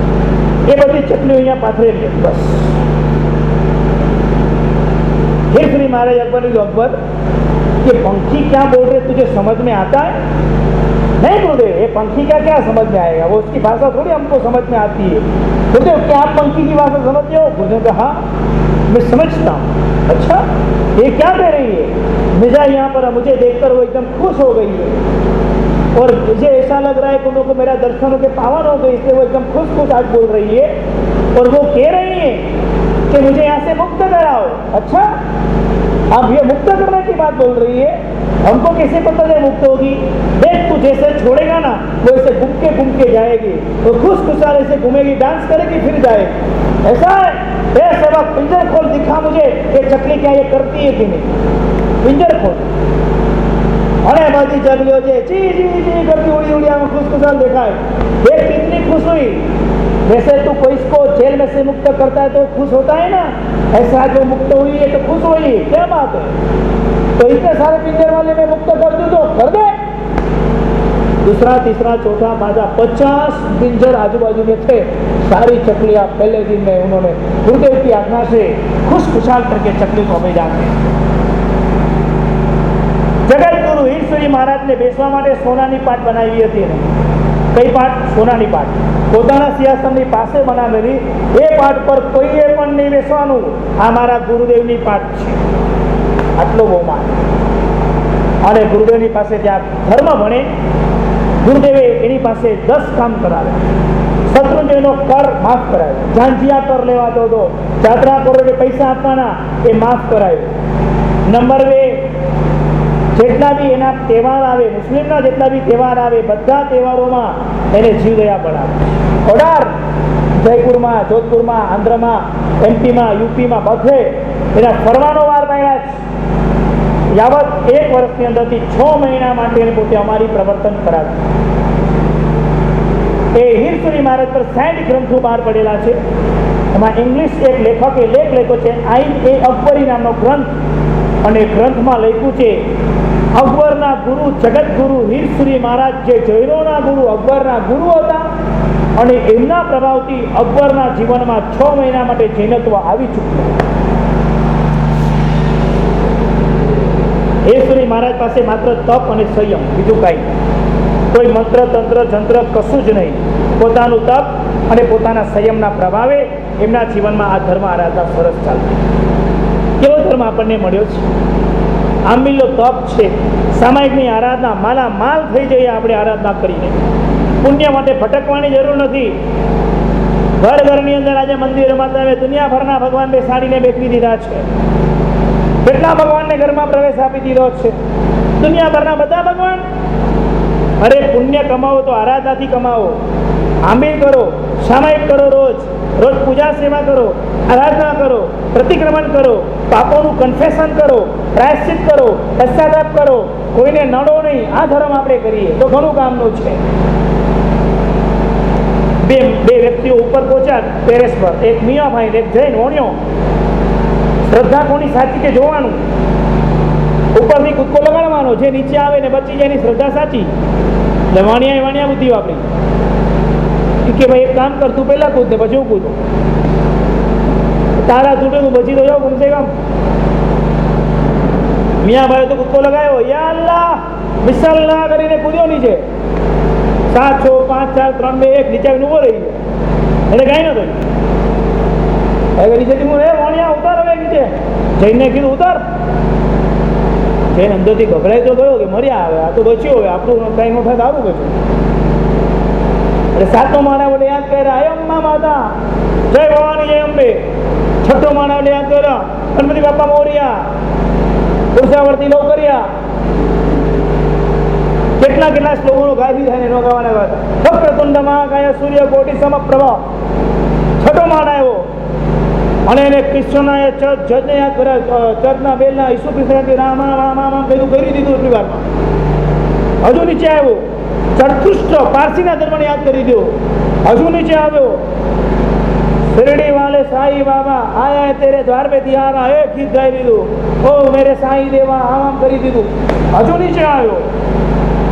એ બધી ચકલીઓ અહીંયા પાથરેલી હતી। બસ वीरश्री महाराज अकबर ने, अकबर ये पंखी क्या बोल रहे तुझे समझ में आता है? नहीं गुरुदेव, ये पंखी का क्या समझ में आएगा, वो उसकी भाषा थोड़ी हमको समझ में आती है। गुरुदेव क्या आप पंखी की भाषा समझते हो? गुरुदेव कहा मैं समझता हूँ। अच्छा ये क्या कह रही है? मिर्जा यहाँ पर मुझे देखकर वो एकदम खुश हो गई है और मुझे ऐसा लग रहा है कि उनको मेरा दर्शन के पावन हो गई, इसलिए वो एकदम खुश खुश आज बोल रही है और वो कह रही है कि मुझे यहाँ से मुक्त कराओ। अच्छा अब ये मुक्त करने की बात बोल रही है, हमको कैसे पता है मुक्त होगी? देख तू जैसे छोड़ेगा ना वो ऐसे घूम के जाएगी, तो खुश खुशहाल ऐसे घूमेगी, डांस करेगी, फिर जाएगी। ऐसा है? सेवक पिंजर खोल, दिखा मुझे ये चकली क्या ये करती है कि नहीं। पिंजर खोल, अरे बाजी चकलियों से ची ची ची करती उड़ी उड़ी हमें खुश खुशहाल देखा है। देख कितनी खुश हुई। जैसे तू कोई इसको जेल में से मुक्त करता है तो खुश होता है ना, ऐसा जो मुक्त हुई है तो खुश हुई। क्या बात है? तो इतने सारे पिंजर वाले में मुक्त कर दूं तो कर दे। दूसरा तीसरा चौथा पांचवा 50 पिंजर आजू बाजू में थे। सारी चकलियां पहले दिन में उन्होंने गुरुदेव की आज्ञा से खुश खुशहाल करके चकली को भेजा। जगत गुरु ईश्वरी महाराज ने बेसवा माटे सोनानी पाट बनावी हती ने કઈ પાટ? સોનાની પાટ. પોતાના સિંહાસનની પાસે બનાવેલી એ પાટ પર કોઈએ પણ નહીં બેસવાનું. આ મારા ગુરુદેવની પાટ છે. આટલો બહુમાન. અને ગુરુદેવની પાસે ત્યાં ધર્મ ભણે. ગુરુદેવે એની પાસે 10 કામ કરાવ્યા. શત્રુંજયનો કર માફ કરાવ્યો. ઝાંઝિયા કર લેવાતો હતો, જાત્રા કરોડે પૈસા આપવાના, એ માફ કરાવ્યો. નંબર 2, જેટલા બી એના તહેવાર આવે, મુસ્લિમના જેટલા બી તહેવાર આવે, બધા તહેવારોમાં એને જીવદયા બનાવે. 18 જયપુરમાં, જોધપુરમાં, આંધ્રમાં, એમપીમાં, યુપીમાં બધે એના ફરવાનો વાર પાડ્યા છે. યાવત 1 વર્ષની અંદરથી 6 મહિના માટે એને પોતે અમારી પ્રવર્તન કરાવ્યું. એ હીરસુરી મહારાજ પર 60 ગ્રંથો બહાર પડેલા છે. એમાં ઇંગ્લિશ એક લેખકે લેખ લખ્યો છે, આઈન એ અકબરી નામનો ગ્રંથ. અને ગ્રંથમાં લખ્યું છે, અકબરના ગુરુ જગતગુરુ હીરસુરી મહારાજ જે જૈનોના ગુરુ અકબરના ગુરુ હતા, અને એમના પ્રભાવથી અકબરના જીવનમાં 6 મહિના માટે જૈનત્વ આવી ચૂક્યું. હીરસુરી મહારાજ પાસે માત્ર તપ અને સંયમ, બીજું કાંઈ, કોઈ મંત્ર તંત્ર જંત્ર કશું જ નહીં. પોતાનું તપ અને પોતાના સંયમના પ્રભાવે એમના જીવનમાં આ ધર્મ આરાધના સરસ ચાલતી. કેવો ધર્મ આપણને મળ્યો છે? આંબીલો તપ છે. સામાયિકની આરાધના, માલા માલ થઈ જઈએ આપણે આરાધના કરીને. પુણ્ય માટે ભટકવાની જરૂર નથી. ઘર ઘરની અંદર આજે મંદિરોમાં તમે દુનિયાભરના ભગવાન બેસાડીને બેઠી દીધા છે. કેટલા ભગવાનને ઘરમાં પ્રવેશ આપી દીધો છે? દુનિયાભરના બધા ભગવાન. અરે પુણ્ય કમાવો તો આરાધનાથી કમાવો. આંબીલ કરો, સામાયિક કરો, રોજ પૂજા સેવા કરો, આરાધના કરો, પ્રતિક્રમણ કરો, પાપોનું કન્ફેશન કરો, પ્રાયશ્ચિત કરો, પશ્ચાતાપ કરો, કોઈને નડો નહીં. આ ધર્મ આપણે કરીએ તો ઘણું કામનું છે. બે વ્યક્તિઓ ઉપર પહોંચ્યા ટેરેસ પર, એક મિયાભાઈ એક જૈન વણ્યો. શ્રદ્ધા કોની સાચી કે જોવાનું. ઉપરથી કૂદકો લગાડવાનો, જે નીચે આવે ને બચી જાય એની શ્રદ્ધા સાચી. એટલે વાણિયા બુદ્ધિ વાપરી કે ભાઈ એક કામ કર, તું પહેલા કૂદ ને પછી હું કૂદું. તારા તૂટે તું બચી તો જાઉં કમસે કમ. મિયાભાઈ તો કૂદકો લગાવ્યો, યા અલ્લાહ બિસ્મિલ્લાહ કરીને કૂદ્યો નીચે. 7 6 5 4 3 2 1 નીચે આવીને ઉભો રહી ગયો. એટલે કાંઈ ન થયું. હવે નીચેથી હું વાણિયા ઉતાર, હવે નીચે જઈને કીધું ઉતાર. જઈને અંદરથી ગભરાઈ તો ગયો કે મર્યા, આવે આ તો બચ્યો, હવે આપણું કાંઈ નો થાય સારું બચ્યું. એટલે 7મો માળા વડે યાદ કર્યા, હે અંબા માતા, જય ભવાની, જય અંબે. 6ઠ્ઠો માળા વડે યાદ કર્યા, ગણપતિ બાપા મોર્યા, પુરુષાવર્તી લવ કર્યા. કેટલા શ્લોકોનો ગાય થાય ને ન ગાવાના વાત. વક્રતુંડ મહાકાય સૂર્ય કોટિ સમપ્રભ. 6ઠ્ઠો માળા આવ્યો અને એને કૃષ્ણના જજને યાદ કર્યા, ચર્ચના બેલના ઈસુ કૃષ્ણ રામ રામ રામ બધું કરી દીધું એટલી વારમાં. હજુ નીચે આવ્યો, ચતુષ્ટ પારસીના ધર્મને યાદ કરી દો. હજુ નીચે આવ્યો, શિરડી વાલે સાઈ બાબા આયા તેરે દ્વાર પે તિહારા, એ ગીત ગાઈ દીધું. ઓ મેરે સાઈ દેવા આમ કરી દીધું. હજુ નીચે આવ્યો,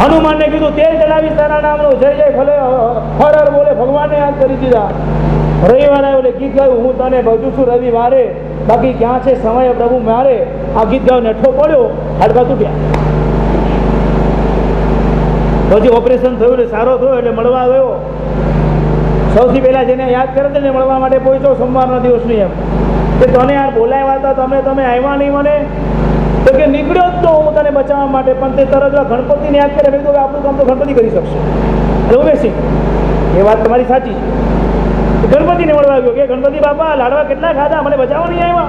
હનુમાનને કીધું તેલ ચલાવીશ તારા નામનું, જય જય ભલે હર હર બોલે, ભગવાનને યાદ કરી દીધા. રવિવાર આવ્યો એટલે ગીત ગાયું, હું તને ભજું છું રવિવારે, બાકી ક્યાં છે સમય પ્રભુ મારે. આ ગીત ગાયો નેઠો પડ્યો, હાડકા તૂટ્યા. પછી ઓપરેશન થયું ને સારો થયો એટલે મળવા ગયો. સૌથી પહેલા જેને યાદ કરે છે ને મળવા માટે પહોંચ્યો સોમવારના દિવસની. એમ કે તને યાર બોલાવ્યા હતા, તમે આવ્યા નહીં મને. તો કે નીકળ્યો જ તો હું તને બચાવવા માટે, પણ તે તરત ગણપતિને યાદ કરે. મેં કીધું કે આપણું કામ તો ગણપતિ કરી શકશે. એટલે ઉમેશી એ વાત તમારી સાચી. ગણપતિને મળવા ગયો કે ગણપતિ બાપા લાડવા કેટલા ખાધા, મને બચાવવા નહીં આવ્યા.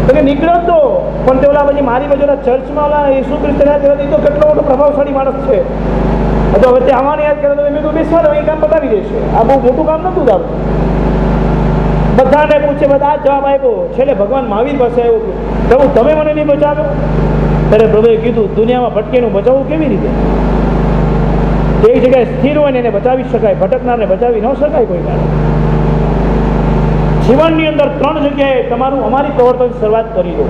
તો કે નીકળ્યો જ તો, પણ તે ઓલા પછી મારી બાજુ ચર્ચમાં ઓલા ઈસુ ખ્રિસ્ત તો કેટલો મોટો પ્રભાવશાળી માણસ છે. તો હવે તે આવવાને યાદ કરે તો મેં તો બેસવા એ કામ બતાવી દેશે. આ બહુ મોટું કામ નહોતું તારું. બધાને પૂછે, બધા જવાબ આપ્યો. છેલ્લે ભગવાન મહાવીર પાસે આવ્યો, પ્રભુ તમે મને નહીં બચાવ્યો. ત્યારે પ્રભુએ કીધું, દુનિયામાં ભટકેનું બચાવવું કેવી રીતે? એક જગ્યાએ સ્થિર હોય ને એને બચાવી શકાય, ભટકનારને બચાવી ન શકાય કોઈ કારણે. જીવનની અંદર 3 જગ્યાએ તમારું અમારી પ્રવર્તન શરૂઆત કરી દો.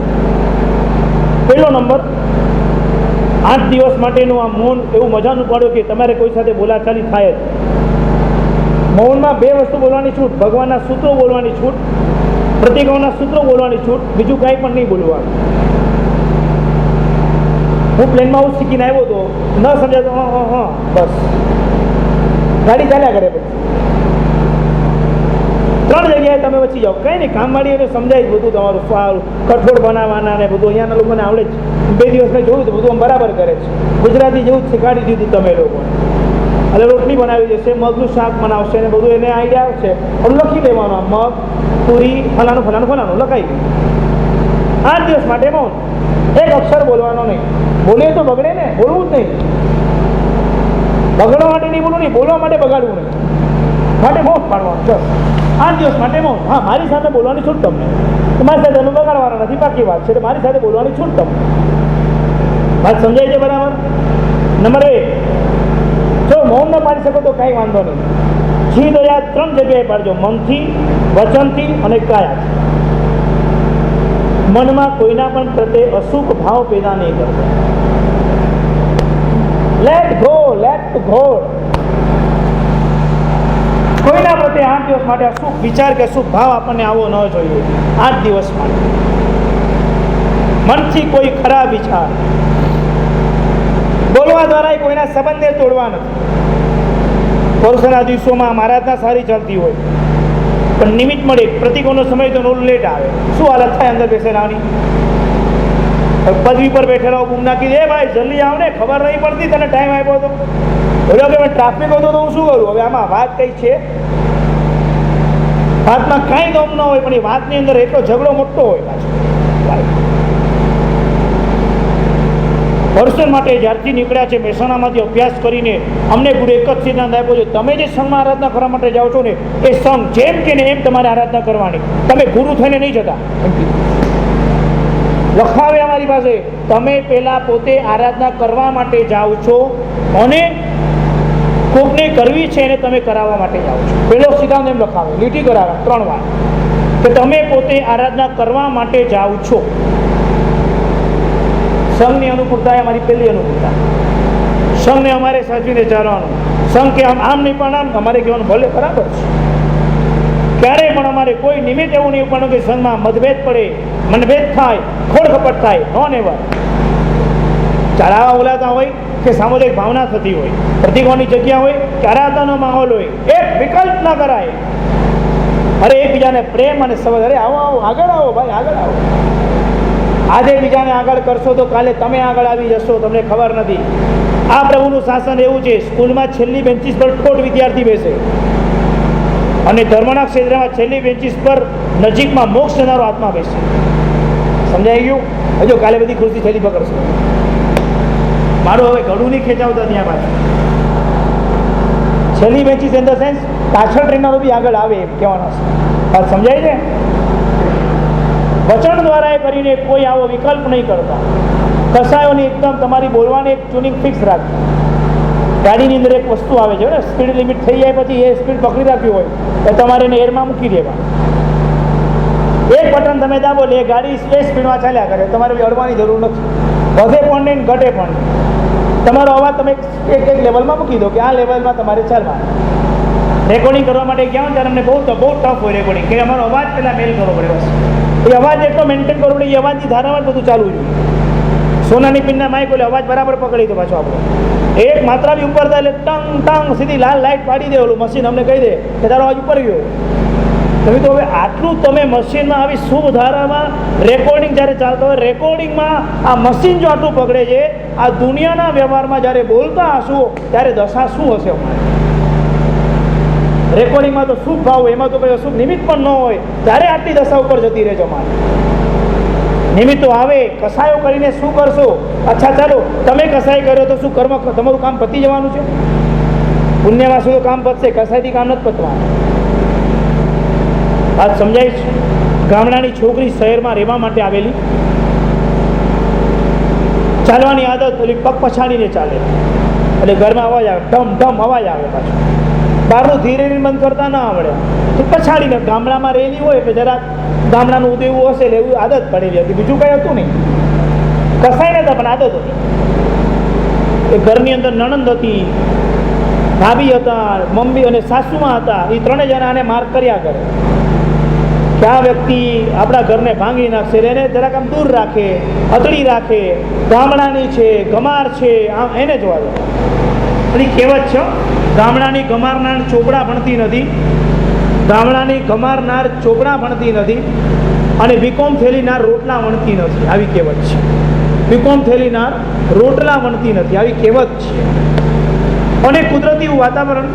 પહેલો નંબર, 8 દિવસ માટેનું આ મૌન એવું મજાનું પાડ્યું કે તમારે કોઈ સાથે બોલાચાલી થાય જ. મૌનમાં 2 વસ્તુ બોલવાની છૂટ, ભગવાનના સૂત્રો બોલવાની છૂટ, પ્રતિકોના સૂત્રો બોલવાની છૂટ, બીજું કાંઈ પણ નહીં બોલવાનું. હું પ્લેનમાં હું શીખીને આવ્યો હતો, ન સમજાતો બસ ગાડી ચાલ્યા કરે. પછી 3 જગ્યાએ તમે વચ્ચી જાઓ, કંઈ નહીં, કામવાળીઓને સમજાય બધું, તમારું સારું કઠોળ બનાવવાના ને બધું અહીંયાના લોકોને આવડે જ. 2 દિવસ મેં જોયું તો બધું આમ બરાબર કરે છે. ગુજરાતી જેવું જ શીખવાડી દીધું તમે લોકોને. એટલે રોટલી બનાવી દેશે, મગનું શાક બનાવશે ને બધું એને આઈડિયા આવશે. પણ લખી દેવાનું, મગ પૂરી ફલાણું ફલાણું ફલાણું લખાઈ ગયું. 8 દિવસ માટે મૌન, એક અક્ષર બોલવાનો નહીં. બોલીએ તો બગડે ને, બોલવું જ નહીં. બગડવા માટે નહીં બોલવું, નહીં બોલવા માટે બગાડવું નહીં, માટે મૌન પાડવાનું. ચલો 8 દિવસ માટે મૌન. હા, મારી સાથે બોલવાની છૂટ તમને, તમારી સાથે તમે બગાડવાના નથી, પાકી વાત છે. એટલે મારી સાથે બોલવાની છૂટ તમને. વાત સમજાય છે બરાબર? નંબર 1, જો મૌન ન પાડી શકો તો કાંઈ વાંધો નહીં. જીદ યાદ 3 જગ્યાએ પાડજો, મનથી, વચનથી અને કાયાથી. મનમાં કોઈના પણ પ્રત્યે અશુભ ભાવ પેદા નહીં કરતો. Let go, let go. કોઈના પ્રત્યે 8 દિવસ માટે અશુભ વિચાર કે અશુભ ભાવ આપણને આવો ન જોઈએ. 8 દિવસ માટે મનથી કોઈ ખરાબ વિચાર બોલવા દ્વારા કોઈના સંબંધને તોડવા નથી. વર્ષના દિવસોમાં મહારાજના સારી ચાલતી હોય, પણ નિમિત્ત મળે, પ્રતિકોનો સમય તો નોલ લેટ આવે, શું હાલત થાય અંદર બેસેલાની? પદવી પર બેઠેલા બૂમ નાખી દે, ભાઈ જલ્દી આવ ને, ખબર નહીં પડતી તને ટાઈમ આપ્યો હતો. બોલો કે ટ્રાફિક હતો તો હું શું કરું? હવે આમાં વાત કઈ છે? વાતમાં કાંઈ દમ ન હોય, પણ એ વાતની અંદર એટલો ઝઘડો મોટો હોય પાછો. વર્ષો માટે જ્યારથી નીકળ્યા છે મહેસાણામાંથી અભ્યાસ કરીને અમને ગુરુ એક જ સિદ્ધાંત આપ્યો છે, તમે જે સંઘમાં આરાધના કરવા માટે જાઓ છો ને, એ સંઘ જેમ કે ને એમ તમારે આરાધના કરવાની. તમે ગુરુ થઈને નહીં જતા. લખાવે અમારી પાસે, તમે પહેલા પોતે આરાધના કરવા માટે જાઓ છો અને કોકને કરવી છે એને તમે કરાવવા માટે જાઓ છો. પહેલો સિદ્ધાંત એમ લખાવે, લીટી કરાવે 3 વાર કે તમે પોતે આરાધના કરવા માટે જાઓ છો. સંઘની અનુકૂળતા એ અમારી પહેલી અનુકૂળતા. સંઘને અમારે સાચવીને ચાલવાનું. સંઘ કે આમ નહીં પણ આમ અમારે કહેવાનું ભલે બરાબર છે. ક્યારેય પણ અમારે કોઈ નિમિત્ત એવું નહીં પણ કે સંઘમાં મતભેદ પડે, મનભેદ થાય, ખોડ ખપટ થાય, નો નેવર. ચડાવવા બોલાતા હોય કે સામુદાયિક ભાવના થતી હોય, પ્રતિકોની જગ્યા હોય કે આરાધનાનો માહોલ હોય, એક વિકલ્પ ના કરાય. અરે એકબીજાને પ્રેમ અને સંવાદ, અરે આવો આવો, આગળ આવો ભાઈ, આગળ આવો. આજે બીજાને આગળ કરશો તો કાલે તમે આગળ આવી જશો, તમને ખબર નથી. આ પ્રભુનું શાસન એવું છે, સ્કૂલમાં છેલ્લી બેન્ચીસ પર ઠોઠ વિદ્યાર્થી બેસે અને ધર્મના ક્ષેત્રમાં છેલ્લી બેન્ચીસ પર નજીકમાં મોક્ષ જનારો આત્મા બેસે. સમજાઈ ગયું? હજુ કાલે બધી ખુરશી છેલ્લી પકડશો. મારું હવે ઘડું નહીં ખેંચાવતા ત્યાં પાછું. છેલ્લી બેન્ચીસ ઇન ધ સેન્સ પાછળ ટ્રેનરો બી આગળ આવે એમ કહેવાનો છે. સમજાય છે? વચન દ્વારા એ કરીને કોઈ આવો વિકલ્પ નહીં કરતા. કસાયોની એકદમ તમારી બોલવાની એક ટ્યુનિંગ ફિક્સ રાખવી. ગાડીની અંદર એક વસ્તુ આવે છે ને, સ્પીડ લિમિટ થઈ જાય પછી એ સ્પીડ પકડી રાખવી હોય તો તમારે એને એરમાં મૂકી દેવા. એક બટન તમે દાબો એટલે એ ગાડી એ સ્પીડમાં ચાલ્યા કરે, તમારે અડવાની જરૂર નથી. વધે પણ નહીં, ઘટે પણ નહીં. તમારો અવાજ તમે એક લેવલમાં મૂકી દો કે આ લેવલમાં તમારે ચાલવાનું. રેકોર્ડિંગ કરવા માટે ગયા ત્યારે અમને બહુ ટફ હોય રેકોર્ડિંગ, કે અમારો અવાજ પહેલાં મેલ કરવો પડે. બસ એ અવાજ એટલો મેન્ટેન કરવો પડે, એ અવાજની ધારામાં જ બધું ચાલવું જોઈએ. સોનાની પિનના માઇક એટલે અવાજ બરાબર પકડી દો પાછો આપણો. એક માત્રા બી ઉપર થાય એટલે ટંગ ટંગ સીધી લાલ લાઇટ પાડી દે ઓલું મશીન, અમને કહી દે કે તારો અવાજ ઉપર ગયો. તમે તો હવે આટલું તમે મશીનમાં આવી શુભ ધારામાં રેકોર્ડિંગ જ્યારે ચાલતો હોય, રેકોર્ડિંગમાં આ મશીન જો આટલું પકડે છે, આ દુનિયાના વ્યવહારમાં જ્યારે બોલતા હશો ત્યારે દશા શું હશે અમારે? રેકોર્ડિંગમાં તો શુભ ભાવ હોય, એમાં તો કોઈ અશુભ નિમિત્ત પણ ન હોય, ત્યારે આટલી દશા ઉપર જતી રહેજો અમારે. નિમિત્તો આવે, કસાયો કરીને શું કરશો? અચ્છા ચાલો, તમે કસાય કર્યો તો શું કર્મ તમારું કામ પતી જવાનું છે? પુણ્યમાં શું કામ પતશે? કસાયથી કામ નથી પતવાનું. વાત સમજાય છે? ગામડાની છોકરી શહેરમાં રહેવા માટે આવેલી, ચાલવાની આદત પેલી પગ પછાડીને ચાલે એટલે ઘરમાં અવાજ આવે, ઢમ ઢમ અવાજ આવે. પાછું બહારનું ધીરે ધીરે બંધ કરતા ના આવડે તો પછાડીને, ગામડામાં રહેલી હોય એટલે જરાક ગામડાનું ઉદેવું હશે એટલે એવું આદત પડેલી હતી, બીજું કંઈ હતું નહીં. કસાય નતા પણ આદત હતી. એ ઘરની અંદર નણંદ હતી, ભાભી હતા, મમ્મી અને સાસુમાં હતા. એ 3 જણા આને માર્ક કર્યા કરે કે આ વ્યક્તિ આપણા ઘરને ભાંગી નાખશે, એને જરાક આમ દૂર રાખે, અતડી રાખે, ગામડાની છે, ગમાર છે, આમ એને જોવા દે. બધી કહેવત છે, ગામડાની ગમારનાર ચોપડા ભણતી નથી, ગામડાની ગમારનાર ચોપડા ભણતી નથી અને બીકોમ થયેલીનાર રોટલા વણતી નથી, આવી કહેવત છે. બીકોમ થયેલીનાર રોટલા વણતી નથી, આવી કહેવત છે. અને કુદરતી વાતાવરણ,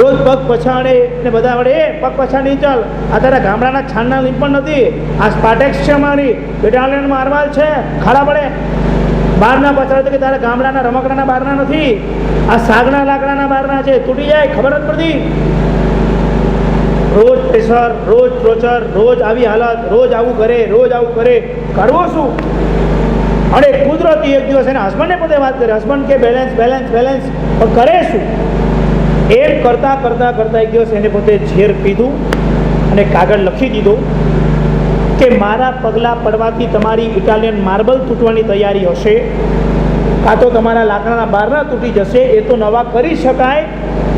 રોજ પગ પછાડે ને બધા વડે એ પગ પછાડી ચાલ, આ તારા ગામડાના છાણના લીંપણ નથી, આ સ્પાટેક્સ છે, મારી બેટાલિયન મારવાલ છે, ખાડા પડે બહારના પછાડે કે તારા ગામડાના રમકડાના બહારના નથી, આ સાગના લાકડાના બહારના છે, તૂટી જાય ખબર જ પડતી. રોજ પ્રેશર, રોજ ટોર્ચર, રોજ આવી હાલત, રોજ આવું કરે, રોજ આવું કરે, કરવો શું? અને કુદરતી એક દિવસ એના હસબન્ડને પોતે વાત કરે, હસબન્ડ કે બેલેન્સ બેલેન્સ બેલેન્સ, પણ કરે શું? એમ કરતાં કરતાં કરતાં એક દિવસ એને પોતે ઝેર પીધું અને કાગળ લખી દીધું કે મારા પગલાં પડવાથી તમારી ઇટાલિયન માર્બલ તૂટવાની તૈયારી હશે, કાં તો તમારા લાકડાના બારના તૂટી જશે, એ તો નવા કરી શકાય,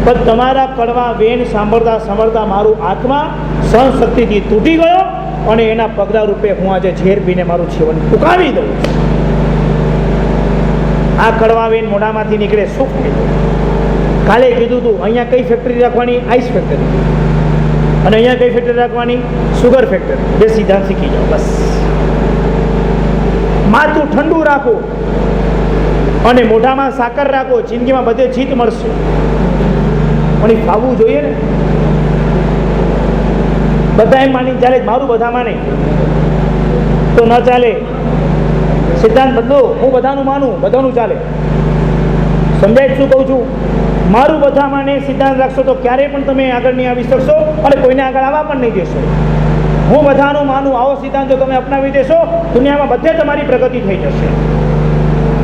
પણ તમારા કડવા વેણ સાંભળતા સાંભળતા મારું આત્મા સહનશક્તિથી તૂટી ગયો અને એના પગલા રૂપે હું આજે ઝેર પીને મારું જીવન ટૂંકાવી દઉં. આ કડવા વેણ મોઢામાંથી નીકળે સુખ થઈ. કાલે કીધું હતું અહીંયા કઈ ફેક્ટરી રાખવાની? Ice factory. અને અહીંયા કઈ ફેક્ટરી રાખવાની? Sugar factory. બે સિદ્ધાંત શીખી જાઓ બસ. માથું ઠંડુ રાખો અને મોઢામાં સાકર રાખો, જિંદગીમાં બધે જીત મળશે. પણ એ ખાવું જોઈએ ને. બધા એમ માની ચાલે, મારું બધા માને તો ન ચાલે. સિદ્ધાંત બદલો, હું બધાનું માનું, બધાનું ચાલે. સમજાય શું કહું છું? મારું બધા માને સિદ્ધાંત રાખશો તો ક્યારેય પણ તમે આગળ નહીં આવી શકશો અને કોઈને આગળ આવવા પણ નહીં દેશો. હું બધાનું માનું આવો સિદ્ધાંત જો તમે અપનાવી દેશો, દુનિયામાં બધે તમારી પ્રગતિ થઈ જશે.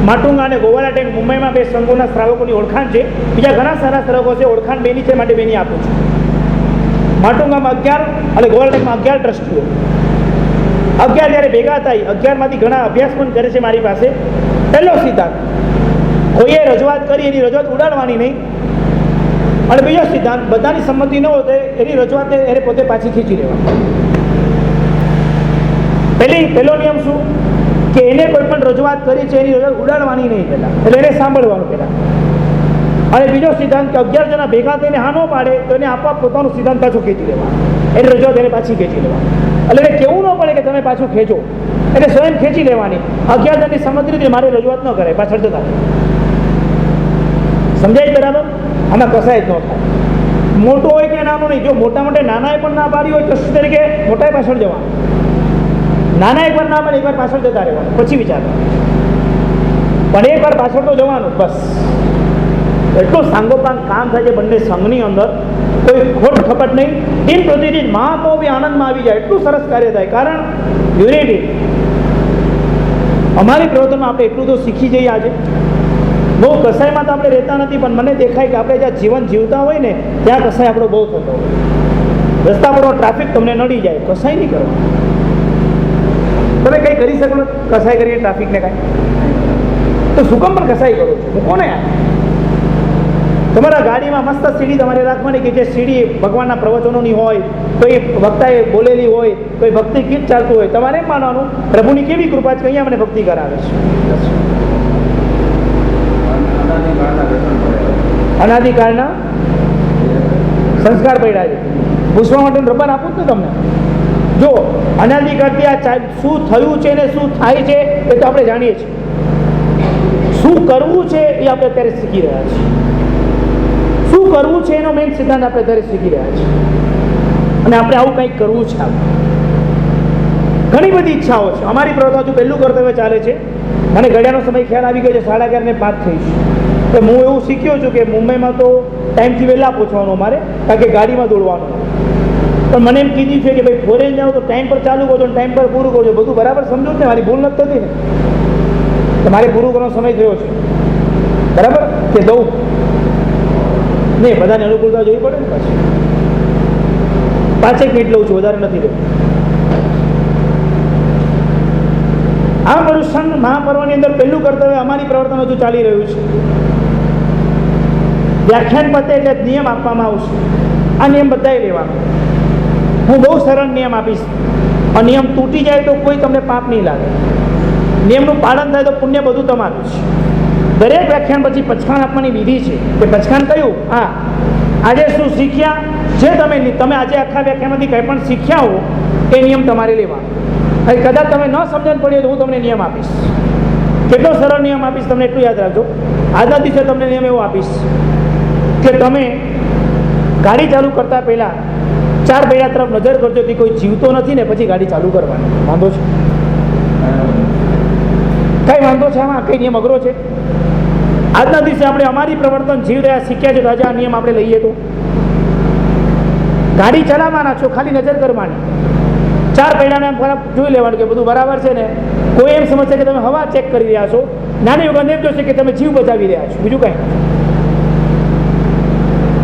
માટુંગા અને ગોવાલા ટેક મુંબઈમાં બે સંઘોના શ્રાવકોની ઓળખાણ છે, બીજા ઘણા સારા શ્રાવકો છે, ઓળખાણ બેની છે માટે બેની આપું છું. માટુંગામાં 11 અને ગોવાલા ટેકમાં 11 ટ્રસ્ટીઓ. 11 જ્યારે ભેગા થાય, 11માંથી ઘણા અભ્યાસ પણ કરે છે મારી પાસે. પહેલો સિદ્ધાંત, કોઈએ રજૂઆત કરી એની રજૂઆત ઉડાડવાની નહીં. અને બીજો સિદ્ધાંત, બધાની સંમતિ ન હોય તો એની રજૂઆતને એને પોતે પાછી ખેંચી લેવાની. પહેલો નિયમ શું કે એને કોઈ પણ રજૂઆત કરી છે એની રજૂઆત ઉડાડવાની નહીં પહેલાં, એટલે એને સાંભળવાનું પહેલાં. અને બીજો સિદ્ધાંત કે 11 જણા ભેગા થઈને હા ન પાડે તો એને આપવા પોતાનું સિદ્ધાંત પાછું ખેંચી લેવાનું, એની રજૂઆત એને પાછી ખેંચી લેવાની. એટલે એને કેવું ન પડે કે તમે પાછું ખેંચો, એને સ્વયં ખેંચી લેવાની. 11 જણની સંમતિ રીતે મારે રજૂઆત ન કરે, પાછળ જતા. સમજાય બરાબર? આમાં કસાય જ ન થાય. મોટો હોય કે નાનો નહીં, જો મોટા મોટા નાનાએ પણ ના પાડી હોય તો તરીકે મોટાએ પાછળ જવાનું. નાના એકવાર ના પાડે એકવાર પાછળ જતા રહેવાનું, પછી વિચારવાનું. પણ એકવાર પાછળ તો જવાનું બસ. એટલું સાંગોપાંગ કામ થાય છે બંને સંઘની અંદર, કોઈ ખોટ ખપટ નહીં. દિન પ્રતિદિન મહાપો બી આનંદમાં આવી જાય, એટલું સરસ કાર્ય થાય. કારણ યુનિટી. અમારી પ્રવૃત્તિમાં આપણે એટલું તો શીખી જઈએ આજે. બહુ કસાઈમાં તો આપણે રહેતા નથી, પણ મને દેખાય કે આપણે જ્યાં જીવન જીવતા હોય ને ત્યાં કસાઈ આપણો બહુ થતો હોય. રસ્તા પર ટ્રાફિક તમને નડી જાય, કસાઈ નહીં કરવાનું. તમે કંઈ કરી શકો ને કસાઈ કરીએ ટ્રાફિકને કાંઈ તો શું કામ પણ કસાઈ કરો છો? હું કોને તમારા ગાડીમાં મસ્ત સીડી તમારે રાખવાની કે જે સીડી ભગવાનના પ્રવચનોની હોય, કોઈ વક્તાએ બોલેલી હોય, કોઈ ભક્તિ ગીત ચાલતું હોય, તમારે એમ માનવાનું પ્રભુની કેવી કૃપા છે અહીંયા મને ભક્તિ કરાવે છે. અનાદિકાળના સંસ્કાર પડ્યા છે, પૂછવા માટે રબર આપું જ ને તમને. જો અનાદિકાળથી આ શું થયું છે ને શું થાય છે એ તો આપણે જાણીએ છીએ. શું કરવું છે એ આપણે અત્યારે શીખી રહ્યા છીએ. શું કરવું છે એનો મેઇન સિદ્ધાંત આપણે અત્યારે શીખી રહ્યા છીએ. અને આપણે આવું કંઈક કરવું છે. ઘણી બધી ઈચ્છાઓ છે. અમારી પ્રવૃત્તિ હજુ પહેલું કર્તવ્ય ચાલે છે. મને ઘડિયાળનો સમય ખ્યાલ આવી ગયો છે, 11:30 થઈ છે. તો હું એવું શીખ્યો છું કે મુંબઈમાં તો ટાઈમથી વહેલા પહોંચવાનું અમારે, કારણ કે ગાડીમાં દોડવાનું. પણ મને એમ કીધું છે કે ભાઈ ફોરેન જાઓ તો ટાઈમ પર ચાલુ કરજો, ટાઈમ પર પૂરું કરજો. બધું બરાબર સમજો ને, મારી ભૂલ નથી થતી ને. તમારે પૂરું કરવાનો સમય થયો છે બરાબર કે દઉં નહીં? બધાને અનુકૂળતા જોવી પડે ને. પાછી 5 મિનિટ લઉં છું, વધારે નથી લેવું. આ પર્યુષણ મહાપર્વની અંદર પહેલું કર્તવ્ય અમારી પ્રવર્તન હજુ ચાલી રહ્યું છે. વ્યાખ્યાન પતે એટલે નિયમ આપવામાં આવશે. આ નિયમ બધાએ લેવાનો. હું બહુ સરળ નિયમ આપીશ. આ નિયમ તૂટી જાય તો કોઈ તમને પાપ નહીં લાગે. નિયમનું પાલન થાય તો પુણ્ય બધું તમારું છે. દરેક વ્યાખ્યાન પછી પચખાણ આપવાની વિધિ છે કે પચખાણ કયું, હા આજે શું શીખ્યા, જે તમે આજે આખા વ્યાખ્યાનમાંથી કંઈ પણ શીખ્યા હો એ નિયમ તમારે લેવા. અને કદાચ તમે ન સમજણ પડીએ તો હું તમને નિયમ આપીશ, કેટલો સરળ નિયમ આપીશ, તમને એટલું યાદ રાખજો. આજના દિવસે તમને નિયમ એવો આપીશ કે તમે ગાડી ચાલુ કરતા પહેલાં 4 પૈડા તરફ નજર કરજો કે કોઈ જીવતો નથી ને પછી ગાડી ચાલુ કરવાની. વાંધો છે? કઈ વાંધો છે આમાં? કઈ નિયમ અઘરો છે? આજના દિવસે આપણે અમારી પ્રવર્તન જીવ રહ્યા શીખ્યા છે તો આજે આ નિયમ આપણે લઈએ તો ગાડી ચલાવવાના છો, ખાલી નજર કરવાની, 4 પૈડાને એમ જોઈ લેવાનું કે બધું બરાબર છે ને. કોઈ એમ સમજશે કે તમે હવા ચેક કરી રહ્યા છો, નાની વગર એમ જોશે કે તમે જીવ બચાવી રહ્યા છો, બીજું કાંઈ.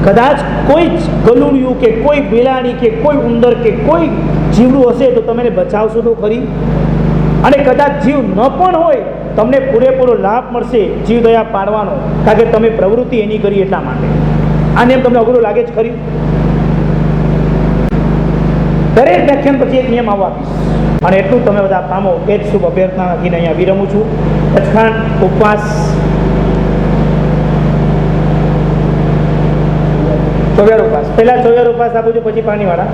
કદાચ કોઈ ગલુડિયું કે કોઈ બિલાડી કે કોઈ ઉંદર કે કોઈ જીવડું હશે તો તમે બચાવશો તો ખરી. અને કદાચ જીવ ન પણ હોય તમને પૂરેપૂરો લાભ મળશે જીવ દયા પાડવાનો, કારણ કે તમે પ્રવૃત્તિ એની કરી એટલા માટે. આ નિયમ તમને અઘરો લાગે જ ખરી. દરેક વ્યાખ્યાન પછી એક નિયમ આવવા આપીશ અને એટલું તમે બધા પામો એ જ શુભ અભ્યર્થના રાખીને અહીંયા વિરમું છું. પચખાણ, ઉપવાસ, ચોવ્યાર ઉપવાસ. પહેલા ચોવ્યાર ઉપવાસ આપું છું, પછી પાણીવાળા.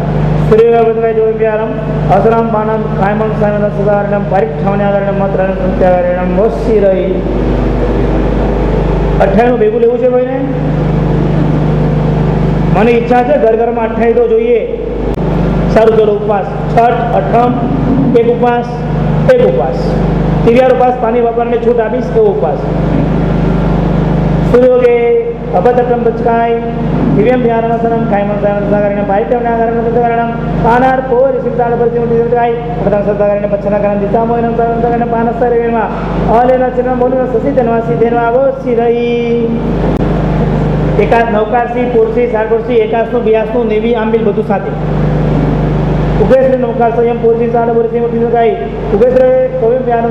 સૂર્યવર્તવાય જોવ્યારમ અસરામ પાનમ કાયમમ સાયમ સુધારણમ પરીક્ષાવનારણમ મત્રણમ સત્યાવરણમ મોસી રહી. 98 ભેગું લેવું છે ભાઈને? મને ઈચ્છા છે ઘર ઘરમાં 28 તો જોઈએ. સારું, ચલો ઉપવાસ. છઠ, અઠમ, એક ઉપવાસ, એક ઉપવાસ. દિવ્યાર ઉપવાસ પાણી વાપરવાને છૂટ આપીશ, એવો ઉપવાસ. સૂર્યોગે અભદ્રમ બચકાય દિવ્યમ ધ્યાનમસનમ કાયમમ સાગરીને પારિત્યવનાગરણમ સત્યાવરણમ પાનાર પોર સિદ્ધાળ પરથી સત્યાય પ્રથમ સત્યાગરીને પચ્છનાકરણ દિશામોયનમ સત્યાગરીને પાનસરેમાં અલેના ચિન્હ મોલુના સસિતનવાસી ધેનવા અવશ્ય રહી. એકાદ નવકારસી, પુરસી, સારપુરસી, એકાસનું, બિયાસનું, નેવી, આંબિલ બધું સાથે. ઉગેશ્રી નમકાર સંયમ પૂર્તિ સાલ પૂર્તિ મૂર્તિ ગાઈ ઉગેશ્રી કોવિમ ધ્યાન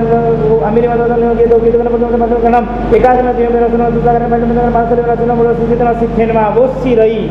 અમીરી માતા કે દો કે દો મતલબ ગણમ એકાદના જીવ મેરા સુનો દુસરા કરને પાંચ મંત્ર માસ લે રચના બોલો સુચિતના સિદ્ધેનમાં અવશ્ય રહી.